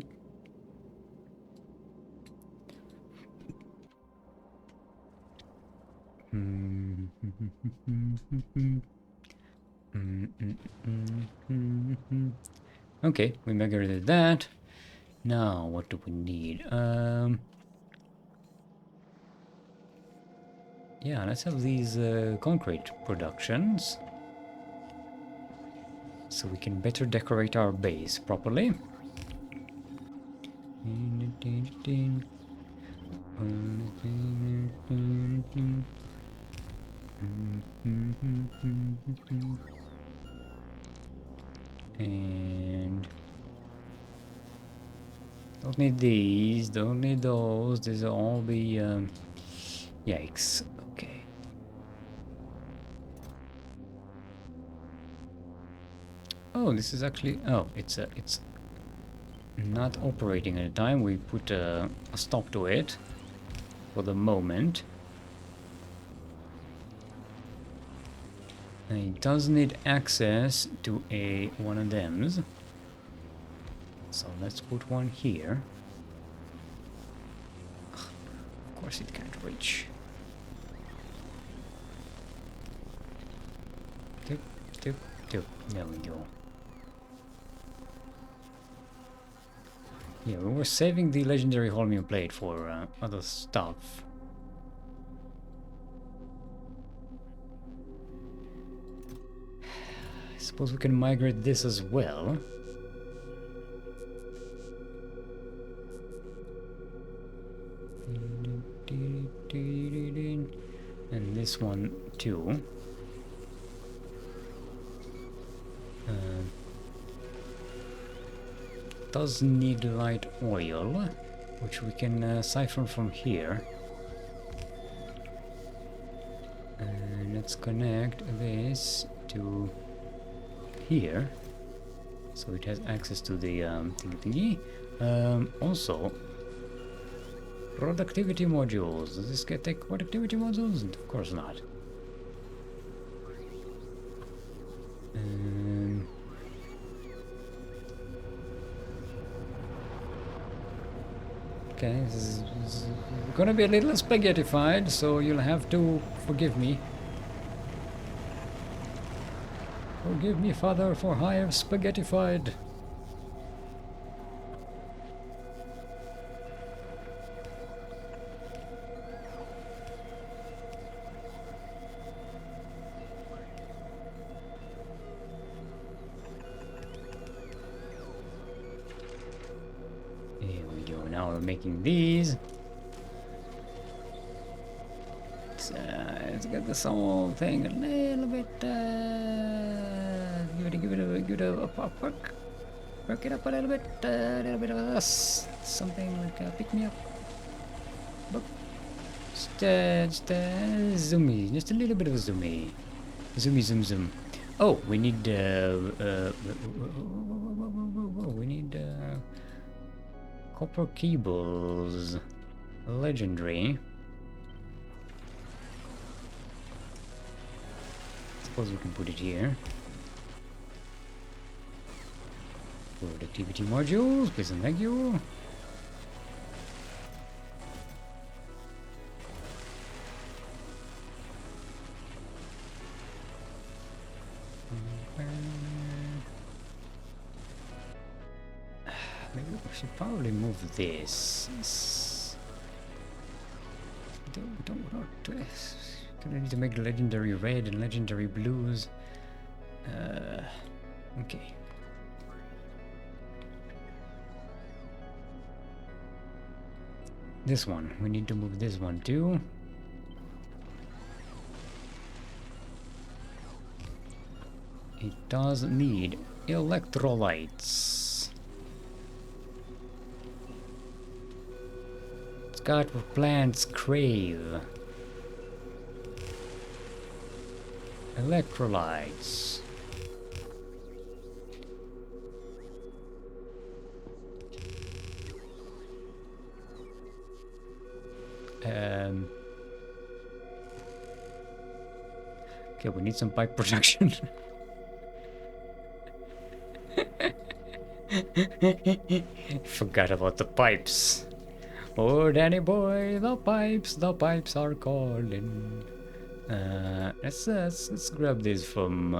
Okay, we migrated that. Now, what do we need? Yeah, let's have these concrete productions. So we can better decorate our base properly. And don't need these, don't need those. These will all be yikes. Okay. Oh, this is actually it's not operating at a time. We put a stop to it for the moment. It does need access to one of them. So let's put one here. Of course it can't reach. Tip, tip, tip. There we go. Yeah, we were saving the legendary Holmium plate for other stuff. I suppose we can migrate this as well. And this one too. Does need light oil, which we can siphon from here. And let's connect this to here, so it has access to the thingy. Also, productivity modules. Does this get take productivity modules? Of course not. Okay, this is gonna be a little spaghettified, so you'll have to forgive me. Forgive me, Father, for I have spaghettified. Here we go, now we're making these. Let's get this whole thing a little bit, give it a perk it up a little bit of something like a pick me up. But just zoomy, just a little bit of a zoomy, zoom zoom. Oh, we need we need copper cables, legendary. Suppose we can put it here. Productivity modules, please and thank you. Maybe we should probably move this. Don't gonna need to make legendary red and legendary blues. Okay. This one, we need to move this one too. It does need electrolytes. It's got what plants crave. Electrolytes. Okay, we need some pipe production. Forgot about the pipes. Oh, Danny boy, the pipes are calling. Let's grab this from.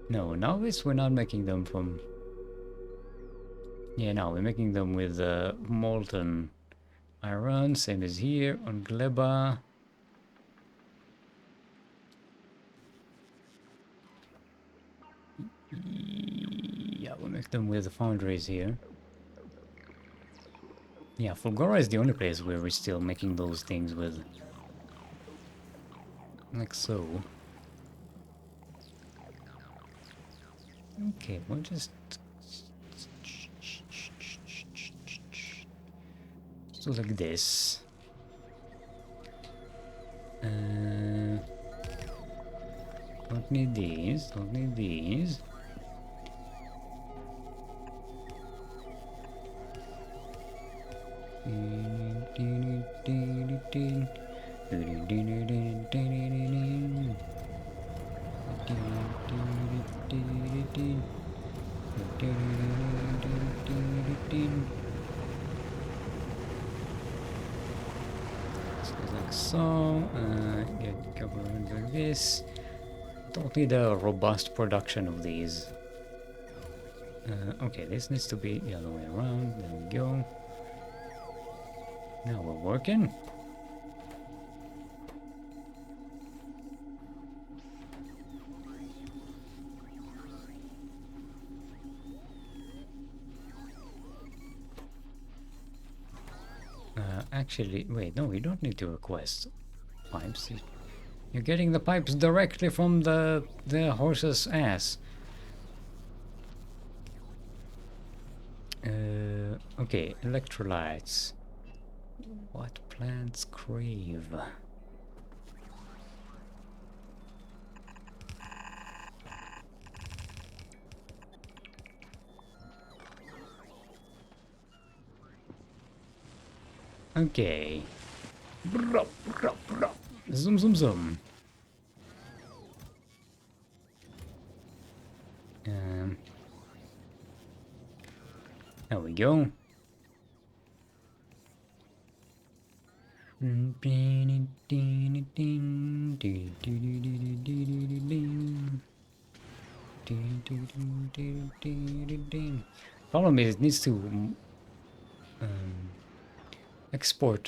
No, now this we're not making them from. Yeah, no, we're making them with molten iron, same as here on Gleba. Yeah, we'll make them with the foundries here. Yeah, Fulgora is the only place where we're still making those things with. Like so. Okay, we'll just do like this. Don't need these, don't need these. So like so, get government like this. Don't need a robust production of these. Okay, this needs to be the other way around. There we go. Now we're working. Actually, wait, no, we don't need to request pipes. You're getting the pipes directly from the horse's ass. Okay, electrolytes. What plants crave? Okay. Brup, brup, brup. Zoom, zoom, zoom. Um, there we go. Problem is, it needs to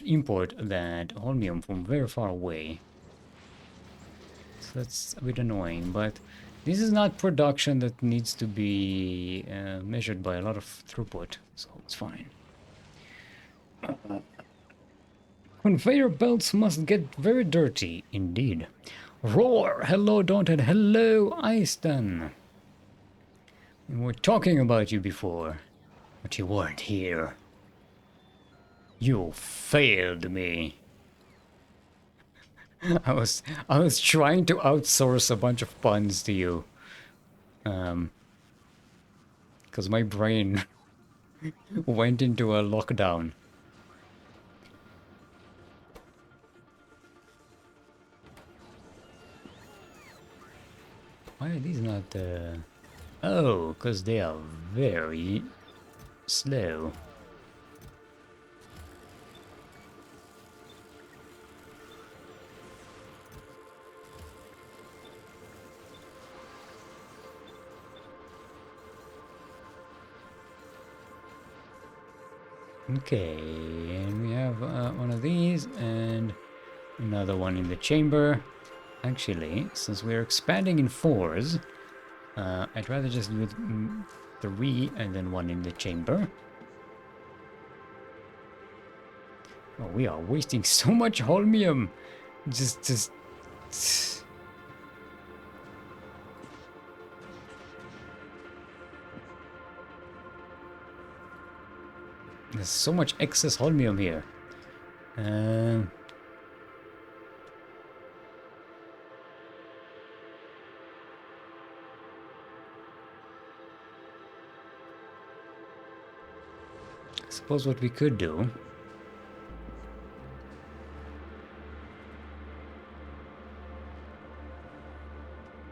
import that holmium from very far away. So that's a bit annoying, but this is not production that needs to be measured by a lot of throughput, so it's fine. Conveyor belts must get very dirty, indeed. Roar! Hello, Daunted. Hello, Eiston. We were talking about you before, but you weren't here. You failed me. I was trying to outsource a bunch of puns to you. Because my brain went into a lockdown. Why are these not Oh, because they are very slow. Okay, and we have one of these and another one in the chamber. Actually, since we're expanding in 4s, I'd rather just do 3 and then 1 in the chamber. Oh, we are wasting so much holmium. Just... There's so much excess holmium here. I suppose what we could do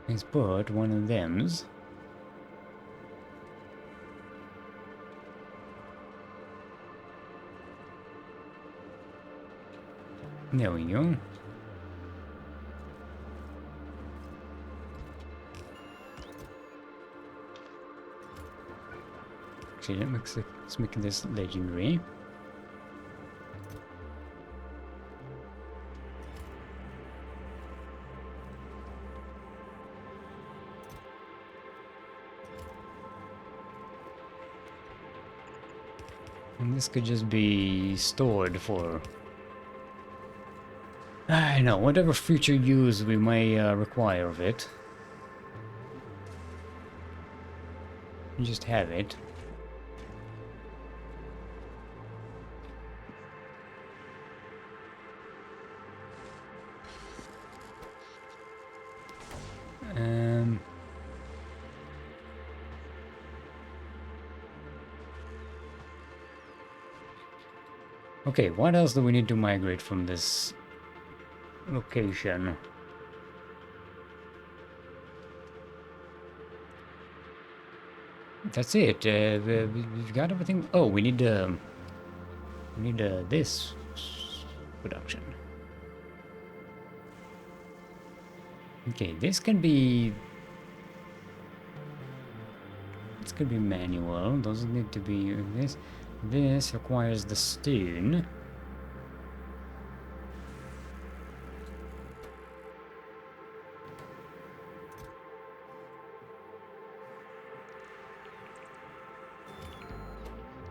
is put one of them's there we go. Actually, let's make this legendary. And this could just be stored for, I don't know, whatever future use we may require of it. You just have it. Okay, what else do we need to migrate from this location? that's it. We've got everything. Oh, we need this production. Okay, this can be. This could be manual. Doesn't need to be this. This requires the stone.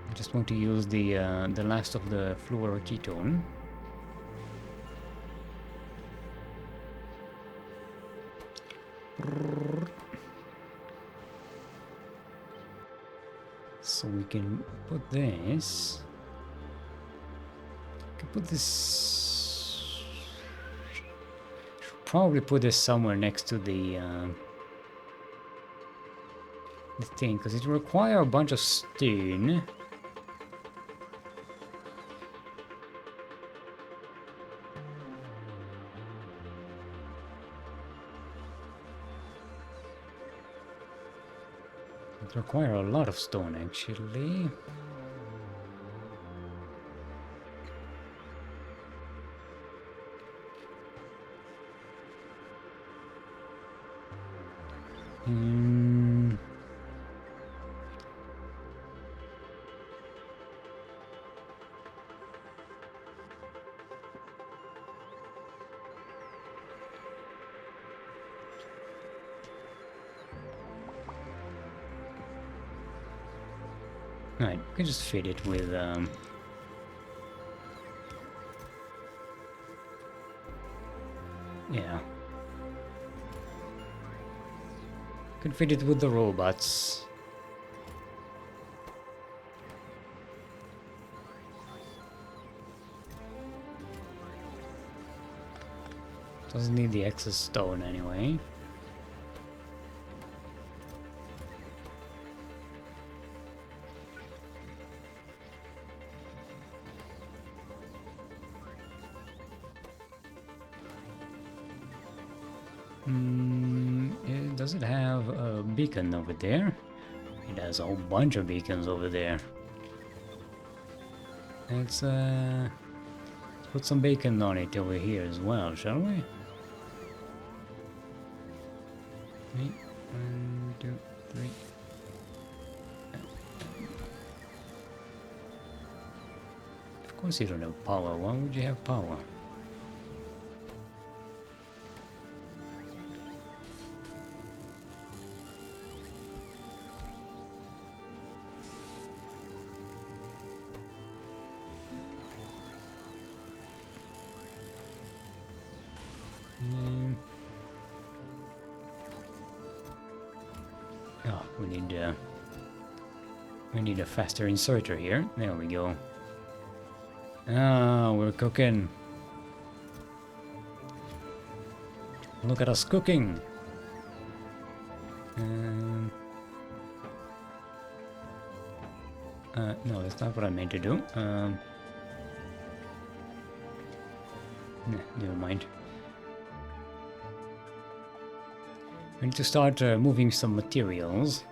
I just want to use the last of the fluoroketone. So we can put this. We can put this. Should probably put this somewhere next to the thing, because it requires a bunch of stone. It requires a lot of stone, actually. Right, we can just fit it with yeah. Can fit it with the robots. Doesn't need the excess stone anyway. Does it have a beacon over there? It has a whole bunch of beacons over there. Let's put some bacon on it over here as well, shall we? Three, 1, 2, 3. Of course you don't have power. Why would you have power? Oh, we need a faster inserter here. There we go. Ah, we're cooking. Look at us cooking. No, that's not what I meant to do. Nah, never mind. We need to start moving some materials.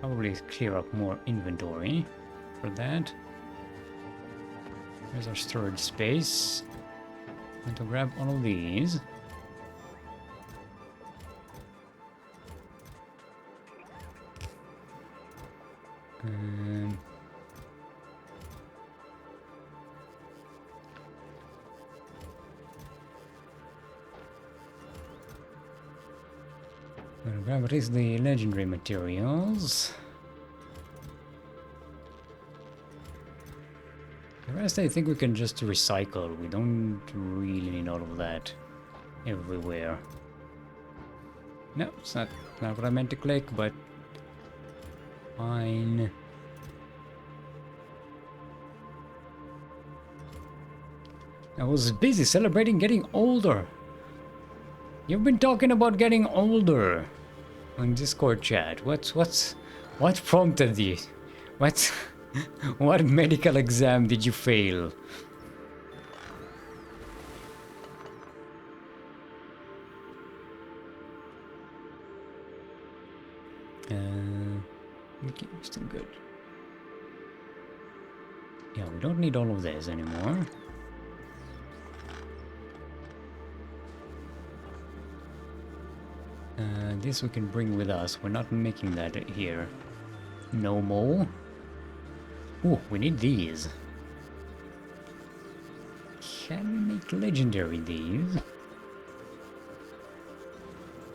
Probably clear up more inventory for that. There's our storage space. I'm going to grab all of these. I'm gonna grab at least the legendary materials. The rest I think we can just recycle. We don't really need all of that everywhere. No, it's not what I meant to click, but fine. I was busy celebrating getting older. You've been talking about getting older on Discord chat. What prompted you? What medical exam did you fail? Okay, still good. Yeah, we don't need all of this anymore. This we can bring with us. We're not making that here. No more. Oh, we need these. Can we make legendary these?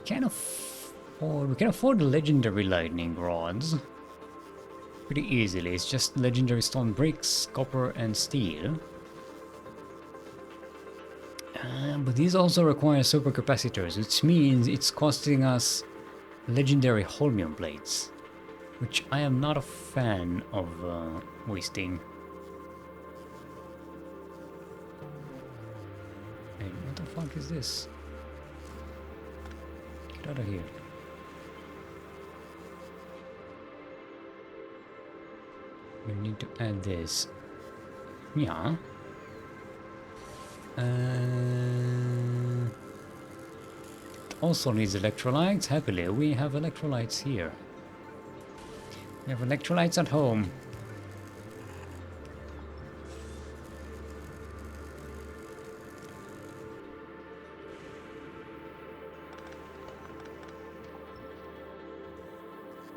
Can afford. We can afford legendary lightning rods pretty easily. It's just legendary stone bricks, copper, and steel. But these also require supercapacitors, which means it's costing us legendary holmium plates, which I am not a fan of wasting. Hey, what the fuck is this? Get out of here. We need to add this. Yeah. It also needs electrolytes. Happily, we have electrolytes here. We have electrolytes at home.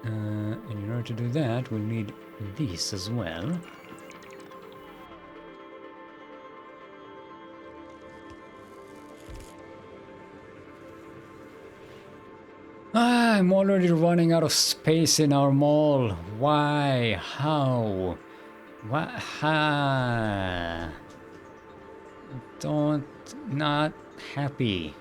And in order to do that, we'll need this as well. I'm already running out of space in our mall. Why? How? What? Ha? Don't. Not happy.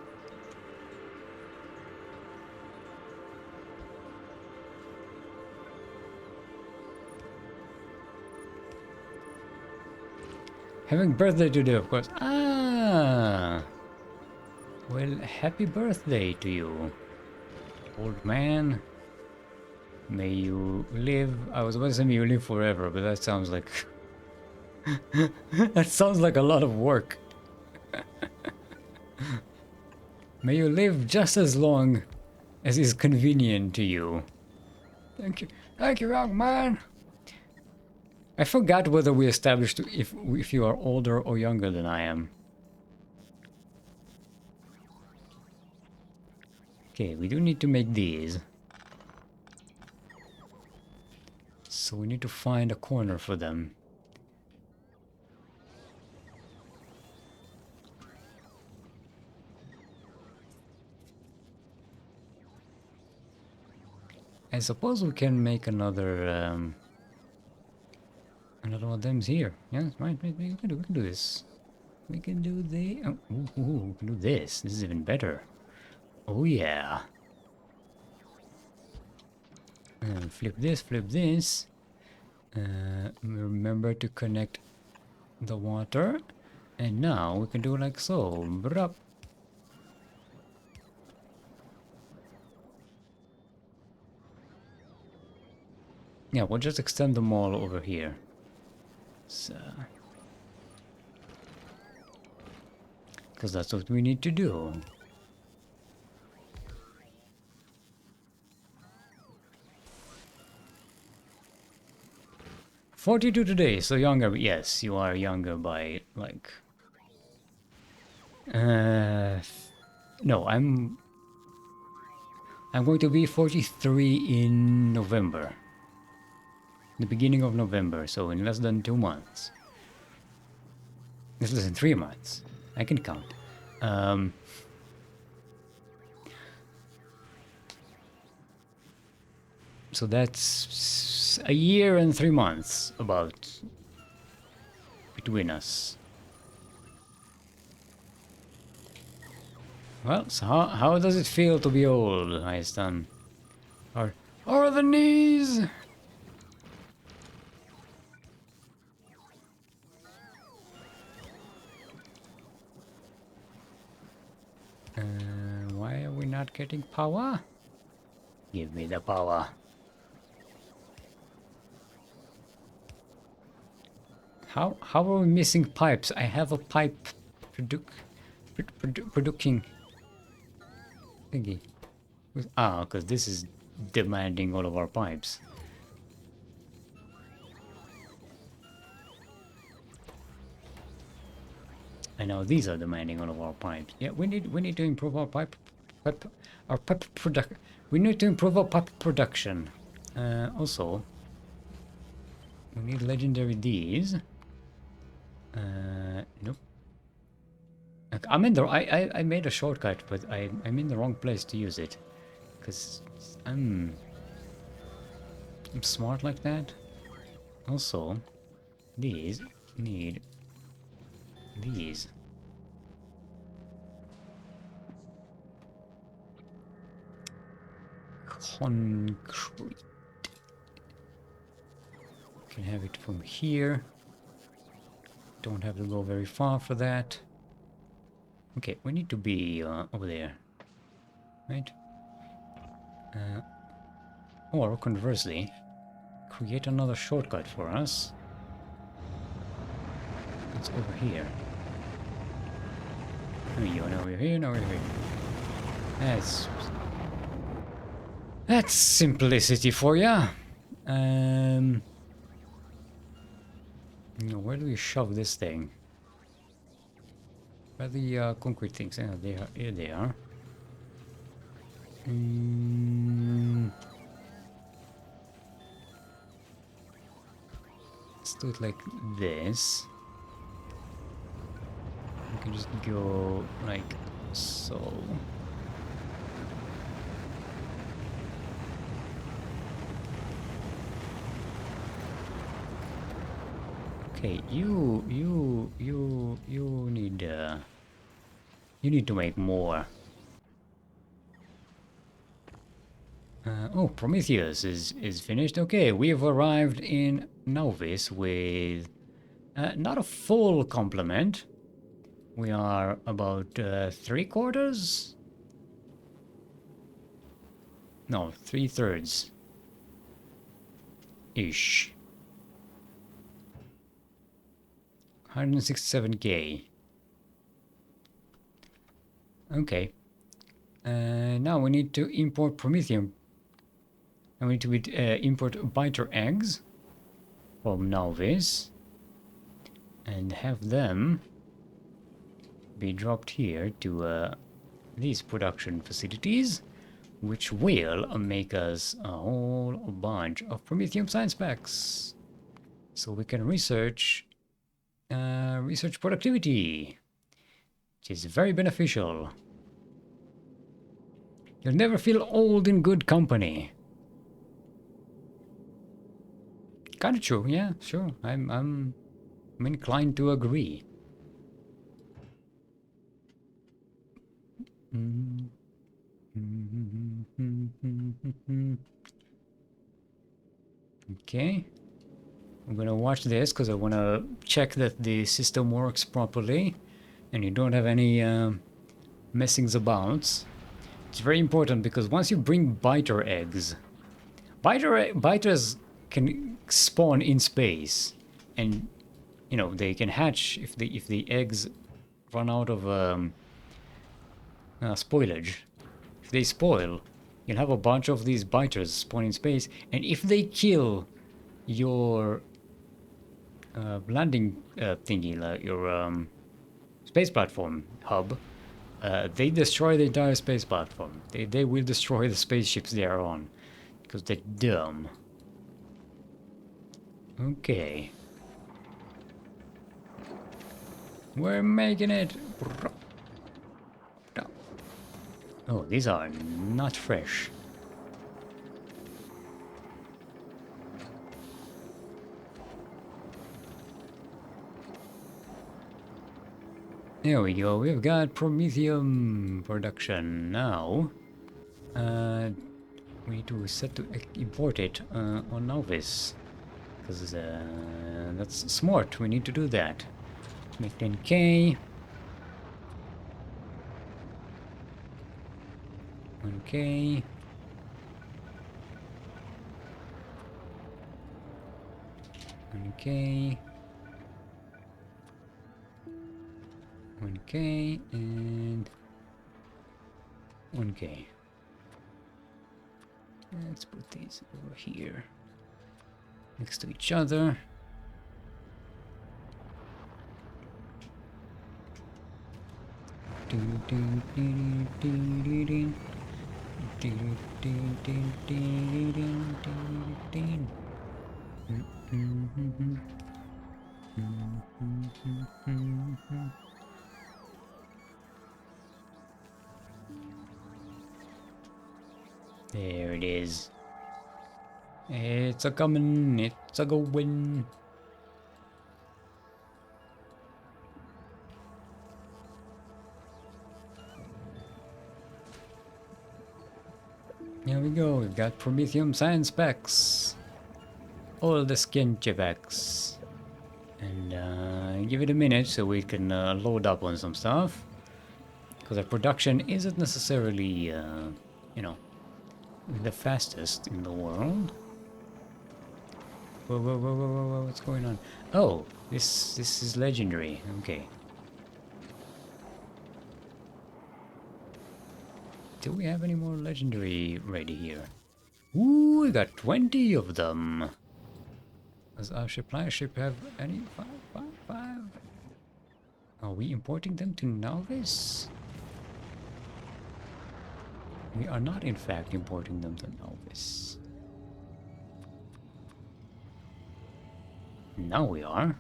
Having birthday today, of course. Ah! Well, happy birthday to you, old man. May you live. I was about to say may you live forever, but that sounds like. That sounds like a lot of work. May you live just as long as is convenient to you. Thank you. Thank you, young man. I forgot whether we established if you are older or younger than I am. Okay, we do need to make these. So we need to find a corner for them. I suppose we can make another another one of them here. Yeah, right. We can do this. We can do the. Oh, we can do this. This is even better. Oh yeah. And flip this. Flip this. Remember to connect the water, and now we can do like so. Brup. Yeah, we'll just extend them all over here. So, because that's what we need to do. "42 today, so younger." Yes, you are younger by like. No, I'm going to be 43 in November. The beginning of November, so in less than 2 months. Less than 3 months. I can count. So that's a year and 3 months about between us. Well, so how does it feel to be old, Aistan? Or the knees? Why are we not getting power? Give me the power. How are we missing pipes? I have a pipe producing thingy. Ah, because this is demanding all of our pipes. And now these are demanding all of our pipes. Yeah, we need to improve our pipe product. We need to improve our pipe production. Also, we need legendary D's. Nope. I'm in the I made a shortcut, but I'm in the wrong place to use it, because I'm smart like that. Also, these need these. Concrete. Can have it from here. Don't have to go very far for that. Okay, we need to be over there, right? Or conversely, create another shortcut for us. It's over here. There we go, now we're here, now we're here. That's simplicity for ya. Where do we shove this thing? Where are the concrete things? Yeah, they are. Here they are. Let's do it like this. We can just go like so. Okay, you need to make more. Oh, Prometheus is finished. Okay, we've arrived in Novice with not a full complement. We are about 3/4. No, 3/3 ish. 167k. Okay. Now we need to import Promethium. And we need to import biter eggs from Novice and have them be dropped here to these production facilities, which will make us a whole bunch of Promethium science packs, so we can research productivity, which is very beneficial. You'll never feel old in good company. Kind of true, yeah, sure. I'm inclined to agree. Okay. I'm gonna watch this because I want to check that the system works properly and you don't have any messings about. It's very important because once you bring biter eggs, biters can spawn in space, and you know they can hatch if the eggs run out of spoilage. If they spoil, you'll have a bunch of these biters spawn in space, and if they kill your landing thingy, like your space platform hub, they destroy the entire space platform. They will destroy the spaceships they are on, because they're dumb. Okay. We're making it. Oh, these are not fresh. There we go, we've got Promethium production now. We need to set to import it on Novice, because that's smart, we need to do that. Make 10k. 1k. 1k. 1k and 1k. Let's put these over here next to each other. There it is. It's a coming, it's a going. Here we go, we've got Prometheum science specs. All the skin chipex. And give it a minute so we can load up on some stuff. Because our production isn't necessarily, you know, the fastest in the world. Whoa, whoa, whoa, whoa, whoa, whoa, what's going on? Oh, this is legendary. Okay. Do we have any more legendary ready here? Ooh, we got 20 of them. Does our supply ship have any? Five? Are we importing them to Novice? We are not, in fact, importing them to Novice. Now we are.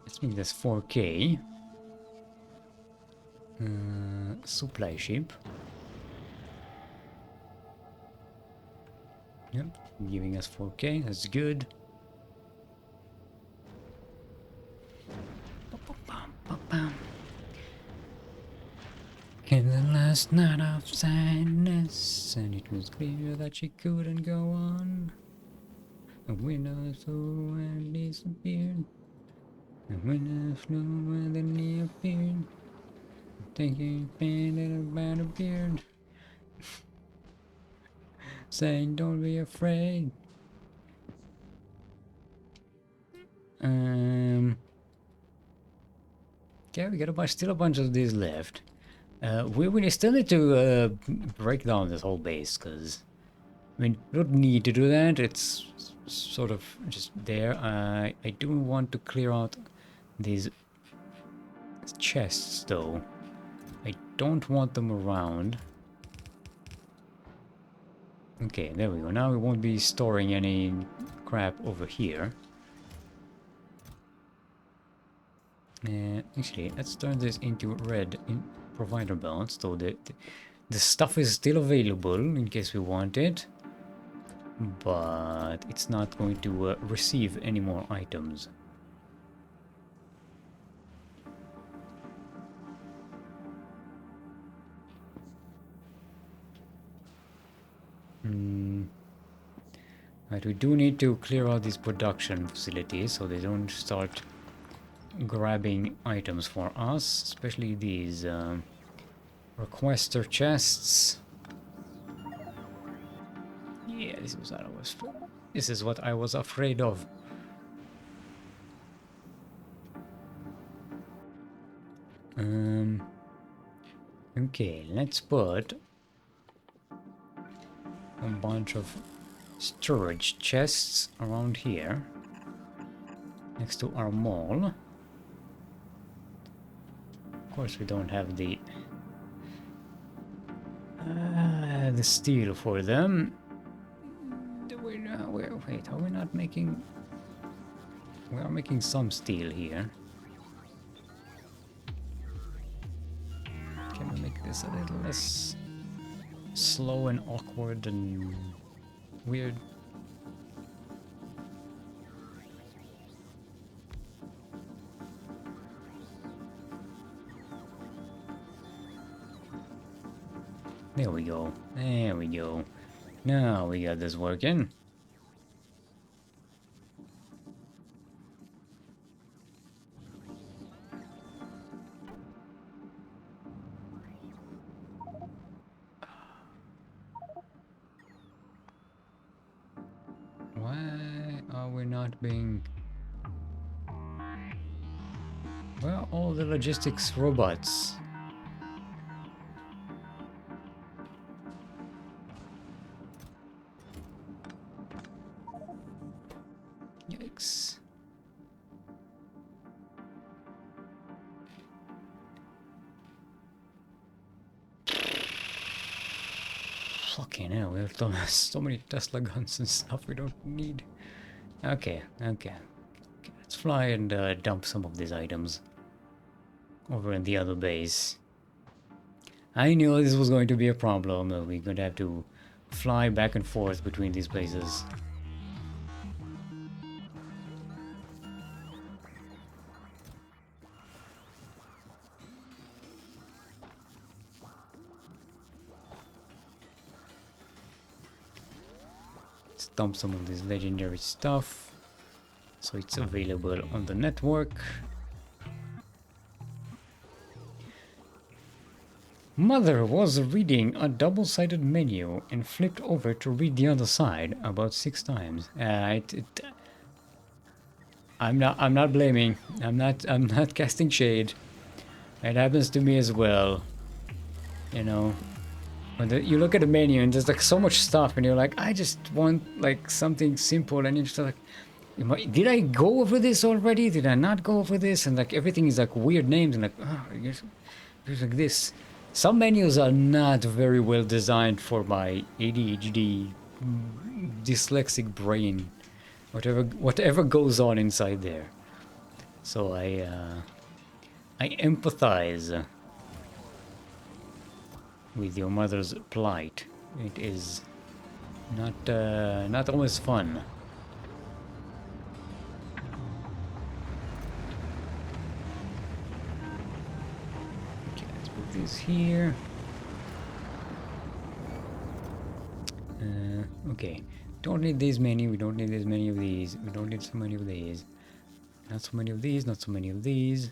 Let's make this 4K. Supply ship. Yep, giving us 4K, that's good. Came the last night of sadness, and it was clear that she couldn't go on. A window flew and disappeared. A window flew and then he appeared. Taking pain and about a beard. Saying don't be afraid. Okay, we got still a bunch of these left. We still need to break down this whole base, because I mean, we don't need to do that. It's sort of just there. I do want to clear out these chests, though. I don't want them around. Okay, there we go. Now we won't be storing any crap over here. Actually, let's turn this into red in provider balance, so the stuff is still available in case we want it, but it's not going to receive any more items. Right, we do need to clear out these production facilities so they don't start grabbing items for us, especially these requester chests. Yeah, this is what I was afraid of. Okay, let's put a bunch of storage chests around here next to our mall. Of course, we don't have the steel for them. Wait, are we not making? We are making some steel here. Can we make this a little less slow and awkward and weird? There we go. There we go. Now we got this working. Why are we not being... Where are all the logistics robots? Yikes. Fucking hell, we have so many Tesla guns and stuff we don't need. Okay, okay. Let's fly and dump some of these items over in the other base. I knew this was going to be a problem. We're going to have to fly back and forth between these places. Let's dump some of this legendary stuff so it's available on the network. Mother was reading a double-sided menu and flipped over to read the other side about 6 times. I'm not blaming. I'm not casting shade. It happens to me as well. You know, when you look at the menu and there's like so much stuff, and you're like, I just want like something simple, and you're just like, did I go over this already? Did I not go over this? And like everything is like weird names and like, oh, there's like this. Some menus are not very well designed for my ADHD dyslexic brain. Whatever goes on inside there. So I empathize with your mother's plight. It is not always fun. Okay, let's put this here. Okay, don't need this many. We don't need this many of these. We don't need so many of these. Not so many of these. Not so many of these.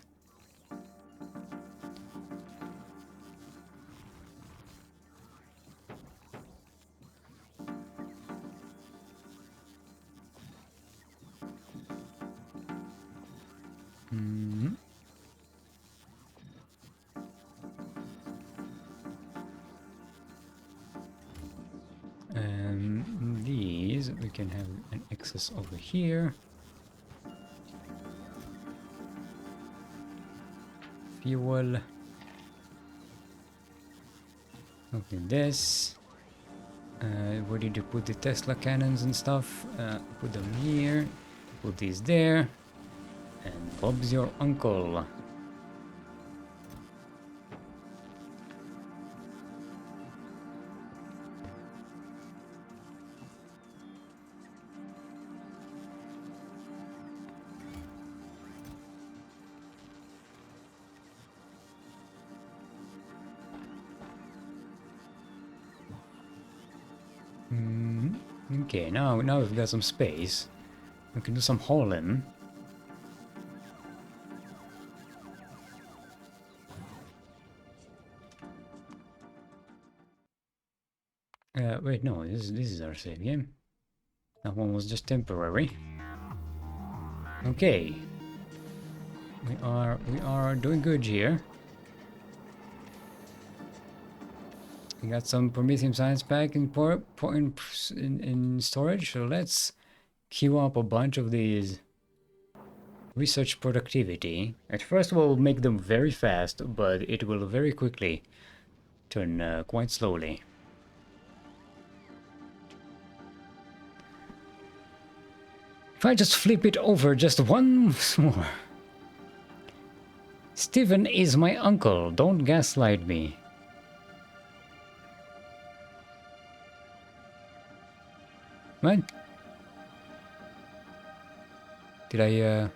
These we can have an excess over here. Fuel. Okay, this. Where did you put the Tesla cannons and stuff? Put them here. Put these there. And Bob's your uncle. Okay, now we've got some space. We can do some hauling. Wait, no, this is our save game. That one was just temporary. Okay. We are doing good here. We got some Prometheum Science Pack in storage, so let's queue up a bunch of these research productivity. At first we'll make them very fast, but it will very quickly turn quite slowly. If I just flip it over just once more. Steven is my uncle, don't gaslight me. What? Did I,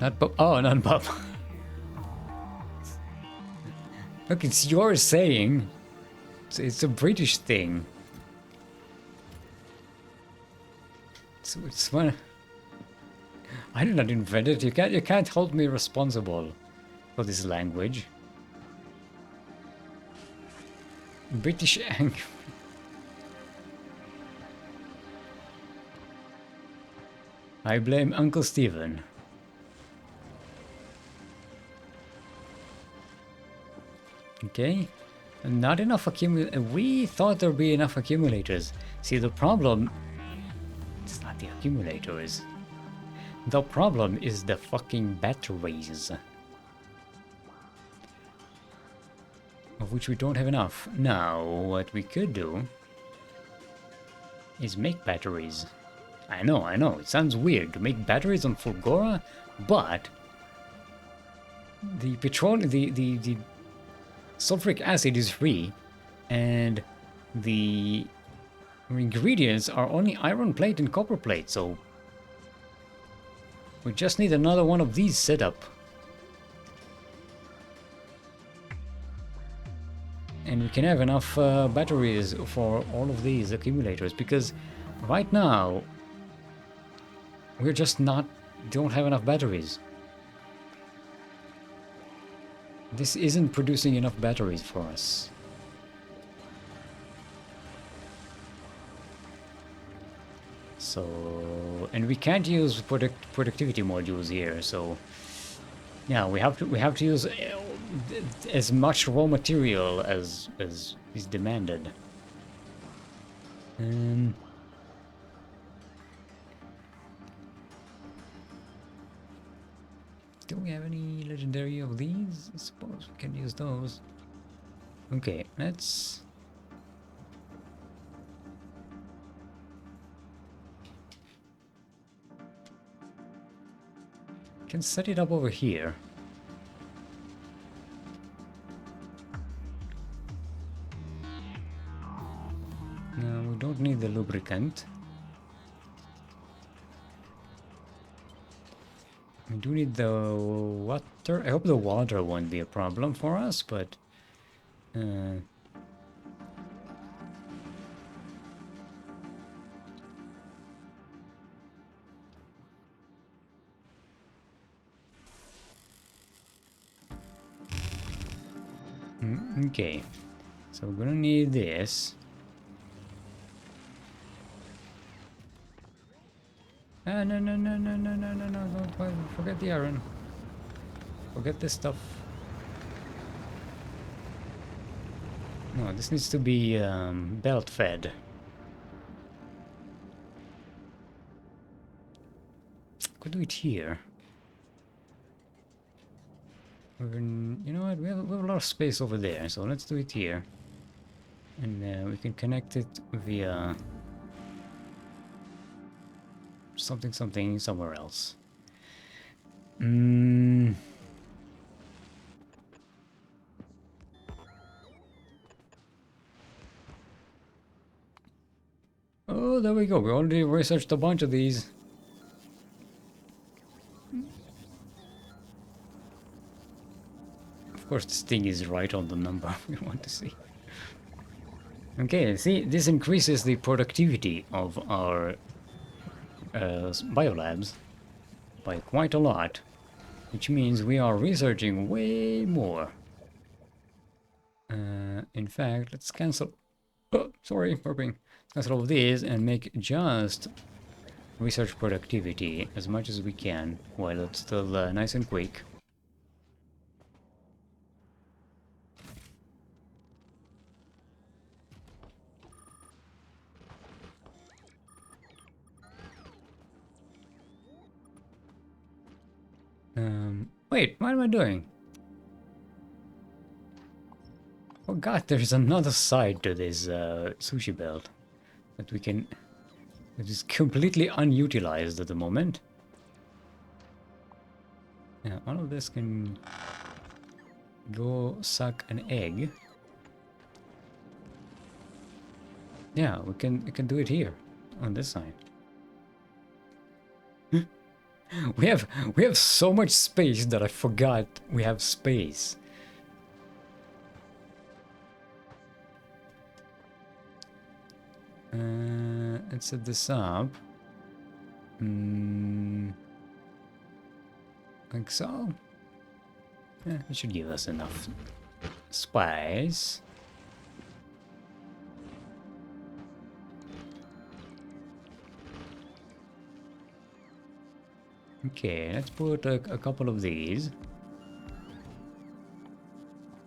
not Bob? Oh, not Bob. Look, it's your saying. It's a British thing. It's one. I did not invent it. You can't hold me responsible for this language. British ang. I blame Uncle Stephen. Okay, not enough we thought there'd be enough accumulators. See, the problem, it's not the accumulators. The problem is the fucking batteries. of which we don't have enough. Now, what we could do is make batteries. I know, it sounds weird to make batteries on Fulgora, but the the sulfuric acid is free, and the ingredients are only iron plate and copper plate, so we just need another one of these set up. And we can have enough batteries for all of these accumulators, because right now we're just don't have enough batteries. This isn't producing enough batteries for us. So, and we can't use productivity modules here, so yeah, we have to use as much raw material as is demanded. Do we have any legendary of these? I suppose we can use those. Okay, let's... can set it up over here. No, we don't need the lubricant. We do need the water. I hope the water won't be a problem for us, but... okay, so we're gonna need this. No, don't forget the iron. Forget this stuff. No, this needs to be belt fed. Could do it here. You know what? We have a lot of space over there, so let's do it here. And we can connect it via something somewhere else. Oh, there we go. We already researched a bunch of these. Of course, this thing is right on the number we want to see. Okay, see, this increases the productivity of our biolabs by quite a lot, which means we are researching way more. In fact, let's cancel... oh, sorry, burping. Let's cancel all of these and make just research productivity as much as we can while it's still nice and quick. Wait, what am I doing? Oh god, there's another side to this sushi belt that we can... it is completely unutilized at the moment. Yeah, all of this can go suck an egg. Yeah, we can do it here on this side. We have so much space that I forgot we have space. Let's set this up. Like so. Yeah, it should give us enough spice. Okay, let's put a couple of these.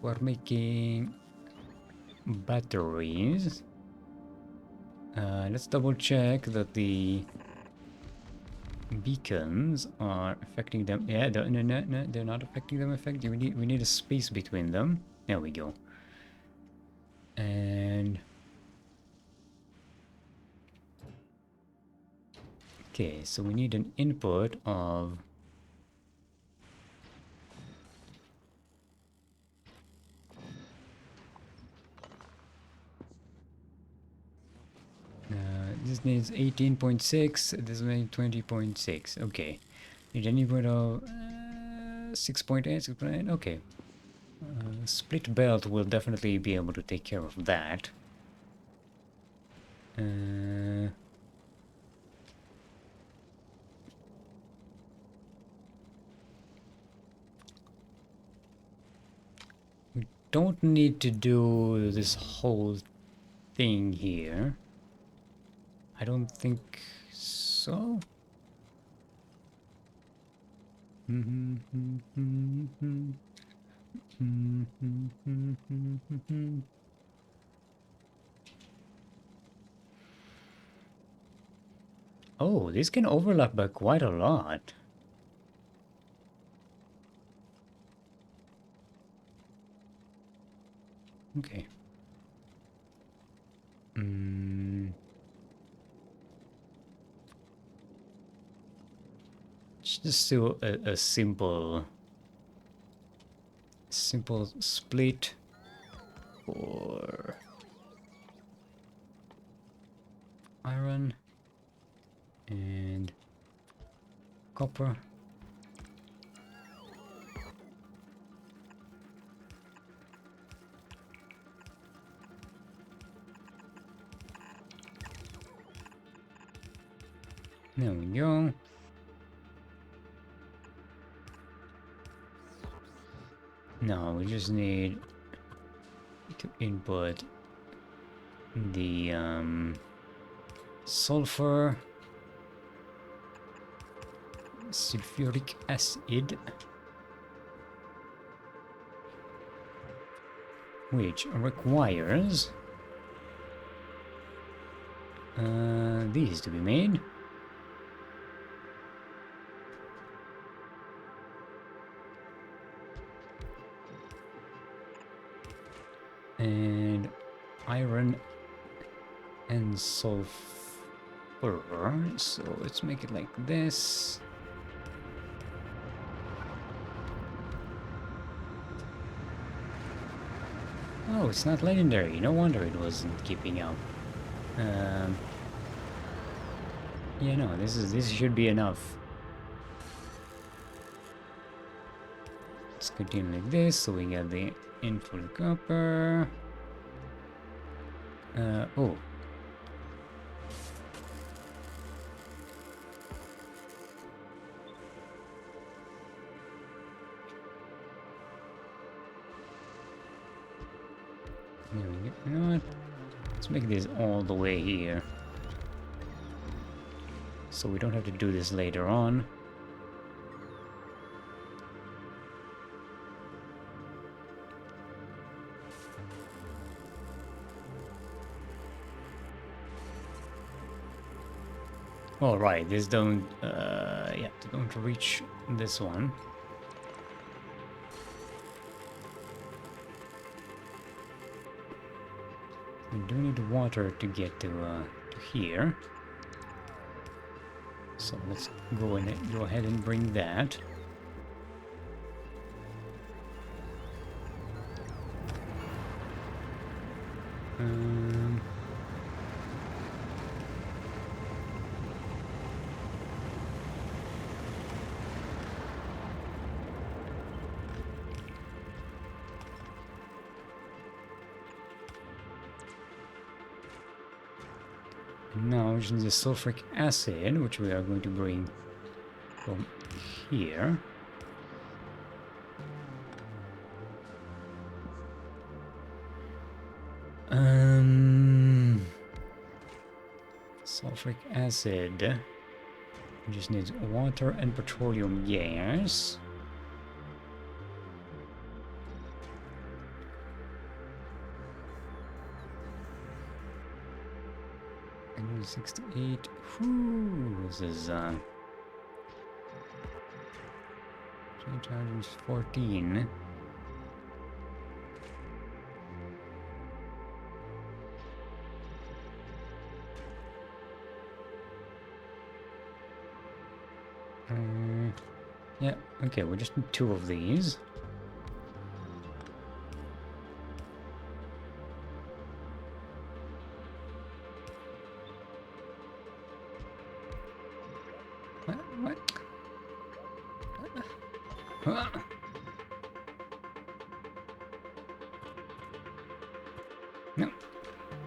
We're making batteries. Let's double check that the beacons are affecting them. Yeah, no, they're not affecting them effectively. We need a space between them. There we go. And okay, so we need an input of this needs 18.6, this needs 20.6. Okay, need an input of 6.8, 6.8. Okay, split belt will definitely be able to take care of that. We don't need to do this whole thing here. I don't think so. Oh, this can overlap by quite a lot. Okay. Just do a simple split for iron and copper. There we go. Now we just need to input the sulfur, sulfuric acid, which requires these to be made. And iron and sulfur. So let's make it like this. Oh, it's not legendary. No wonder it wasn't keeping up. Yeah, no, this should be enough. Let's continue like this, so we get the input copper. Oh. There we go. You know what? Let's make this all the way here, so we don't have to do this later on. All right, this don't reach this one. We do need water to get to here. So let's go ahead and bring that. Now we need the sulfuric acid, which we are going to bring from here. Sulfuric acid just needs water and petroleum gas. 68. Whew, this is 14. Yeah, okay, we just need 2 of these. What? Ah. No.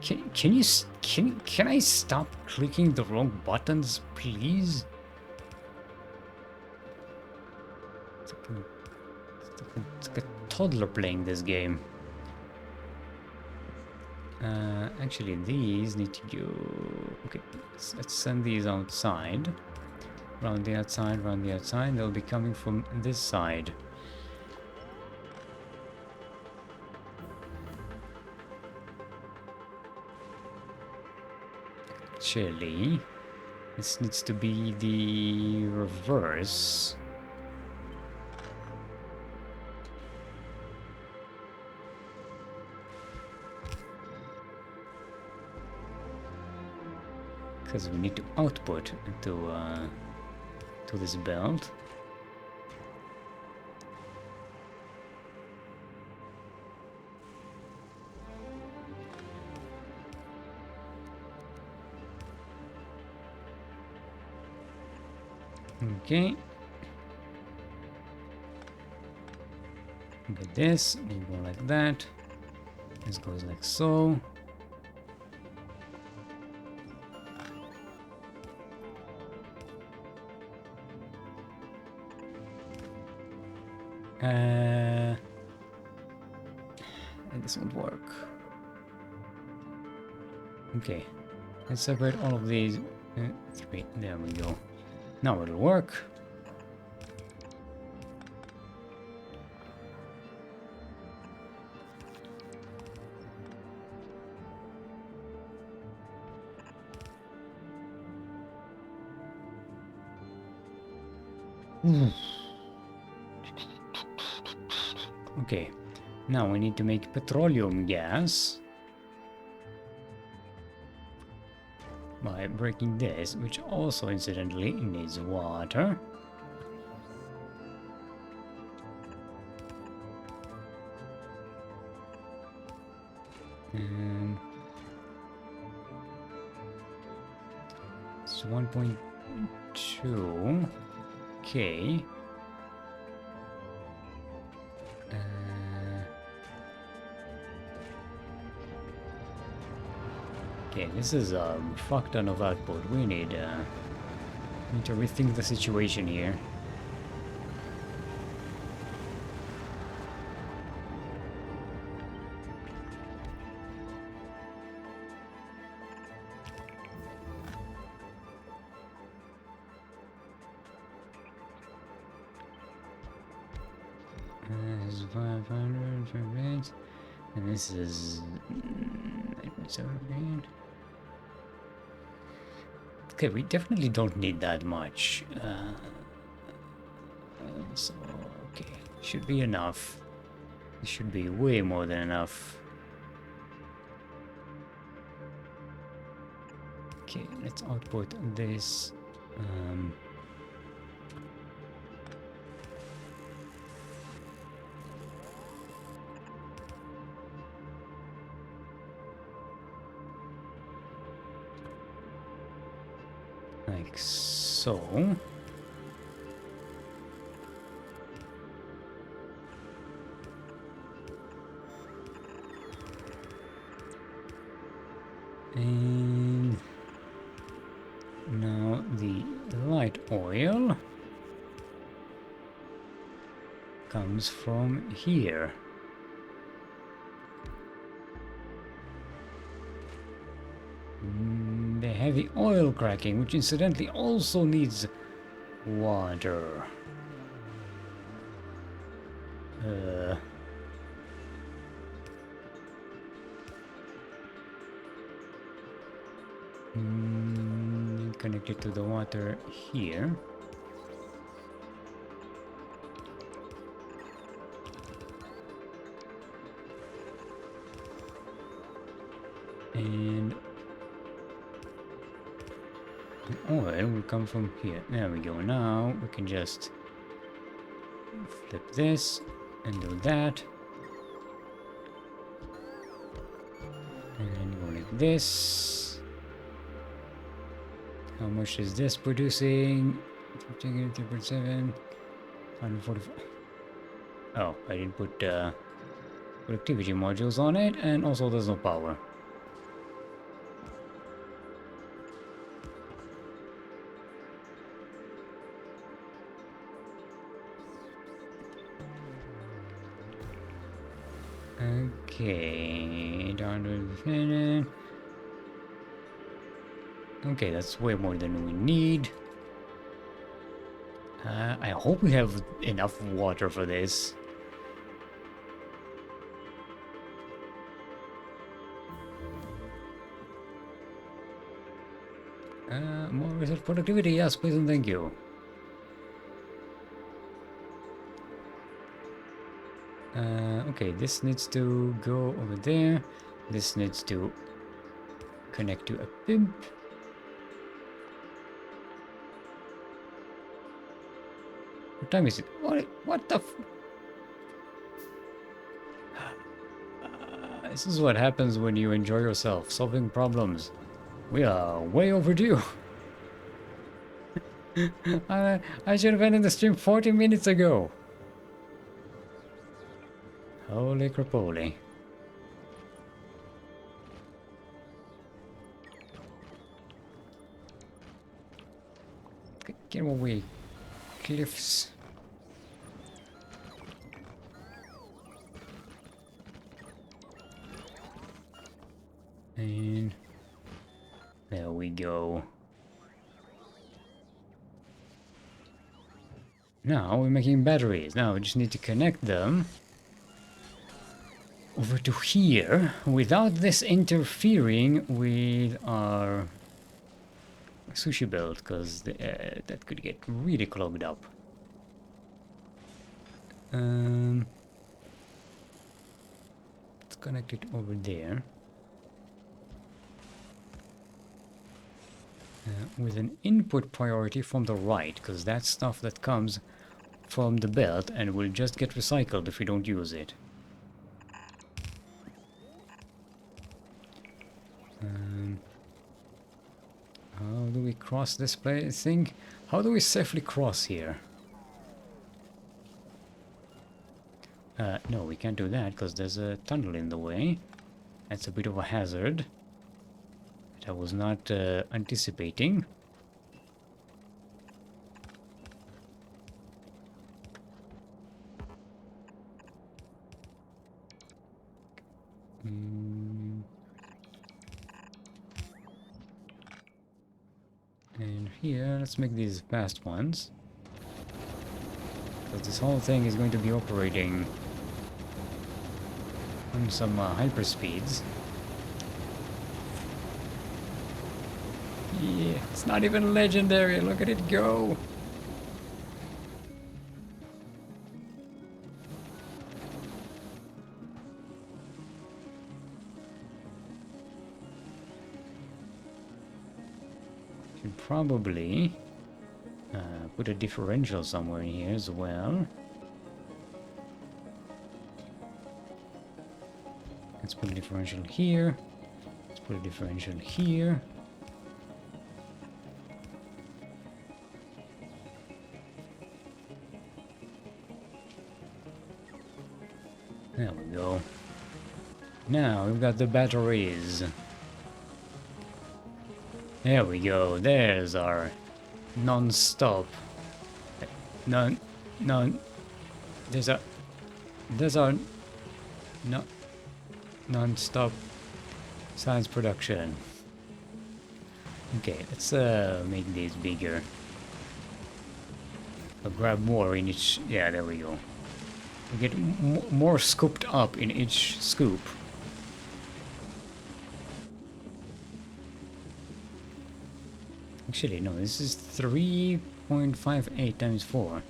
Can you can I stop clicking the wrong buttons, please? It's like a toddler playing this game. Actually, these need to go. Okay, let's send these outside. Round the outside, round the outside. They'll be coming from this side. Actually, this needs to be the reverse. Because we need to output to this belt. Okay. Get this, we go like that. This goes like so. And this won't work. Okay, let's separate all of these. 3, there we go. Now it'll work. Okay, now we need to make petroleum gas by breaking this, which also incidentally needs water. And it's 1.2. Okay. Okay, this is a fuck ton of output. We need to rethink the situation here. This is 500 for beds, and this is 8.7. Okay, we definitely don't need that much. So, okay, should be enough. It should be way more than enough. Okay, let's output this. Like so. And now the light oil comes from here. The heavy oil cracking, which incidentally also needs water. Connected to the water here. And the oil will come from here. There we go. Now we can just Flip this and do that. And go like this. How much is this producing? 3.7. 145. Oh, I didn't put productivity modules on it, and also there's no power. Okay, okay, that's way more than we need. I hope we have enough water for this. More research productivity, yes, please and thank you. Okay, this needs to go over there. This needs to connect to a pimp. What time is it? What the f... This is what happens when you enjoy yourself, solving problems. We are way overdue. I should have ended the stream 40 minutes ago. Holy crapoly. Get away, cliffs. And there we go. Now we're making batteries. Now we just need to connect them over to here without this interfering with our sushi build, because that could get really clogged up. Let's connect it over there. With an input priority from the right, because that's stuff that comes from the belt and will just get recycled if we don't use it. How do we cross this thing? How do we safely cross here? No, we can't do that because there's a tunnel in the way. That's a bit of a hazard that I was not anticipating. And here, let's make these fast ones. Because this whole thing is going to be operating on some hyper speeds. Yeah, it's not even legendary, look at it go! Should probably put a differential somewhere in here as well. Let's put a differential here. Let's put a differential here. There we go. Now we've got the batteries. There we go. There's our non-stop. There's our non-stop science production. Okay, let's make these bigger. I'll grab more in each. Yeah, there we go. We get more scooped up in each scoop. Actually, no, this is 3.58 times 4.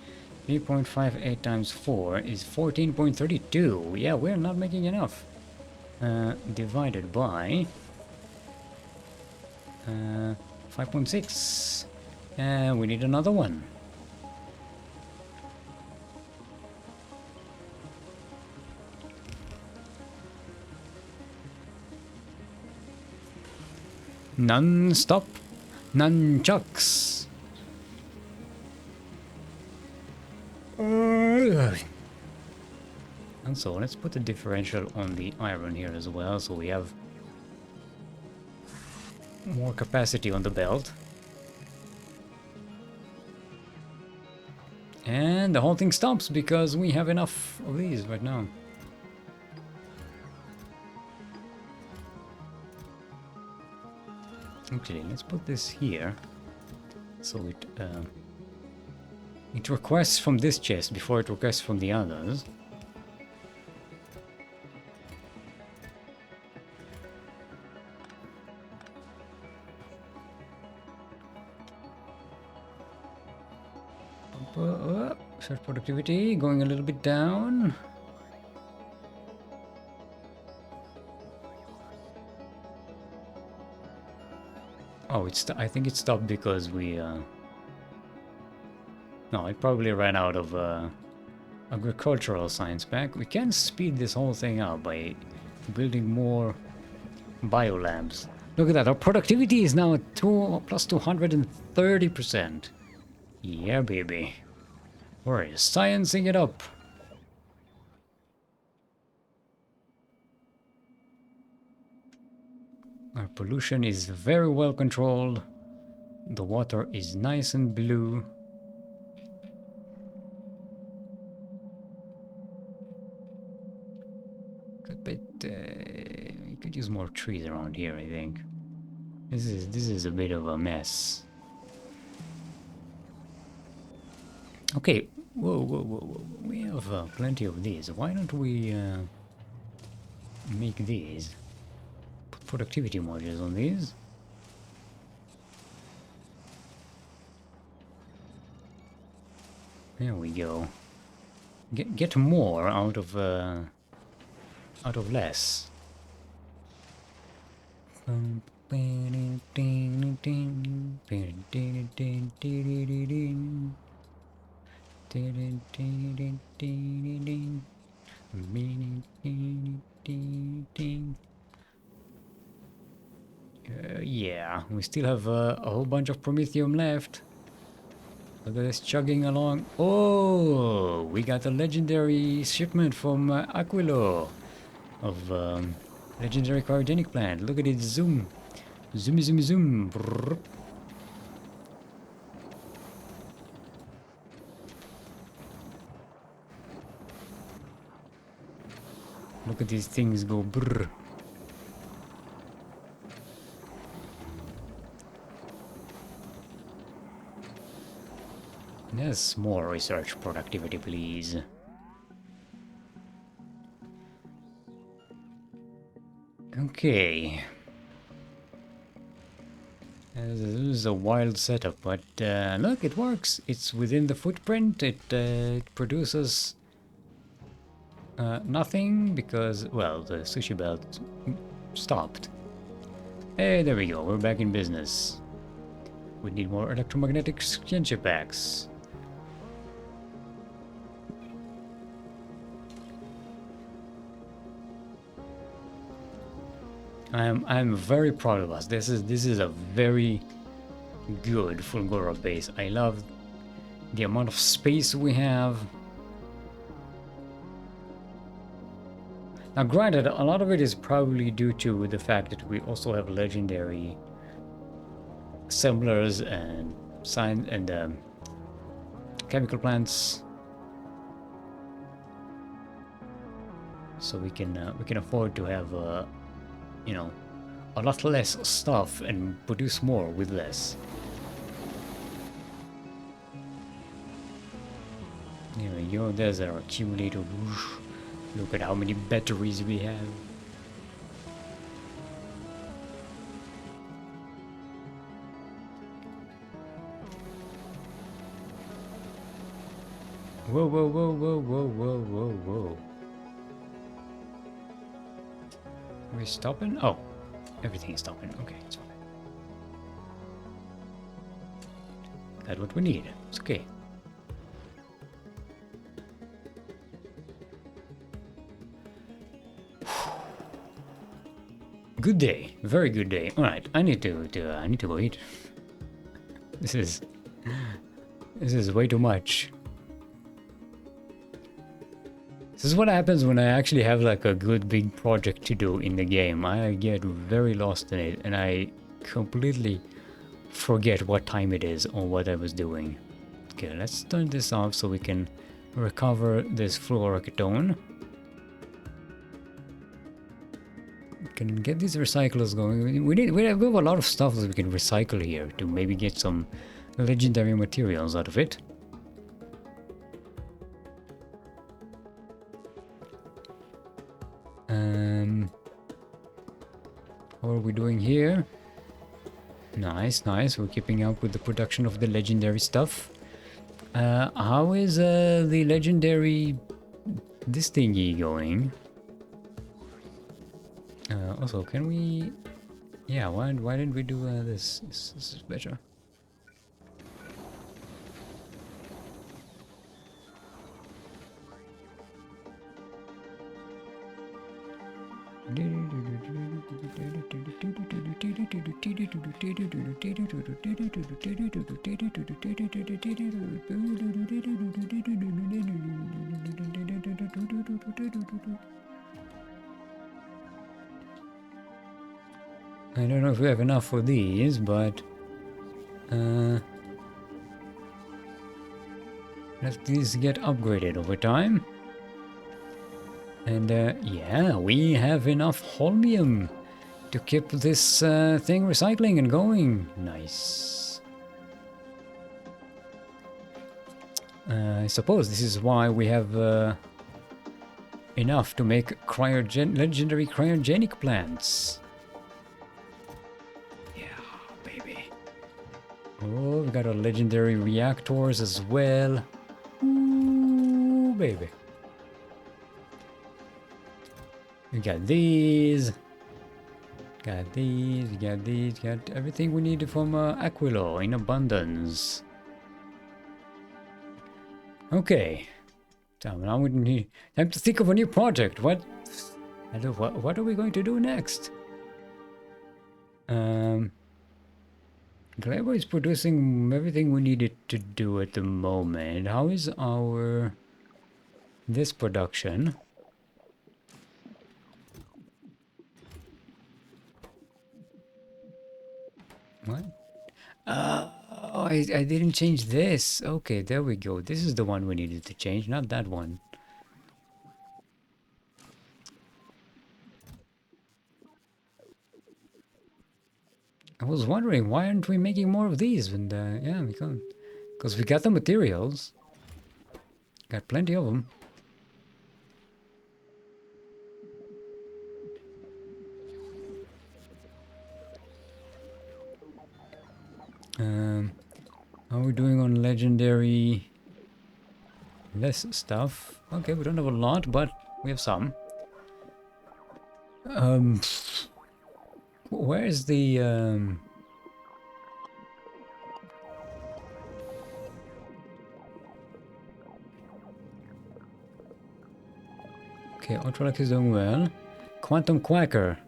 3.58 times 4 is 14.32. Yeah, we're not making enough. Divided by 5.6. And we need another one. Non-stop nunchucks. And so let's put a differential on the iron here as well, so we have more capacity on the belt. And the whole thing stops because we have enough of these right now. Actually, let's put this here, so it requests from this chest before it requests from the others. Search productivity going a little bit down. Oh, I think it stopped because we no, it probably ran out of agricultural science pack. We can speed this whole thing up by building more biolabs. Look at that, our productivity is now at plus 230%. Yeah, baby. We're sciencing it up. Our pollution is very well controlled. The water is nice and blue. But we could use more trees around here, I think. This is a bit of a mess. Okay, whoa. We have plenty of these. Why don't we make these? Put productivity modules on these. There we go. Get more out of less. Yeah, we still have a whole bunch of promethium left. Look at this chugging along. Oh, we got a legendary shipment from Aquilo of legendary cryogenic plant. Look at it zoom. Zoom. Brrr. Look at these things go brrr. Yes, more research productivity, please. Okay. This is a wild setup, but look, it works. It's within the footprint. It produces nothing because, well, the sushi belt stopped. Hey, there we go. We're back in business. We need more electromagnetic exchange packs. I'm very proud of us. This is a very good Fulgora base. I love the amount of space we have. Now granted, a lot of it is probably due to the fact that we also have legendary assemblers and chemical plants. So we can afford to have you know, a lot less stuff and produce more with less. Anyway, there's our accumulator. Look at how many batteries we have. Whoa. Are we stopping? Oh, everything is stopping. Okay, it's fine. That's what we need. It's okay. Good day, very good day. All right, I need to go eat. This is way too much. This is what happens when I actually have like a good big project to do in the game. I get very lost in it and I completely forget what time it is or what I was doing. Okay, let's turn this off so we can recover this fluorocatone. Can get these recyclers going. We have a lot of stuff that we can recycle here to maybe get some legendary materials out of it. How are we doing here? Nice, nice. We're keeping up with the production of the legendary stuff. How is the legendary this thingy going? Also, can we? Yeah, why didn't we do this? This is better. I don't know if we have enough for these, but let these get upgraded over time. And yeah, we have enough holmium to keep this thing recycling and going. Nice. I suppose this is why we have enough to make legendary cryogenic plants. Oh, we got our legendary reactors as well. Ooh, baby. We got these. Got these, got these, got everything we need from Aquilo in abundance. Okay. So now we need time to think of a new project. What are we going to do next? Glebo is producing everything we needed to do at the moment. How is this production? What? Oh, I didn't change this. Okay, there we go. This is the one we needed to change, not that one. I was wondering, why aren't we making more of these? And yeah, we can't. Because we got the materials. Got plenty of them. How are we doing on legendary? Less stuff. Okay, we don't have a lot, but we have some. Where's the Okay, Ultralex is doing well. Quantum Quacker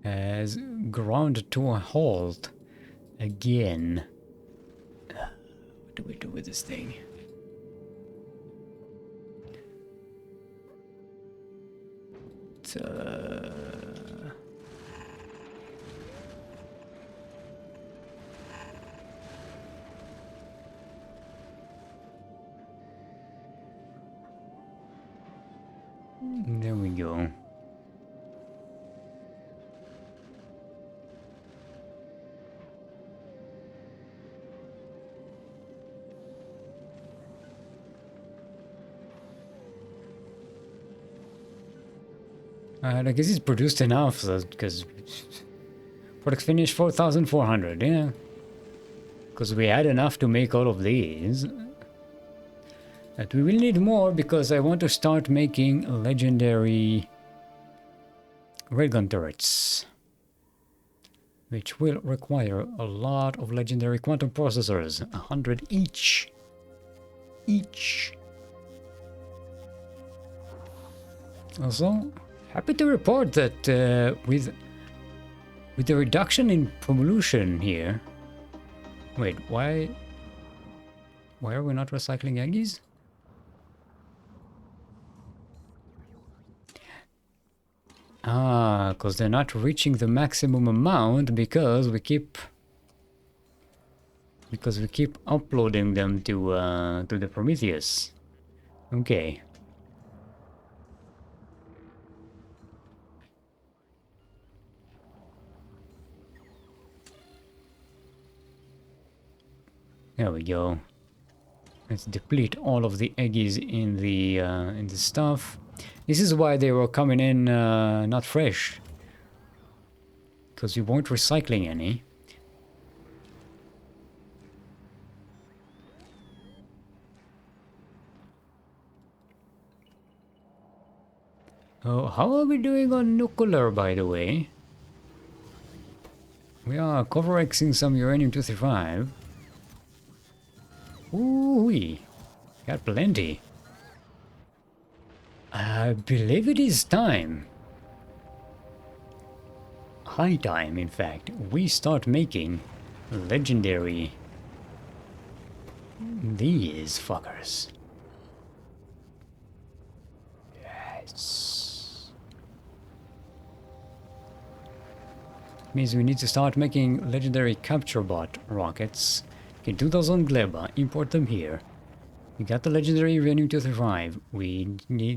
has ground to a halt again. What do we do with this thing? There we go. I guess it's produced enough, because product finish 4,400, yeah. Because we had enough to make all of these. But we will need more because I want to start making legendary railgun turrets, which will require a lot of legendary quantum processors, 100 each. Also, Happy to report that with the reduction in pollution here... Wait, why are we not recycling eggies? Ah, because they're not reaching the maximum amount because we keep uploading them to the Prometheus. Okay. There we go. Let's deplete all of the eggies in the stuff. This is why they were coming in not fresh, because we weren't recycling any. Oh, how are we doing on nuclear, by the way? We are cover-Xing some uranium-235. Ooh-wee. Got plenty. I believe it is time. High time, in fact. We start making legendary... these fuckers. Yes. Means we need to start making legendary capture bot rockets. Okay, do those on Gleba, import them here. We got the legendary uranium-235.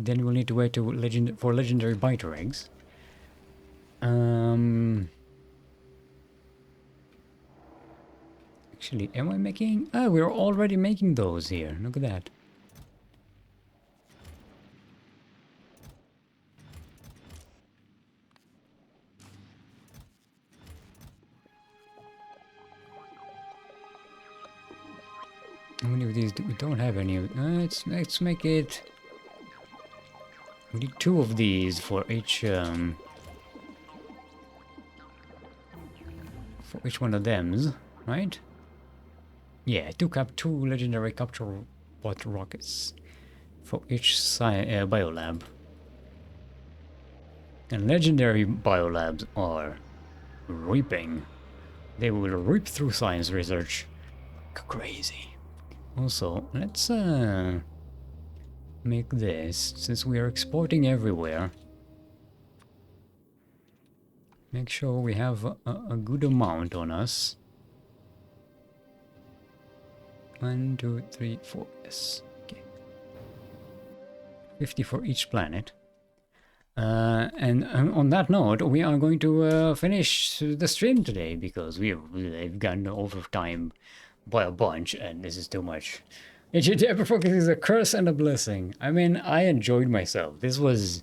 Then we'll need to wait for legendary biter eggs. Actually, am I making... Ah, we're already making those here. Look at that. How many of these do we don't have any? Let's make it. We need 2 of these for each one of them, right? Yeah, two legendary capture bot rockets for each biolab. And legendary biolabs are reaping. They will reap through science research. Crazy. Also, let's make this, since we are exporting everywhere. Make sure we have a good amount on us. 1, 2, 3, 4, yes. Okay. 50 for each planet. And on that note, we are going to finish the stream today because we've gone over time by a bunch, and this is too much. HTTP Focus is a curse and a blessing. I mean, I enjoyed myself. This was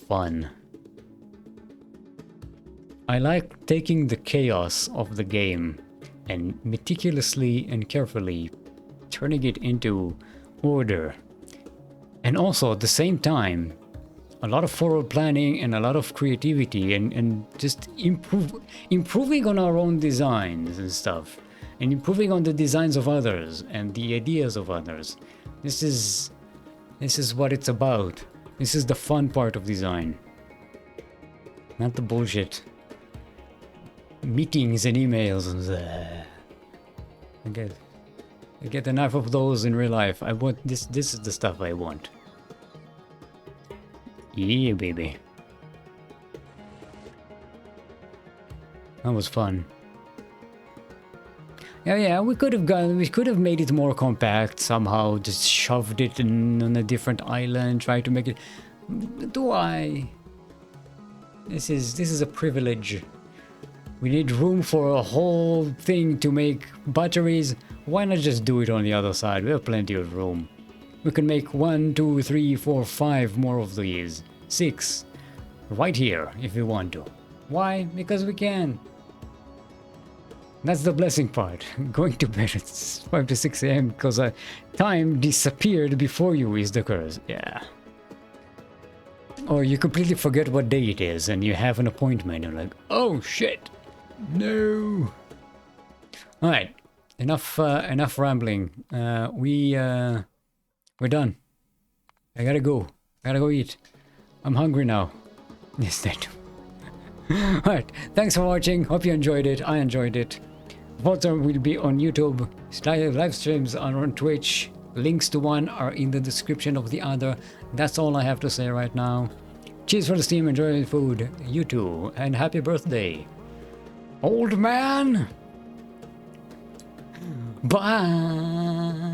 fun. I like taking the chaos of the game and meticulously and carefully turning it into order. And also at the same time, a lot of forward planning and a lot of creativity and just improving on our own designs and stuff. And improving on the designs of others and the ideas of others. This is what it's about. This is the fun part of design. Not the bullshit. Meetings and emails and I get enough of those in real life. I want this is the stuff I want. Yeah, baby. That was fun. Yeah, we could have made it more compact somehow, just shoved it on a different island, try to make it... Do I? This is a privilege. We need room for a whole thing to make batteries. Why not just do it on the other side? We have plenty of room. We can make 1, 2, 3, 4, 5 more of these. 6. Right here, if we want to. Why? Because we can. That's the blessing part. Going to bed at 5 to 6 a.m. because time disappeared before you is the curse. Yeah. Or you completely forget what day it is and you have an appointment and you're like, oh shit. No. Alright. Enough rambling. We're done. I gotta go eat. I'm hungry now. Instead. Alright, thanks for watching. Hope you enjoyed it. I enjoyed it. Factorio will be on YouTube. Live streams are on Twitch. Links to one are in the description of the other. That's all I have to say right now. Cheers for the steam. Enjoy the food. You too. And happy birthday. Old man. Bye.